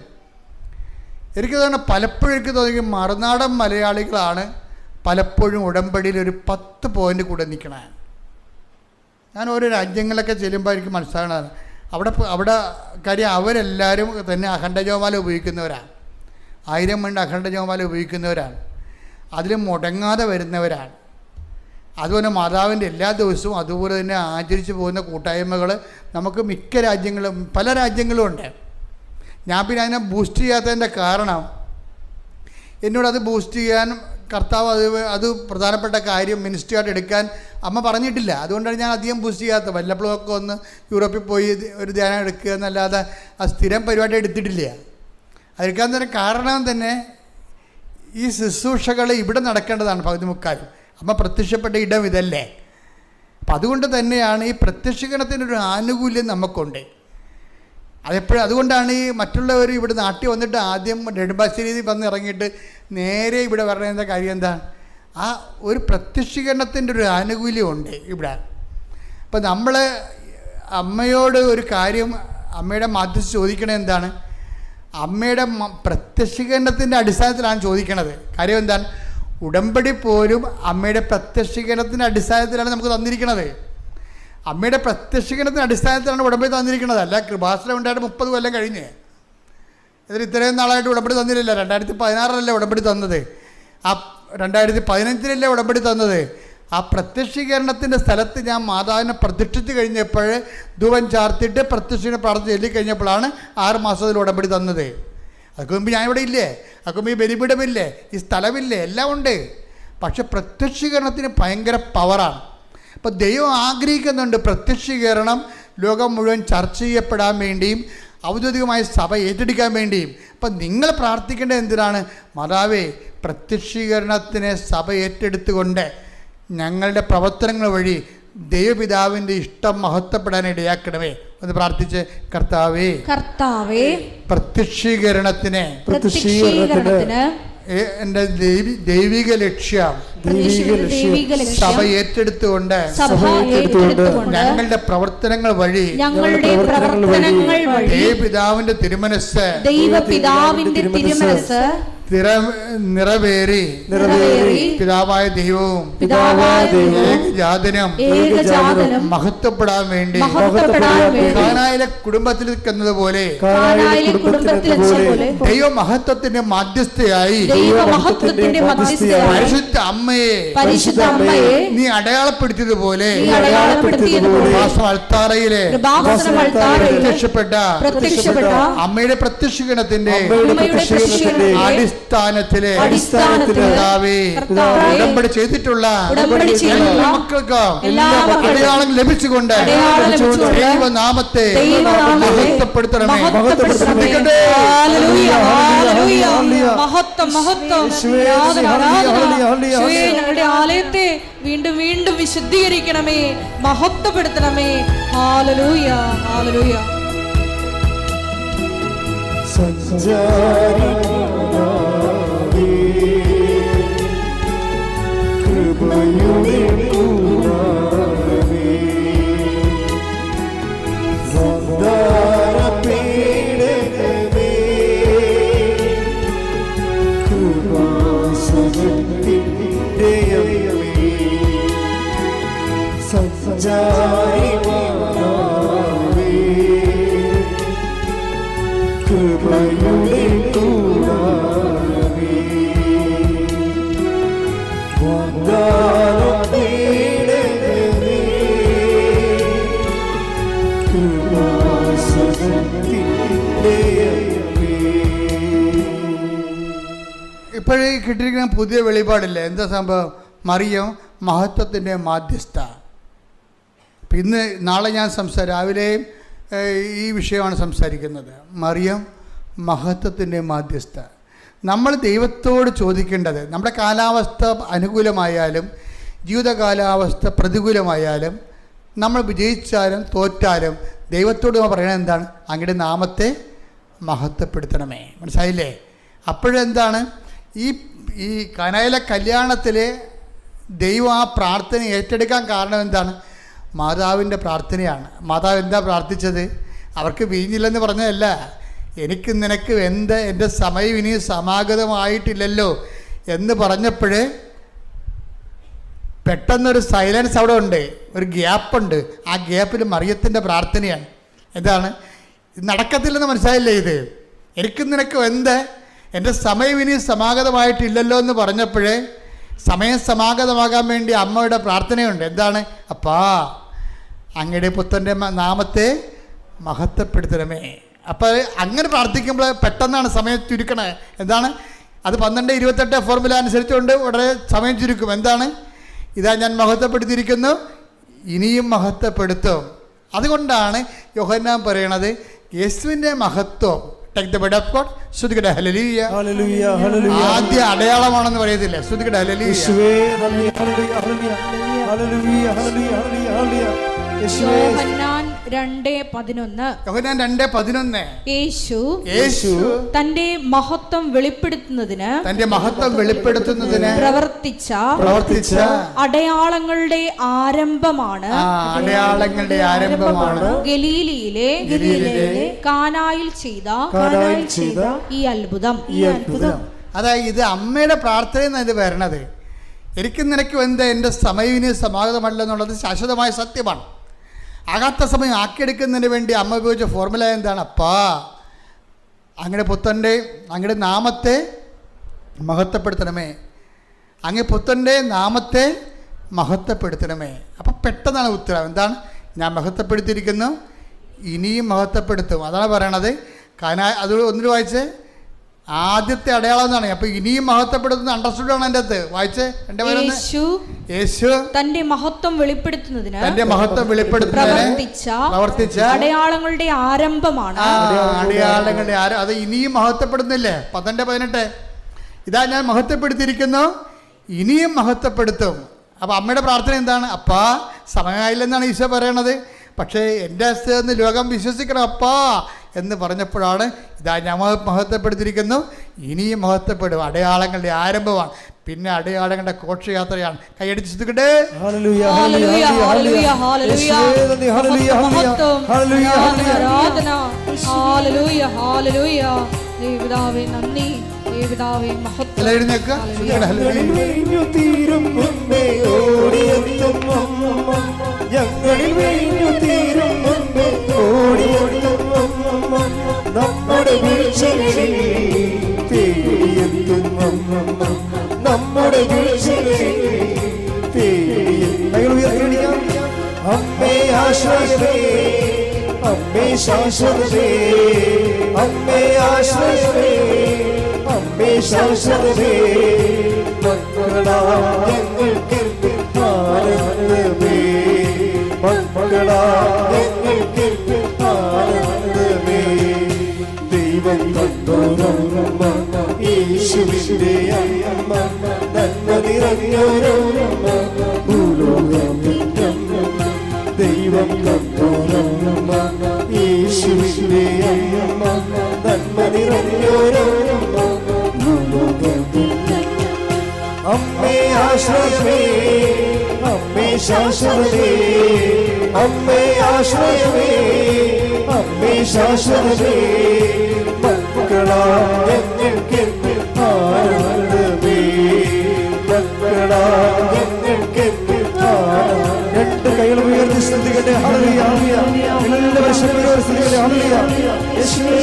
എനിക്ക് തോന്നുന്നു, പലപ്പോഴും എനിക്ക് തോന്നി മറുനാടൻ മലയാളികളാണ് പലപ്പോഴും ഉടമ്പടിയിൽ ഒരു 10 പോയിൻ്റ് കൂടെ നിൽക്കണേ. ഞാൻ ഓരോ രാജ്യങ്ങളിലൊക്കെ ചെല്ലുമ്പോൾ എനിക്ക് മനസ്സിലാകണതാണ്. അവിടെ കാര്യം അവരെല്ലാവരും തന്നെ അഖണ്ഡ ജപമാല ഉപയോഗിക്കുന്നവരാണ്. 1000 മണി അഖണ്ഡ ജപമാല ഉപയോഗിക്കുന്നവരാണ്. അതിൽ മുടങ്ങാതെ വരുന്നവരാണ്. അതുപോലെ മാതാവിൻ്റെ എല്ലാ ദിവസവും അതുപോലെ തന്നെ ആചരിച്ചു പോകുന്ന കൂട്ടായ്മകൾ നമുക്ക് മിക്ക രാജ്യങ്ങളും പല രാജ്യങ്ങളും ഉണ്ട്. ഞാൻ പിന്നെ അതിനെ ബൂസ്റ്റ് ചെയ്യാത്തതിൻ്റെ കാരണം, എന്നോടത് ബൂസ്റ്റ് ചെയ്യാൻ കർത്താവ് അത് പ്രധാനപ്പെട്ട കാര്യം മിനിസ്ട്രിയായിട്ട് എടുക്കാൻ അമ്മ പറഞ്ഞിട്ടില്ല. അതുകൊണ്ടാണ് ഞാൻ അധികം ബൂസ്റ്റ് ചെയ്യാത്തത്. വല്ലപ്പോഴൊക്കെ ഒന്ന് യൂറോപ്പിൽ പോയി ഒരു ധ്യാനം എടുക്കുക എന്നല്ലാതെ ആ സ്ഥിരം പരിപാടി എടുത്തിട്ടില്ല. അതെടുക്കാൻ തന്നെ കാരണം തന്നെ ഈ ശുശ്രൂഷകൾ ഇവിടെ നടക്കേണ്ടതാണ്. പകുതി മുക്കാലും അമ്മ പ്രത്യക്ഷപ്പെട്ട ഇടം ഇതല്ലേ. അപ്പം അതുകൊണ്ട് തന്നെയാണ് ഈ പ്രത്യക്ഷീകരണത്തിനൊരു ആനുകൂല്യം നമുക്കുണ്ട്. അതുകൊണ്ടാണ് ഈ മറ്റുള്ളവർ ഇവിടെ നാട്ടിൽ വന്നിട്ട് ആദ്യം നെടുമ്പാശ്ശേരി വന്ന് ഇറങ്ങിയിട്ട് നേരെ ഇവിടെ പറയുന്ന കാര്യം എന്താ? ആ ഒരു പ്രത്യക്ഷീകരണത്തിൻ്റെ ഒരു ആനുകൂല്യമുണ്ട് ഇവിടെ. അപ്പം നമ്മൾ അമ്മയോട് ഒരു കാര്യം, അമ്മയുടെ മാധ്യസ്ഥ ചോദിക്കണത് എന്താണ്? അമ്മയുടെ പ്രത്യക്ഷീകരണത്തിൻ്റെ അടിസ്ഥാനത്തിലാണ് ചോദിക്കണത്. കാര്യം എന്താണ്? ഉടമ്പടി പോലും അമ്മയുടെ പ്രത്യക്ഷീകരണത്തിൻ്റെ അടിസ്ഥാനത്തിലാണ് നമുക്ക് തന്നിരിക്കുന്നത്. അമ്മയുടെ പ്രത്യക്ഷീകരണത്തിൻ്റെ അടിസ്ഥാനത്തിലാണ് ഉടമ്പടി തന്നിരിക്കുന്നത്. അല്ല കൃപാസനം ഉണ്ടായിട്ട് 30 കൊല്ലം കഴിഞ്ഞ് ഇതിൽ ഇത്രയും നാളായിട്ട് ഉടമ്പടി തന്നില്ല. 2016 ഉടമ്പടി തന്നത്. ആ 2015 ഉടമ്പടി തന്നത്. ആ പ്രത്യക്ഷീകരണത്തിൻ്റെ സ്ഥലത്ത് ഞാൻ മാതാവിനെ പ്രതിഷ്ഠിച്ച് കഴിഞ്ഞപ്പോൾ ധൂപം ചാർത്തിയിട്ട് പ്രത്യക്ഷീകരണ പ്രാർത്ഥന ചൊല്ലിക്കഴിഞ്ഞപ്പോഴാണ് 6 മാസത്തിൽ ഉടമ്പടി തന്നത്. അതൊക്കെ മുമ്പ് ഞാൻ ഇവിടെ ഇല്ലേ? അതൊക്കെ മുമ്പ് ഈ ബലിപീഠമില്ലേ? ഈ സ്ഥലമില്ലേ? എല്ലാം ഉണ്ട്. പക്ഷെ പ്രത്യക്ഷീകരണത്തിന് ഭയങ്കര പവറാണ്. അപ്പോൾ ദൈവം ആഗ്രഹിക്കുന്നുണ്ട് പ്രത്യക്ഷീകരണം ലോകം മുഴുവൻ ചർച്ച ചെയ്യപ്പെടാൻ വേണ്ടിയും ഔദ്യോഗികമായ സഭ ഏറ്റെടുക്കാൻ വേണ്ടിയും. അപ്പം നിങ്ങൾ പ്രാർത്ഥിക്കേണ്ടത് എന്തിനാണ്? മാതാവേ, പ്രത്യക്ഷീകരണത്തിനെ സഭ ഏറ്റെടുത്തുകൊണ്ട് ഞങ്ങളുടെ പ്രവർത്തനങ്ങൾ വഴി ദൈവപിതാവിൻ്റെ ഇഷ്ടം മഹത്വപ്പെടാൻ ഇടയാക്കണമേ എന്ന് പ്രാർത്ഥിച്ച്, കർത്താവേ പ്രത്യക്ഷീകരണത്തിന് എൻ്റെ ദൈവിക ലക്ഷ്യം സഭ ഏറ്റെടുത്തുകൊണ്ട് ഞങ്ങളുടെ പ്രവർത്തനങ്ങൾ വഴി ദൈവപിതാവിന്റെ തിരുമനസ് നിറവേറി പിതാവായ ദൈവവും ഏകജാതനും മഹത്വപ്പെടാൻ വേണ്ടി കാനായിലെ കുടുംബത്തിൽ നിൽക്കുന്നതുപോലെ ദൈവമഹത്വത്തിന്റെ മധ്യസ്ഥയായി പരിശുദ്ധ അമ്മയെ നീ അടയാളപ്പെടുത്തിയതുപോലെ അൾത്താറയിലെ പ്രത്യക്ഷപ്പെട്ട അമ്മയുടെ പ്രത്യക്ഷീകരണത്തിന്റെ അടിസ്ഥാന അടിസ്ഥാനത്തിലെ കർത്താവേ, ഉടമ്പടി ചെയ്തിട്ടുള്ള മക്കൾക്ക് എല്ലാ അടയാളം ലഭിച്ചുകൊണ്ട് ദൈവനാമത്തെ മഹത്വപ്പെടുത്തണമേ. മഹത്വം മഹത്വം. ഞങ്ങളുടെ ആലയത്തെ വീണ്ടും വീണ്ടും വിശുദ്ധീകരിക്കണമേ, മഹത്വപ്പെടുത്തണമേ. Hallelujah hallelujah. കൃപയുടെ കൂടാരമേ, സന്താനപീഠകമേ, കൃപാസനത്തിൻ്റെ അമ്മേ, സഞ്ചാരിമാനവേ, കൃപയുടെ കൂടാരമേ, വാഗ്ദാനപീഠകമേ, കൃപാസനത്തിൻ്റെ അമ്മേ. ഇപ്പോഴേ കിട്ടിയിരിക്കുന്ന പുതിയ വെളിപാടില്ലേ, എന്താ സംഭവം? മറിയം മഹത്വത്തിൻ്റെ മാധ്യസ്ഥ. ഇന്ന് നാളെ ഞാൻ രാവിലെയും ഈ വിഷയമാണ് സംസാരിക്കുന്നത്. മറിയം മഹത്വത്തിൻ്റെ മാധ്യസ്ഥ. നമ്മൾ ദൈവത്തോട് ചോദിക്കേണ്ടത്, നമ്മുടെ കാലാവസ്ഥ അനുകൂലമായാലും ജീവിത കാലാവസ്ഥ പ്രതികൂലമായാലും നമ്മൾ വിജയിച്ചാലും തോറ്റാലും ദൈവത്തോട് പറയണത് എന്താണ്? അങ്ങയുടെ നാമത്തെ മഹത്വപ്പെടുത്തണമേ. മനസ്സിലായില്ലേ? അപ്പോഴെന്താണ് ഈ കനായിലെ കല്യാണത്തിൽ ദൈവം ആ പ്രാർത്ഥന ഏറ്റെടുക്കാൻ കാരണം എന്താണ്? മാതാവിൻ്റെ പ്രാർത്ഥനയാണ്. മാതാവ് എന്താ പ്രാർത്ഥിച്ചത്? അവർക്ക് വീഞ്ഞില്ലെന്ന് പറഞ്ഞതല്ല, എനിക്ക് നിനക്ക് എൻ്റെ സമയം ഇനി സമാഗതമായിട്ടില്ലല്ലോ എന്ന് പറഞ്ഞപ്പോഴേ പെട്ടെന്നൊരു സൈലൻസ് അവിടെ ഉണ്ട്, ഒരു ഗ്യാപ്പുണ്ട്. ആ ഗ്യാപ്പിൽ മറിയത്തിൻ്റെ പ്രാർത്ഥനയാണ്. എന്താണ്? ഇത് നടക്കത്തില്ലെന്ന് മനസ്സിലായില്ലേ? ഇത് എനിക്ക് നിനക്ക് എൻ്റെ സമയം ഇനി സമാഗതമായിട്ടില്ലല്ലോ എന്ന് പറഞ്ഞപ്പോഴേ സമയം സമാഗതമാകാൻ വേണ്ടി അമ്മയുടെ പ്രാർത്ഥനയുണ്ട്. എന്താണ്? അപ്പാ അങ്ങയുടെ പുത്രൻ്റെ നാമത്തെ മഹത്വപ്പെടുത്തണമേ. അപ്പോൾ അങ്ങനെ പ്രാർത്ഥിക്കുമ്പോൾ പെട്ടെന്നാണ് സമയം ചുരുക്കണേ. എന്താണ്? അത് 12:28 ഫോർമുല അനുസരിച്ചുകൊണ്ട് ഉടനെ സമയം ചുരുക്കും. എന്താണ്? ഇതാ ഞാൻ മഹത്വപ്പെടുത്തിയിരിക്കുന്നു, ഇനിയും മഹത്വപ്പെടുത്തും. അതുകൊണ്ടാണ് യോഹന്നാൻ പറയണത് യേശുവിൻ്റെ മഹത്വം. Take the word of God. ശ്രുതിക്കട്ടെ ഹല്ലേലൂയ. ആദ്യ അടയാളമാണെന്ന് പറയത്തില്ല. ശ്രുതിക്കട്ടെ ഹല്ലേലൂയ. യോഹന്നാൻ 2:11 യേശു തന്റെ മഹത്വം വെളിപ്പെടുത്തുന്നതിന് പ്രവർത്തിച്ച അടയാളങ്ങളുടെ ആരംഭമാണ് ഗലീലയിലെ കാനായിൽ ചെയ്ത ഈ അത്ഭുതം. അതായത് ഇത് അമ്മയുടെ പ്രാർത്ഥന ഇത് വരണത്. എനിക്ക് നിനക്ക് എൻ്റെ സമയം ഇനി സമാഗതമല്ല എന്നുള്ളത് ശാശ്വതമായ സത്യമാണ്. ആകാത്ത സമയം ആക്കിയെടുക്കുന്നതിന് വേണ്ടി അമ്മ ഉപയോഗിച്ച ഫോർമുല എന്താണ്? അപ്പാ അങ്ങയുടെ നാമത്തെ മഹത്വപ്പെടുത്തണമേ, അങ്ങ് പുത്രൻ്റെ നാമത്തെ മഹത്വപ്പെടുത്തണമേ. അപ്പം പെട്ടെന്നാണ് ഉത്തരം. എന്താണ്? ഞാൻ മഹത്വപ്പെടുത്തിയിരിക്കുന്നു, ഇനിയും മഹത്വപ്പെടുത്തും. അതാണ് പറയണത്. അത് ഒന്നിട്ട് വായിച്ച് ആദ്യത്തെ അടയാളം എന്നാണ്. അപ്പൊ ഇനിയും മഹത്വപ്പെടുത്തുന്ന അണ്ടർസ്റ്റുഡ് ആണ് എൻ്റെ അകത്ത്. വായിച്ചേ. യേശു തന്റെ മഹത്വം വെളിപ്പെടുത്തുന്നതിന് പ്രവർത്തിച്ച അടയാളങ്ങളുടെ ആരംഭമാണ്. അടയാളങ്ങളുടെ അത് ഇനിയും മഹത്വപ്പെടുന്നില്ലേ? 18 ഇതാ ഞാൻ മഹത്വപ്പെടുത്തിയിരിക്കുന്നു, ഇനിയും മഹത്വപ്പെടുത്തും. അപ്പൊ അമ്മയുടെ പ്രാർത്ഥന എന്താണ്? അപ്പാ സമയമായില്ലെന്നാണ് ഈശോ പറയണത്. പക്ഷേ എൻ്റെ അസ്ഥ ലോകം വിശ്വസിക്കണം അപ്പാ എന്ന് പറഞ്ഞപ്പോഴാണ് ഇതാ ഞാൻ മഹത്വപ്പെടുത്തിയിരിക്കുന്നു, ഇനിയും മഹത്വപ്പെടും. അടയാളങ്ങളുടെ ആരംഭമാണ്. പിന്നെ അടയാളങ്ങളുടെ ഘോഷയാത്രയാണ്. കൈയടിച്ച് ശ്രദ്ധിക്കട്ടെ. നന്ദി ഞങ്ങളിൽ വീഞ്ഞു തീരും മുൻപേ ഓടിയെത്തും നമ്മുടെ വീഴ്ചകളിൽ തേടിയെത്തും നമ്മുടെ വീഴ്ചകളിൽ തേടിയെത്തും അമ്മേ ആശ്രയമേ അമ്മേ ശാശ്വതമേ അമ്മേ ആശ്രയമേ അമ്മേ അമ്മേ ശാശ്വതമേ മക്കളാ ഞങ്ങൾക്ക് ആനന്ദമേ മക്കളാ ഞങ്ങൾക്ക് ആനന്ദമേ ദൈവം തന്നോരമ്മ യേശുവിന്റെ അമ്മ നന്മ നിറഞ്ഞോരമ്മ ഭൂലോകത്തിന്റെ അമ്മ ദൈവം തന്നോരമ്മ യേശുവിന്റെ അമ്മ നന്മ നിറഞ്ഞോരമ്മ ഭൂലോകത്തിന്റെ അമ്മേ ആശ്രയമേ അമ്മേ ശാശ്വതമേ അമ്മേ ആശ്രയമേ അമ്മേ ശാശ്വതമേ മക്കളാ ഞങ്ങൾക്ക് ആനന്ദമേ മക്കളാ ഞങ്ങൾക്ക് രണ്ട് കൈകൾ ഉയർത്തി സ്തുതിക്കട്ടെ. Hallelujah hallelujah. എല്ലാവരും ശക്തിയോടെ സ്തുതിക്കട്ടെ. ഹല്ലേലൂയ. യേശുവേ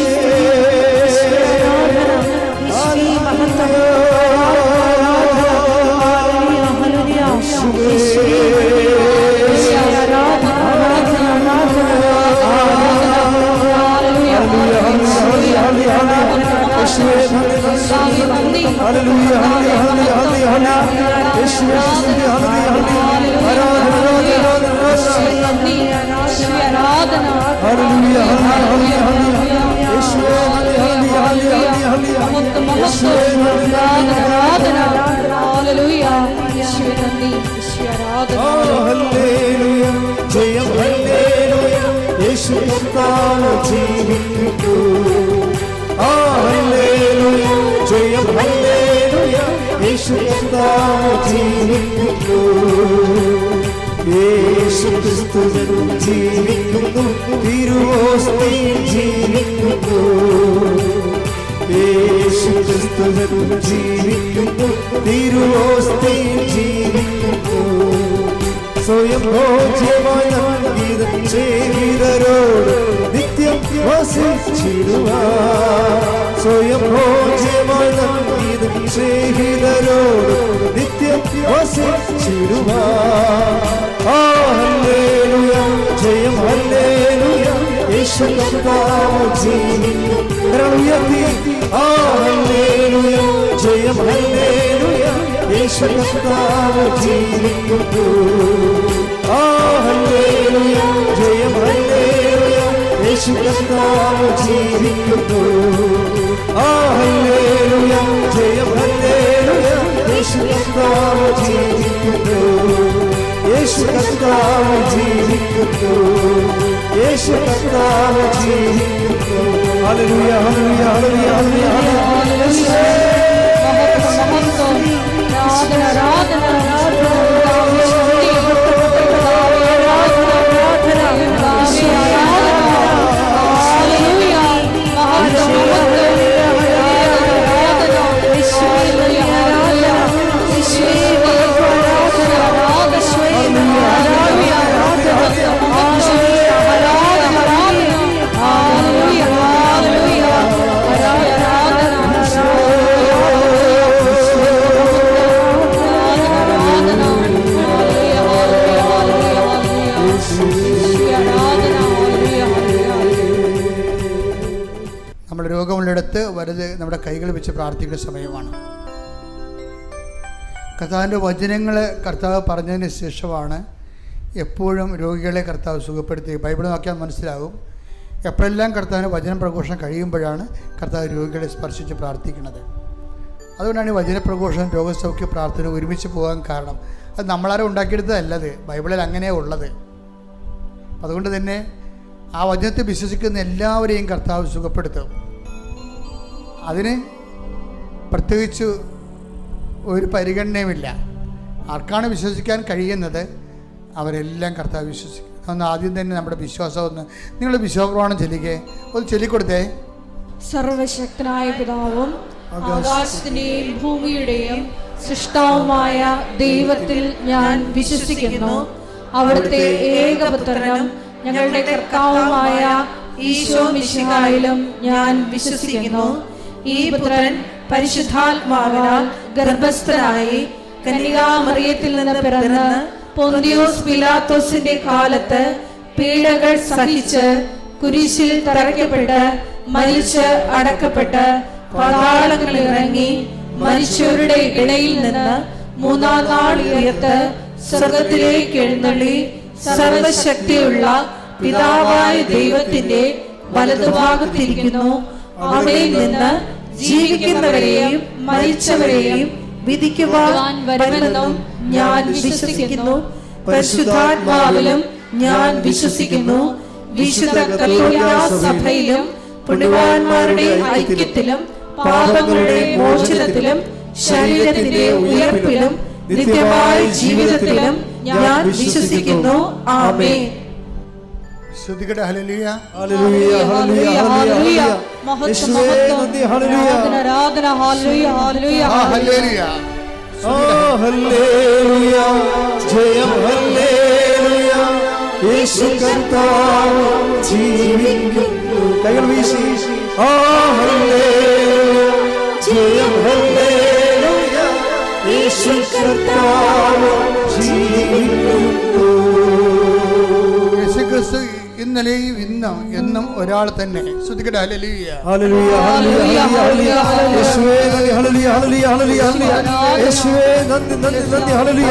ജയം ഹല്ലേലൂയ യേശു കർത്താവ് ജീവിക്കുന്നു ഹല്ലേലൂയ ജയം ഹല്ലേലൂയ യേശു കർത്താവ് ജീവിക്കുന്നു യേശു ക്രിസ്തു ജീവിക്കുന്നു തിരുവോസ്തിയിൽ ജീവിക്കുന്നു യേശു ക്രിസ്തു ജീവിക്കുന്നു തിരുവോസ്തിയിൽ ജീവിക്കുന്നു സ്വയം ഭോജ്യമായ ഗീതം ചെയ്തരോട് നിത്യം വസിച്ചിടുക സ്വയം ഭോജ്യമായ ഗീതം ചെയ്തരോട് നിത്യം വസിച്ചിടുക ഹല്ലേലൂയ ജയം ഹല്ലേലൂയ യേശു കർത്താവ് ജീവിക്കുന്നു ഹല്ലേലൂയ ജയം ഹല്ലേലൂയ യേശു കർത്താവ് ജീവിക്കുന്നു ഹല്ലേലൂയ ജയം ഹല്ലേലൂയ യേശു കർത്താവ് ജീവിക്കുന്നു ഹല്ലേലൂയ ജയം ഹല്ലേലൂയ യേശു കർത്താവ് ജീവിക്കുന്നു യേശു കർത്താവ് ജീവിക്കുന്നു യേശു കർത്താവ് ജീവിക്കുന്നു ഹല്ലേലൂയ ഹല്ലേലൂയ ഹല്ലേലൂയ ഹല്ലേലൂയ നമ്മൾ രോഗമുള്ളിടത്ത് വലുത് നമ്മുടെ കൈകൾ വെച്ച് പ്രാർത്ഥിക്കുന്ന സമയമാണ്. കർത്താവിൻ്റെ വചനങ്ങൾ കർത്താവ് പറഞ്ഞതിന് ശേഷമാണ് എപ്പോഴും രോഗികളെ കർത്താവ് സുഖപ്പെടുത്തി. ബൈബിൾ നോക്കിയാൽ മനസ്സിലാകും, എപ്പോഴെല്ലാം കർത്താവിൻ്റെ വചന പ്രഘോഷണം കഴിയുമ്പോഴാണ് കർത്താവ് രോഗികളെ സ്പർശിച്ച് പ്രാർത്ഥിക്കുന്നത്. അതുകൊണ്ടാണ് ഈ വചന പ്രഘോഷണം രോഗസൗഖ്യ പ്രാർത്ഥന ഒരുമിച്ച് പോകാൻ കാരണം. അത് നമ്മളാരും ഉണ്ടാക്കിയെടുത്തതല്ലത്, ബൈബിളിൽ അങ്ങനെയാണ് ഉള്ളത്. അതുകൊണ്ട് തന്നെ ആ വചനത്തെ വിശ്വസിക്കുന്ന എല്ലാവരെയും കർത്താവ് സുഖപ്പെടുത്തും. അതിന് പ്രത്യേകിച്ച് ഒരു പരിഗണനയുമില്ല. ആർക്കാണ് വിശ്വസിക്കാൻ കഴിയുന്നത് അവരെല്ലാം കർത്താവ് വിശ്വസിക്കും. ഒന്ന് ആദ്യം തന്നെ നമ്മുടെ വിശ്വാസം ഒന്ന് നിങ്ങൾ വിശ്വാസപ്രമാണം ചൊല്ലിക്കേ, ഒന്ന് ചൊല്ലിക്കൊടുത്തേ. സർവശക്തനായ പിതാവും ആകാശത്തിന്റെയും ഭൂമിയുടെയും സൃഷ്ടാവുമായ ദൈവത്തിൽ ഞാൻ വിശ്വസിക്കുന്നു. അവിടുത്തെ ഏകപുത്രനും ഞങ്ങളുടെ കർത്താവുമായ ഈശോ മിശിഹായിലും ഞാൻ വിശ്വസിക്കുന്നു. ഈ പുത്രൻ പരിശുദ്ധാത്മാവിനാൽ ഗർഭസ്ഥനായി കന്യകാമറിയത്തിൽ നിന്ന് പിറന്ന് പൊന്തിയോസ് പിലാത്തോസിന്റെ കാലത്ത് പീഡകൾ സഹിച്ച് കുരിശിൽ തറയ്ക്കപ്പെട്ട് മരിച്ച് അടക്കപ്പെട്ട് പാതാളങ്ങളിൽ ഇറങ്ങി മരിച്ചവരുടെ ഇടയിൽ നിന്ന് മൂന്നാം നാൾ ഉയർത്ത് സ്വർഗത്തിലേക്ക് എഴുന്നള്ളി സർവശക്തിയുള്ള പിതാവായ ദൈവത്തിന്റെ വലതുഭാഗത്തിരിക്കുന്നു. അവിടെ നിന്ന് ജീവിക്കുന്നവരെയും മരിച്ചവരെയും വിധിക്കുവാൻ വരുമെന്നും ഞാൻ വിശ്വസിക്കുന്നു. പരിശുദ്ധാത്മാവിലും ഞാൻ വിശ്വസിക്കുന്നു. വിശുദ്ധ കത്തോലിക്കാ സഭയിലും പുണ്യവാന്മാരുടെ ഐക്യത്തിലും പാപങ്ങളുടെ മോചനത്തിലും ശരീരത്തിന്റെ ഉയർപ്പിലും നിത്യമായ ജീവിതത്തിലും ഞാൻ വിശ്വസിക്കുന്നു. ആമേൻ. ശ്രുതികടെ ഹല്ലേലൂയ. Hallelujah, hallelujah, hallelujah. യേശുവേ നന്ദി. ഹല്ലേലൂയ, ആരാധന. Hallelujah, hallelujah, hallelujah. ഹല്ലേലൂയ. ജയം ഹല്ലേലൂയ. യേശു കർത്താവ് ജീവിക്കുന്നു. കൈകൾ വീശി ഹല്ലേലൂയ. ജയം ഹല്ലേലൂയ. യേശു കർത്താവ് ജീവിക്കുന്നു. യേശുക്രിസ്തു ഇന്നലെയും ഇന്നും എന്നും ഒരാൾ തന്നെ. ശ്രുതികടെ ഹല്ലേലൂയ. Hallelujah, hallelujah, hallelujah. യേശുവേ നന്ദി. Hallelujah, hallelujah, hallelujah, hallelujah. യേശുവേ നന്ദി, നന്ദി, നന്ദി. Hallelujah,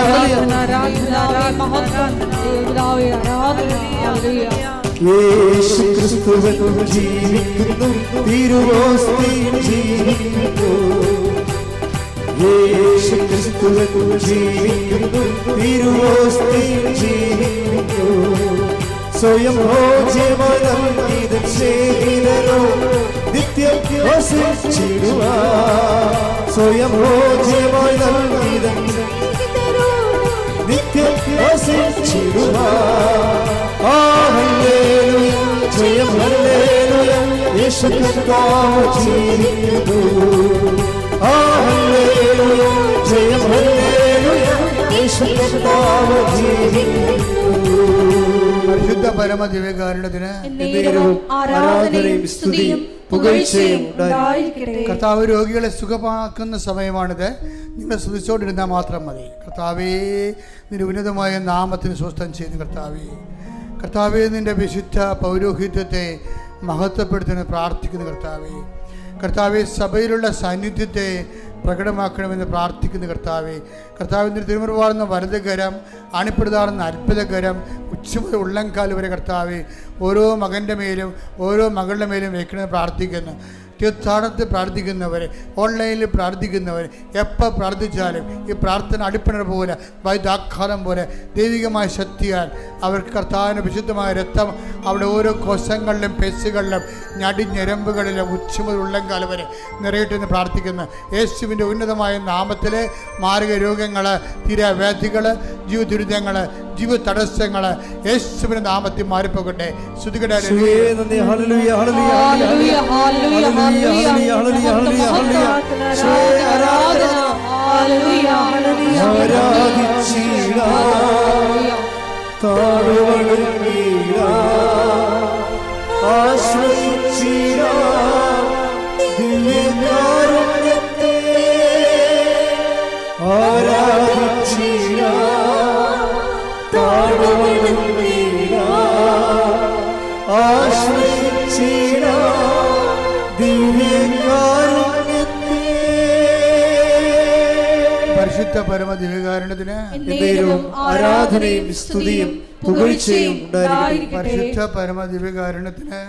hallelujah. യേശു ക്രിസ്തുവിൽ ജീവിക്കുന്നു. തിരുവോസ്തിയിൽ ജീവിക്കുന്നു. യേശു ക്രിസ്തുവിൽ ജീവിക്കുന്നു. തിരുവോസ്തിയിൽ ജീവിക്കുന്നു. സ്വയം ഭോജ്യമായി നൽകിയത് ചെയ്തരോ നിത്യം വസിച്ചിടുവാൻ. സ്വയം ഭോജ്യമായി നൽകിയത് നിത്യം വസിച്ചിടുവാൻ. ഹല്ലേലൂയ, ജയം ഹല്ലേലൂയ. യേശു കർത്താവ് ജീവിക്കുന്നു. ഹല്ലേലൂയ, ജയം ഹല്ലേലൂയ. യേശു കർത്താവ് ജീവിക്കുന്നു. പരിശുദ്ധ പരമ ദിവ്യകാരുണ്യത്തിന് ആരാധനയും സ്തുതിയും പുകഴ്ചയും ഉണ്ടായിരിക്കട്ടെ. കർത്താവ് രോഗികളെ സുഖമാക്കുന്ന സമയമാണിത്. നിങ്ങൾ സ്തുതിച്ചോണ്ടിരുന്നാൽ മാത്രം മതി. കർത്താവേ, നിന്റെ ഉന്നതമായ നാമത്തിന് സ്വസ്ഥം ചെയ്ത് കർത്താവേ. കർത്താവേ, നിന്റെ വിശുദ്ധ പൗരോഹിത്യത്തെ മഹത്വപ്പെടുത്തുന്ന പ്രാർത്ഥിക്കുന്നു കർത്താവേ. കർത്താവെ, സഭയിലുള്ള സാന്നിധ്യത്തെ പ്രകടമാക്കണമെന്ന് പ്രാർത്ഥിക്കുന്ന കർത്താവെ. കർത്താവിൻ്റെ തിരുമുറുവാടുന്ന വലതുകരം, അണിപ്പെടുതാറുന്ന അത്ഭുതകരം, ഉച്ചമുതൽ ഉള്ളംകാൽ വരെ കർത്താവെ ഓരോ മകൻ്റെ മേലും ഓരോ മകളുടെ മേലും വയ്ക്കണമെന്ന് പ്രാർത്ഥിക്കുന്നു. തീർത്ഥാടനത്തിൽ പ്രാർത്ഥിക്കുന്നവർ, ഓൺലൈനിൽ പ്രാർത്ഥിക്കുന്നവർ, എപ്പോൾ പ്രാർത്ഥിച്ചാലും ഈ പ്രാർത്ഥന അടിപ്പിണർ പോലെ വൈദ്യാഘാതം പോലെ ദൈവികമായ ശക്തിയാൽ അവർക്ക് കർത്താവിൻ്റെ വിശുദ്ധമായ രക്തം അവിടെ ഓരോ കോശങ്ങളിലും പെസുകളിലും ഞരമ്പുകളിലും ഉച്ചമുതൽ ഉള്ളംകാലം വരെ നിറയട്ടെന്ന് പ്രാർത്ഥിക്കുന്നു. യേശുവിൻ്റെ ഉന്നതമായ നാമത്തിൽ മാരക രോഗങ്ങൾ, തീരാവ്യാധികൾ, ജീവദുരിതങ്ങൾ, ജീവ തടസ്സങ്ങൾ യേശുവിൻ്റെ നാമത്തിൽ മാറിപ്പോകട്ടെ. ശ്രുതികട പരിശുദ്ധ പരമ ദിവ്യകാരുണ്യത്തിന് ആരാധനയും സ്തുതിയും പുകഴ്ചയും ഉണ്ടായിരിക്കട്ടെ. പരിശുദ്ധ പരമ ദിവ്യകാരുണ്യത്തിന്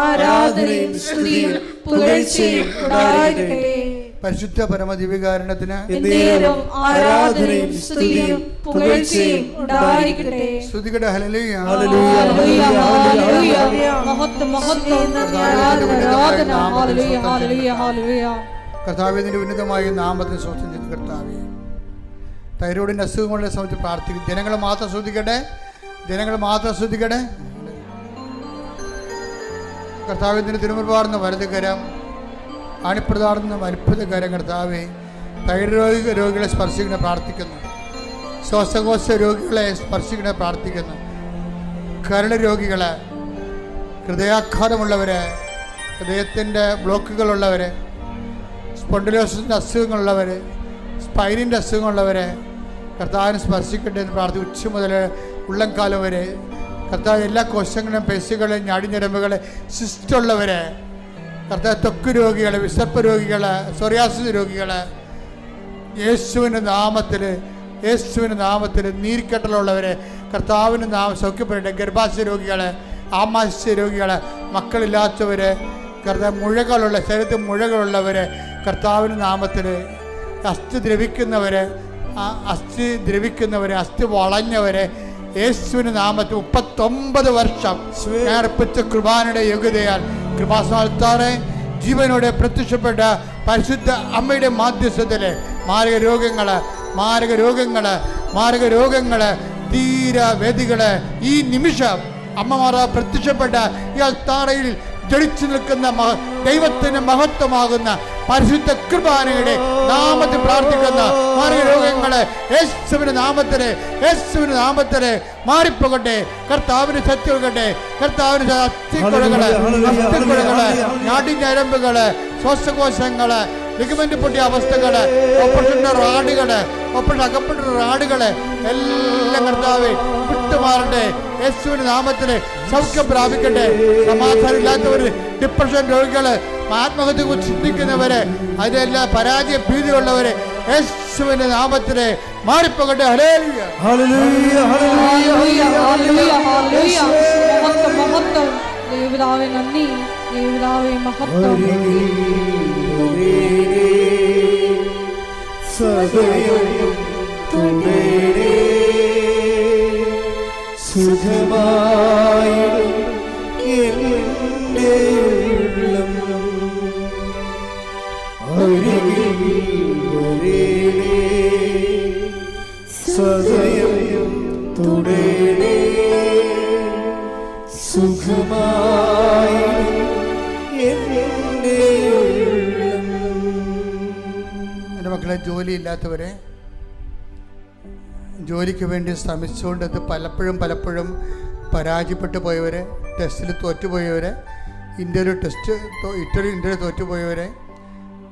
ആരാധനയും സ്തുതിയും പുകഴ്ചയും ഉണ്ടായിരിക്കട്ടെ. പരിശുദ്ധ പരമ ദിവ്യകാരുണ്യത്തിന് ആരാധനയും സ്തുതിയും പുകഴ്ചയും ഉണ്ടായിരിക്കട്ടെ. സ്തുതികട ഹല്ലേലൂയ. കർത്താവിന്റെ ഉന്നതമായ നാമത്തിന് സ്വസ്ഥം ചെയ്ത് കർത്താവേ. തൈറോയിഡിന്റെ അസുഖങ്ങളുടെ സമയത്ത് പ്രാർത്ഥിക്കും. ജനങ്ങളെ മാത്രം ശ്രദ്ധിക്കട്ടെ, ജനങ്ങളെ മാത്രം ശ്രദ്ധിക്കട്ടെ. കർത്താവിന്റെ തിരുമുറുപാടുന്ന വലതുകരം, അണിപ്രതാടുന്ന അത്ഭുതകരം കർത്താവേ തൈറോയിഡ് രോഗികളെ സ്പർശിക്കുന്ന പ്രാർത്ഥിക്കുന്നു. ശ്വാസകോശ രോഗികളെ സ്പർശിക്കുന്ന പ്രാർത്ഥിക്കുന്നു. കരൾ രോഗികളെ, ഹൃദയാഘാതമുള്ളവരെ, ഹൃദയത്തിൻ്റെ ബ്ലോക്കുകളുള്ളവരെ, സ്പോണ്ടിലോസിൻ്റെ അസുഖങ്ങളുള്ളവർ, സ്പൈനിൻ്റെ അസുഖങ്ങളുള്ളവരെ കർത്താവിനെ സ്പർശിക്കട്ടെ എന്ന് പ്രാർത്ഥിക്കും. ഉച്ച മുതൽ ഉള്ളംകാലം വരെ കർത്താവ് എല്ലാ കോശങ്ങളും, പെസുകളും, ഞരമ്പുകളെ, സിസ്റ്റുള്ളവരെ കർത്താവ് ത്വക്ക് രോഗികൾ, വിശപ്പ് രോഗികൾ, സോറിയാസിസ് രോഗികൾ, യേശുവിൻ്റെ നാമത്തിൽ നീർക്കെട്ടലുള്ളവരെ കർത്താവിൻ്റെ നാമം സൗഖ്യപ്പെടട്ടെ. ഗർഭാശയ രോഗികൾ, ആമാശയ രോഗികൾ, മക്കളില്ലാത്തവർ, കർത്താവ് മുഴകളുള്ള ശരീരത്തിൽ മുഴകളുള്ളവർ കർത്താവിൻ്റെ നാമത്തിൽ, അസ്ഥി ദ്രവിക്കുന്നവർ, അസ്ഥി വളഞ്ഞവരെ യേശുവിൻ്റെ നാമത്തിൽ 39 വർഷം ഞാൻ അർപ്പിച്ച കുർബാനയുടെ യോഗ്യതയാൽ കൃപാസ്ഥാനത്താറെ ജീവനോടെ പ്രത്യക്ഷപ്പെട്ട പരിശുദ്ധ അമ്മയുടെ മാധ്യസ്ഥത്തിൽ മാരക രോഗങ്ങൾ ധീരവേദികൾ ഈ നിമിഷം അമ്മമാർ പ്രത്യക്ഷപ്പെട്ട ഈ അൾത്താറയിൽ ജ്വലിച്ചു നിൽക്കുന്ന ദൈവത്തിന് മഹത്വമാകുന്ന പരിശുദ്ധ കുർബാനയുടെ നാമത്തിൽ പ്രാർത്ഥിക്കുന്ന മാരകരോഗങ്ങളെ യേശുവിന്റെ നാമത്തില് മാറിപ്പോകട്ടെ. കർത്താവിന് ശക്തിയൊഴുകട്ടെ. കർത്താവിന് അസ്ഥിക്കുഴകള്, നാടിഞ്ഞരമ്പുകള്, ശ്വാസകോശങ്ങള്, ലിഗമെന്റ് പൊട്ടിയ അവസ്ഥകള്, അകപ്പെട്ട റാടുകള് എല്ലാം കർത്താവേ വിട്ടുമാറട്ടെ. യേശുവിന്റെ നാമത്തില് സൗഖ്യം പ്രാപിക്കട്ടെ. സമാധാനം ഇല്ലാത്തവര്, ഡിപ്രഷൻ രോഗികള്, ആത്മഹത്യ കുറിച്ച് ചിന്തിക്കുന്നവര്, അതിലെല്ലാം പരാജയ ഭീതിയുള്ളവര് യേശുവിന്റെ നാമത്തില് മാറിപ്പോകട്ടെ. Hallelujah, hallelujah, hallelujah, hallelujah, hallelujah. മഹത്വം ദേവദാവേ, നന്ദി ദേവദാവേ, മഹത്വം. സദയം തുടരേ സുഖമായിടും എൻ്റെ ഉള്ളം, അരികിൽ വരേണേ സദയം തുടരേ സുഖമായിടും എൻ്റെ ഉള്ളം. എൻ്റെ മക്കളെ, ജോലിയില്ലാത്തവരെ, ജോലിക്ക് വേണ്ടി ശ്രമിച്ചുകൊണ്ട് അത് പലപ്പോഴും പരാജയപ്പെട്ടു പോയവരെ, ടെസ്റ്റിൽ തോറ്റുപോയവരെ, ഇൻ്റർവ്യൂ തോറ്റുപോയവരെ,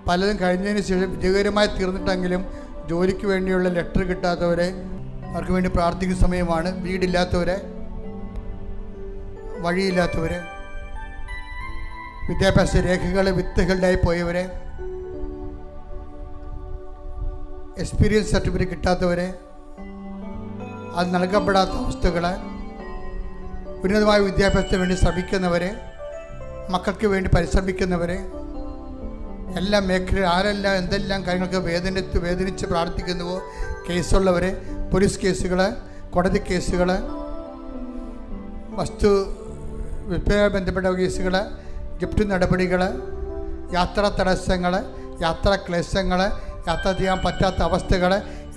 പലതും കഴിഞ്ഞതിന് ശേഷം വിജയകരമായി തീർന്നിട്ടെങ്കിലും ജോലിക്ക് വേണ്ടിയുള്ള ലെറ്റർ കിട്ടാത്തവരെ, അവർക്ക് വേണ്ടി പ്രാർത്ഥിക്കുന്ന സമയമാണ്. വീടില്ലാത്തവരെ, വഴിയില്ലാത്തവരെ, വിദ്യാഭ്യാസ രേഖകൾ വിത്തുകളുടെയായി പോയവരെ, എക്സ്പീരിയൻസ് സർട്ടിഫിക്കറ്റ് കിട്ടാത്തവരെ, അത് നൽകപ്പെടാത്ത അവസ്ഥകൾ, ഉന്നതമായ വിദ്യാഭ്യാസത്തിന് വേണ്ടി ശ്രമിക്കുന്നവരെ, മക്കൾക്ക് വേണ്ടി പരിശ്രമിക്കുന്നവരെ, എല്ലാ മേഖല ആരെല്ലാം എന്തെല്ലാം കാര്യങ്ങൾക്ക് വേദനിച്ച് പ്രാർത്ഥിക്കുന്നുവോ, കേസുള്ളവരെ, പോലീസ് കേസുകൾ, കോടതി കേസുകൾ, വസ്തു വിൽപ്പനയുമായി ബന്ധപ്പെട്ട കേസുകൾ, ജപ്തി നടപടികൾ, യാത്രാ തടസ്സങ്ങൾ, യാത്രാ ക്ലേശങ്ങൾ, യാത്ര ചെയ്യാൻ പറ്റാത്ത അവസ്ഥകൾ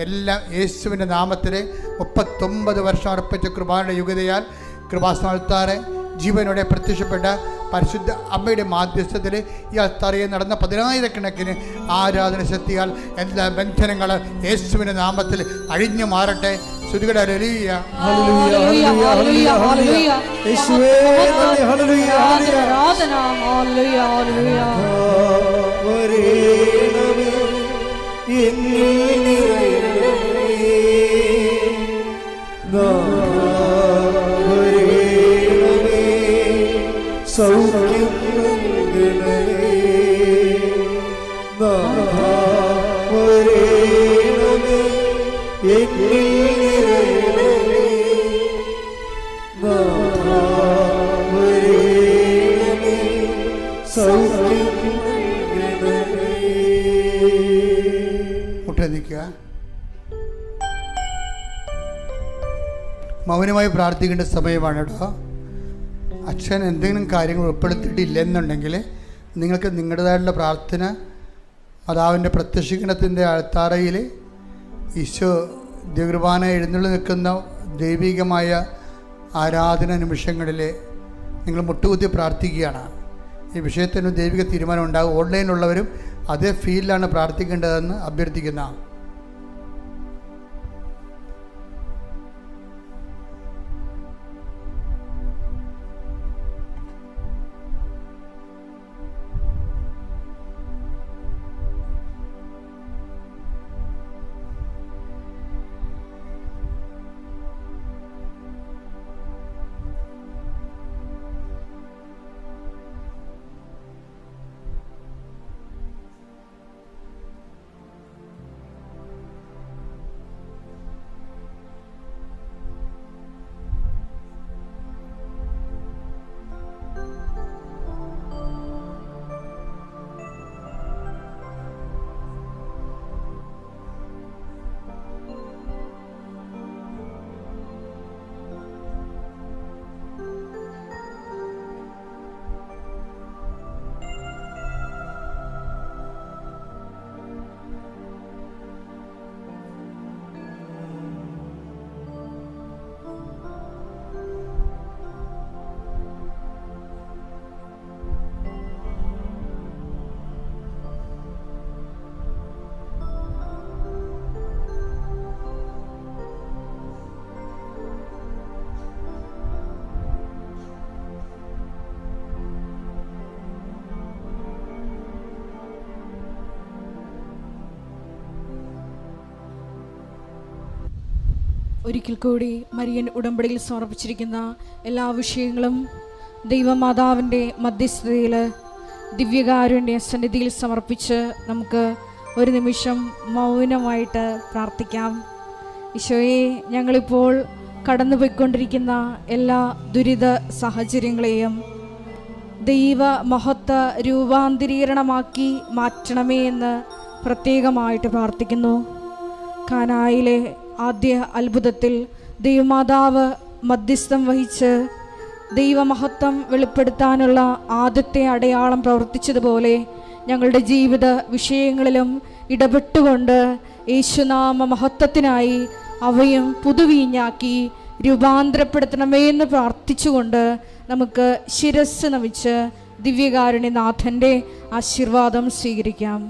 എല്ലാം യേശുവിൻ്റെ നാമത്തിൽ 39 വർഷം അർപ്പിച്ച കൃപായുടെ യോഗ്യതയാൽ കൃപാസ്ഥാനത്താറെ ജീവനോടെ പ്രത്യക്ഷപ്പെട്ട പരിശുദ്ധ അമ്മയുടെ മാധ്യസ്ഥത്തിൽ ഈ അൾത്താരയിൽ നടന്ന 10,000 ആരാധന ശക്തിയാൽ എല്ലാ ബന്ധനങ്ങൾ യേശുവിൻ്റെ നാമത്തിൽ അഴിഞ്ഞു മാറട്ടെ. ശ്രുതികട ഹല്ലേലൂയ, ഹല്ലേലൂയ, ഹല്ലേലൂയ, ഹല്ലേലൂയ. യേശുവേ നന്ദി, ഹല്ലേലൂയ, ആരാധന, ഹല്ലേലൂയ, ഹല്ലേലൂയ. വരേണമേ എന്നിൽ നിറയണമേ, വരേണമേ സൗഖ്യം നൽകണമേ, വരേണമേ എന്നിൽ നിറയണമേ, വരേണമേ സൗഖ്യം നൽകണമേ. മുട്ടനിക്കുക. മൗനമായി പ്രാർത്ഥിക്കേണ്ട സമയമാണ് കേട്ടോ. അച്ഛൻ എന്തെങ്കിലും കാര്യങ്ങൾ ഉൾപ്പെടുത്തിയിട്ടില്ലെന്നുണ്ടെങ്കിൽ നിങ്ങൾക്ക് നിങ്ങളുടേതായിട്ടുള്ള പ്രാർത്ഥന മാതാവിൻ്റെ പ്രത്യക്ഷീകരണത്തിൻ്റെ അൾത്താരയിൽ ഈശോ ദിവ്യകുർബാന എഴുന്നള്ളി നിൽക്കുന്ന ദൈവികമായ ആരാധന നിമിഷങ്ങളിൽ നിങ്ങൾ മുട്ടുകുത്തി പ്രാർത്ഥിക്കുകയാണ്. ഈ വിഷയത്തിന് ദൈവിക തീരുമാനം ഉണ്ടാകും. ഓൺലൈനിലുള്ളവരും അതേ ഫീൽഡിലാണ് പ്രാർത്ഥിക്കേണ്ടതെന്ന് അഭ്യർത്ഥിക്കുന്ന. ഒരിക്കൽ കൂടി മരിയൻ ഉടമ്പടിയിൽ സമർപ്പിച്ചിരിക്കുന്ന എല്ലാ വിഷയങ്ങളും ദൈവമാതാവിൻ്റെ മധ്യസ്ഥതയിൽ ദിവ്യകാരുണ്യ സന്നിധിയിൽ സമർപ്പിച്ച് നമുക്ക് ഒരു നിമിഷം മൗനമായിട്ട് പ്രാർത്ഥിക്കാം. ഈശോയെ, ഞങ്ങളിപ്പോൾ കടന്നുപോയിക്കൊണ്ടിരിക്കുന്ന എല്ലാ ദുരിത സാഹചര്യങ്ങളെയും ദൈവ മഹത്വ രൂപാന്തരീകരണമാക്കി മാറ്റണമേ എന്ന് പ്രത്യേകമായിട്ട് പ്രാർത്ഥിക്കുന്നു. കാനായിലെ ആദ്യ അത്ഭുതത്തിൽ ദൈവമാതാവ് മധ്യസ്ഥം വഹിച്ച് ദൈവമഹത്വം വെളിപ്പെടുത്താനുള്ള ആദ്യത്തെ അടയാളം പ്രവർത്തിച്ചതുപോലെ ഞങ്ങളുടെ ജീവിത വിഷയങ്ങളിലും ഇടപെട്ടുകൊണ്ട് യേശുനാമ മഹത്വത്തിനായി അവയും പുതുവീഞ്ഞാക്കി രൂപാന്തരപ്പെടുത്തണമേ എന്ന് പ്രാർത്ഥിച്ചുകൊണ്ട് നമുക്ക് ശിരസ് നമിച്ച് ദിവ്യകാരുണ്യനാഥൻ്റെ ആശീർവാദം സ്വീകരിക്കാം.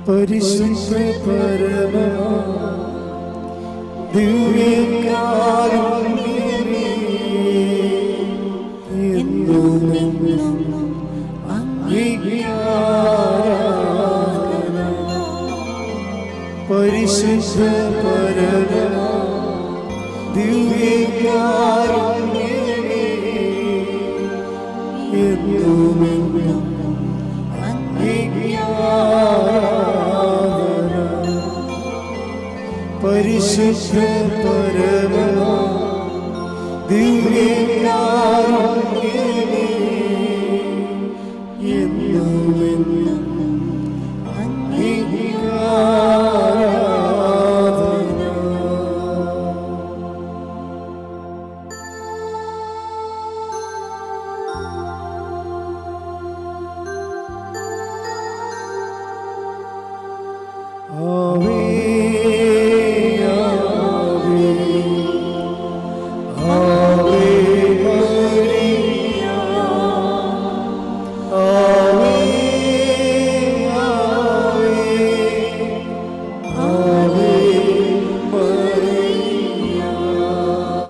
പരിശുദ്ധ പരമ ദിവ്യകാരുണ്യമേ, എന്നുമെന്നും അങ്ങേക്ക് ആരാധന. പരിശുദ്ധ പരമ ദിവ്യകാരുണ്യമേ, എന്നുമെന്നും അങ്ങേക്ക് പരിശുദ്ധ പരമ ദിവ്യ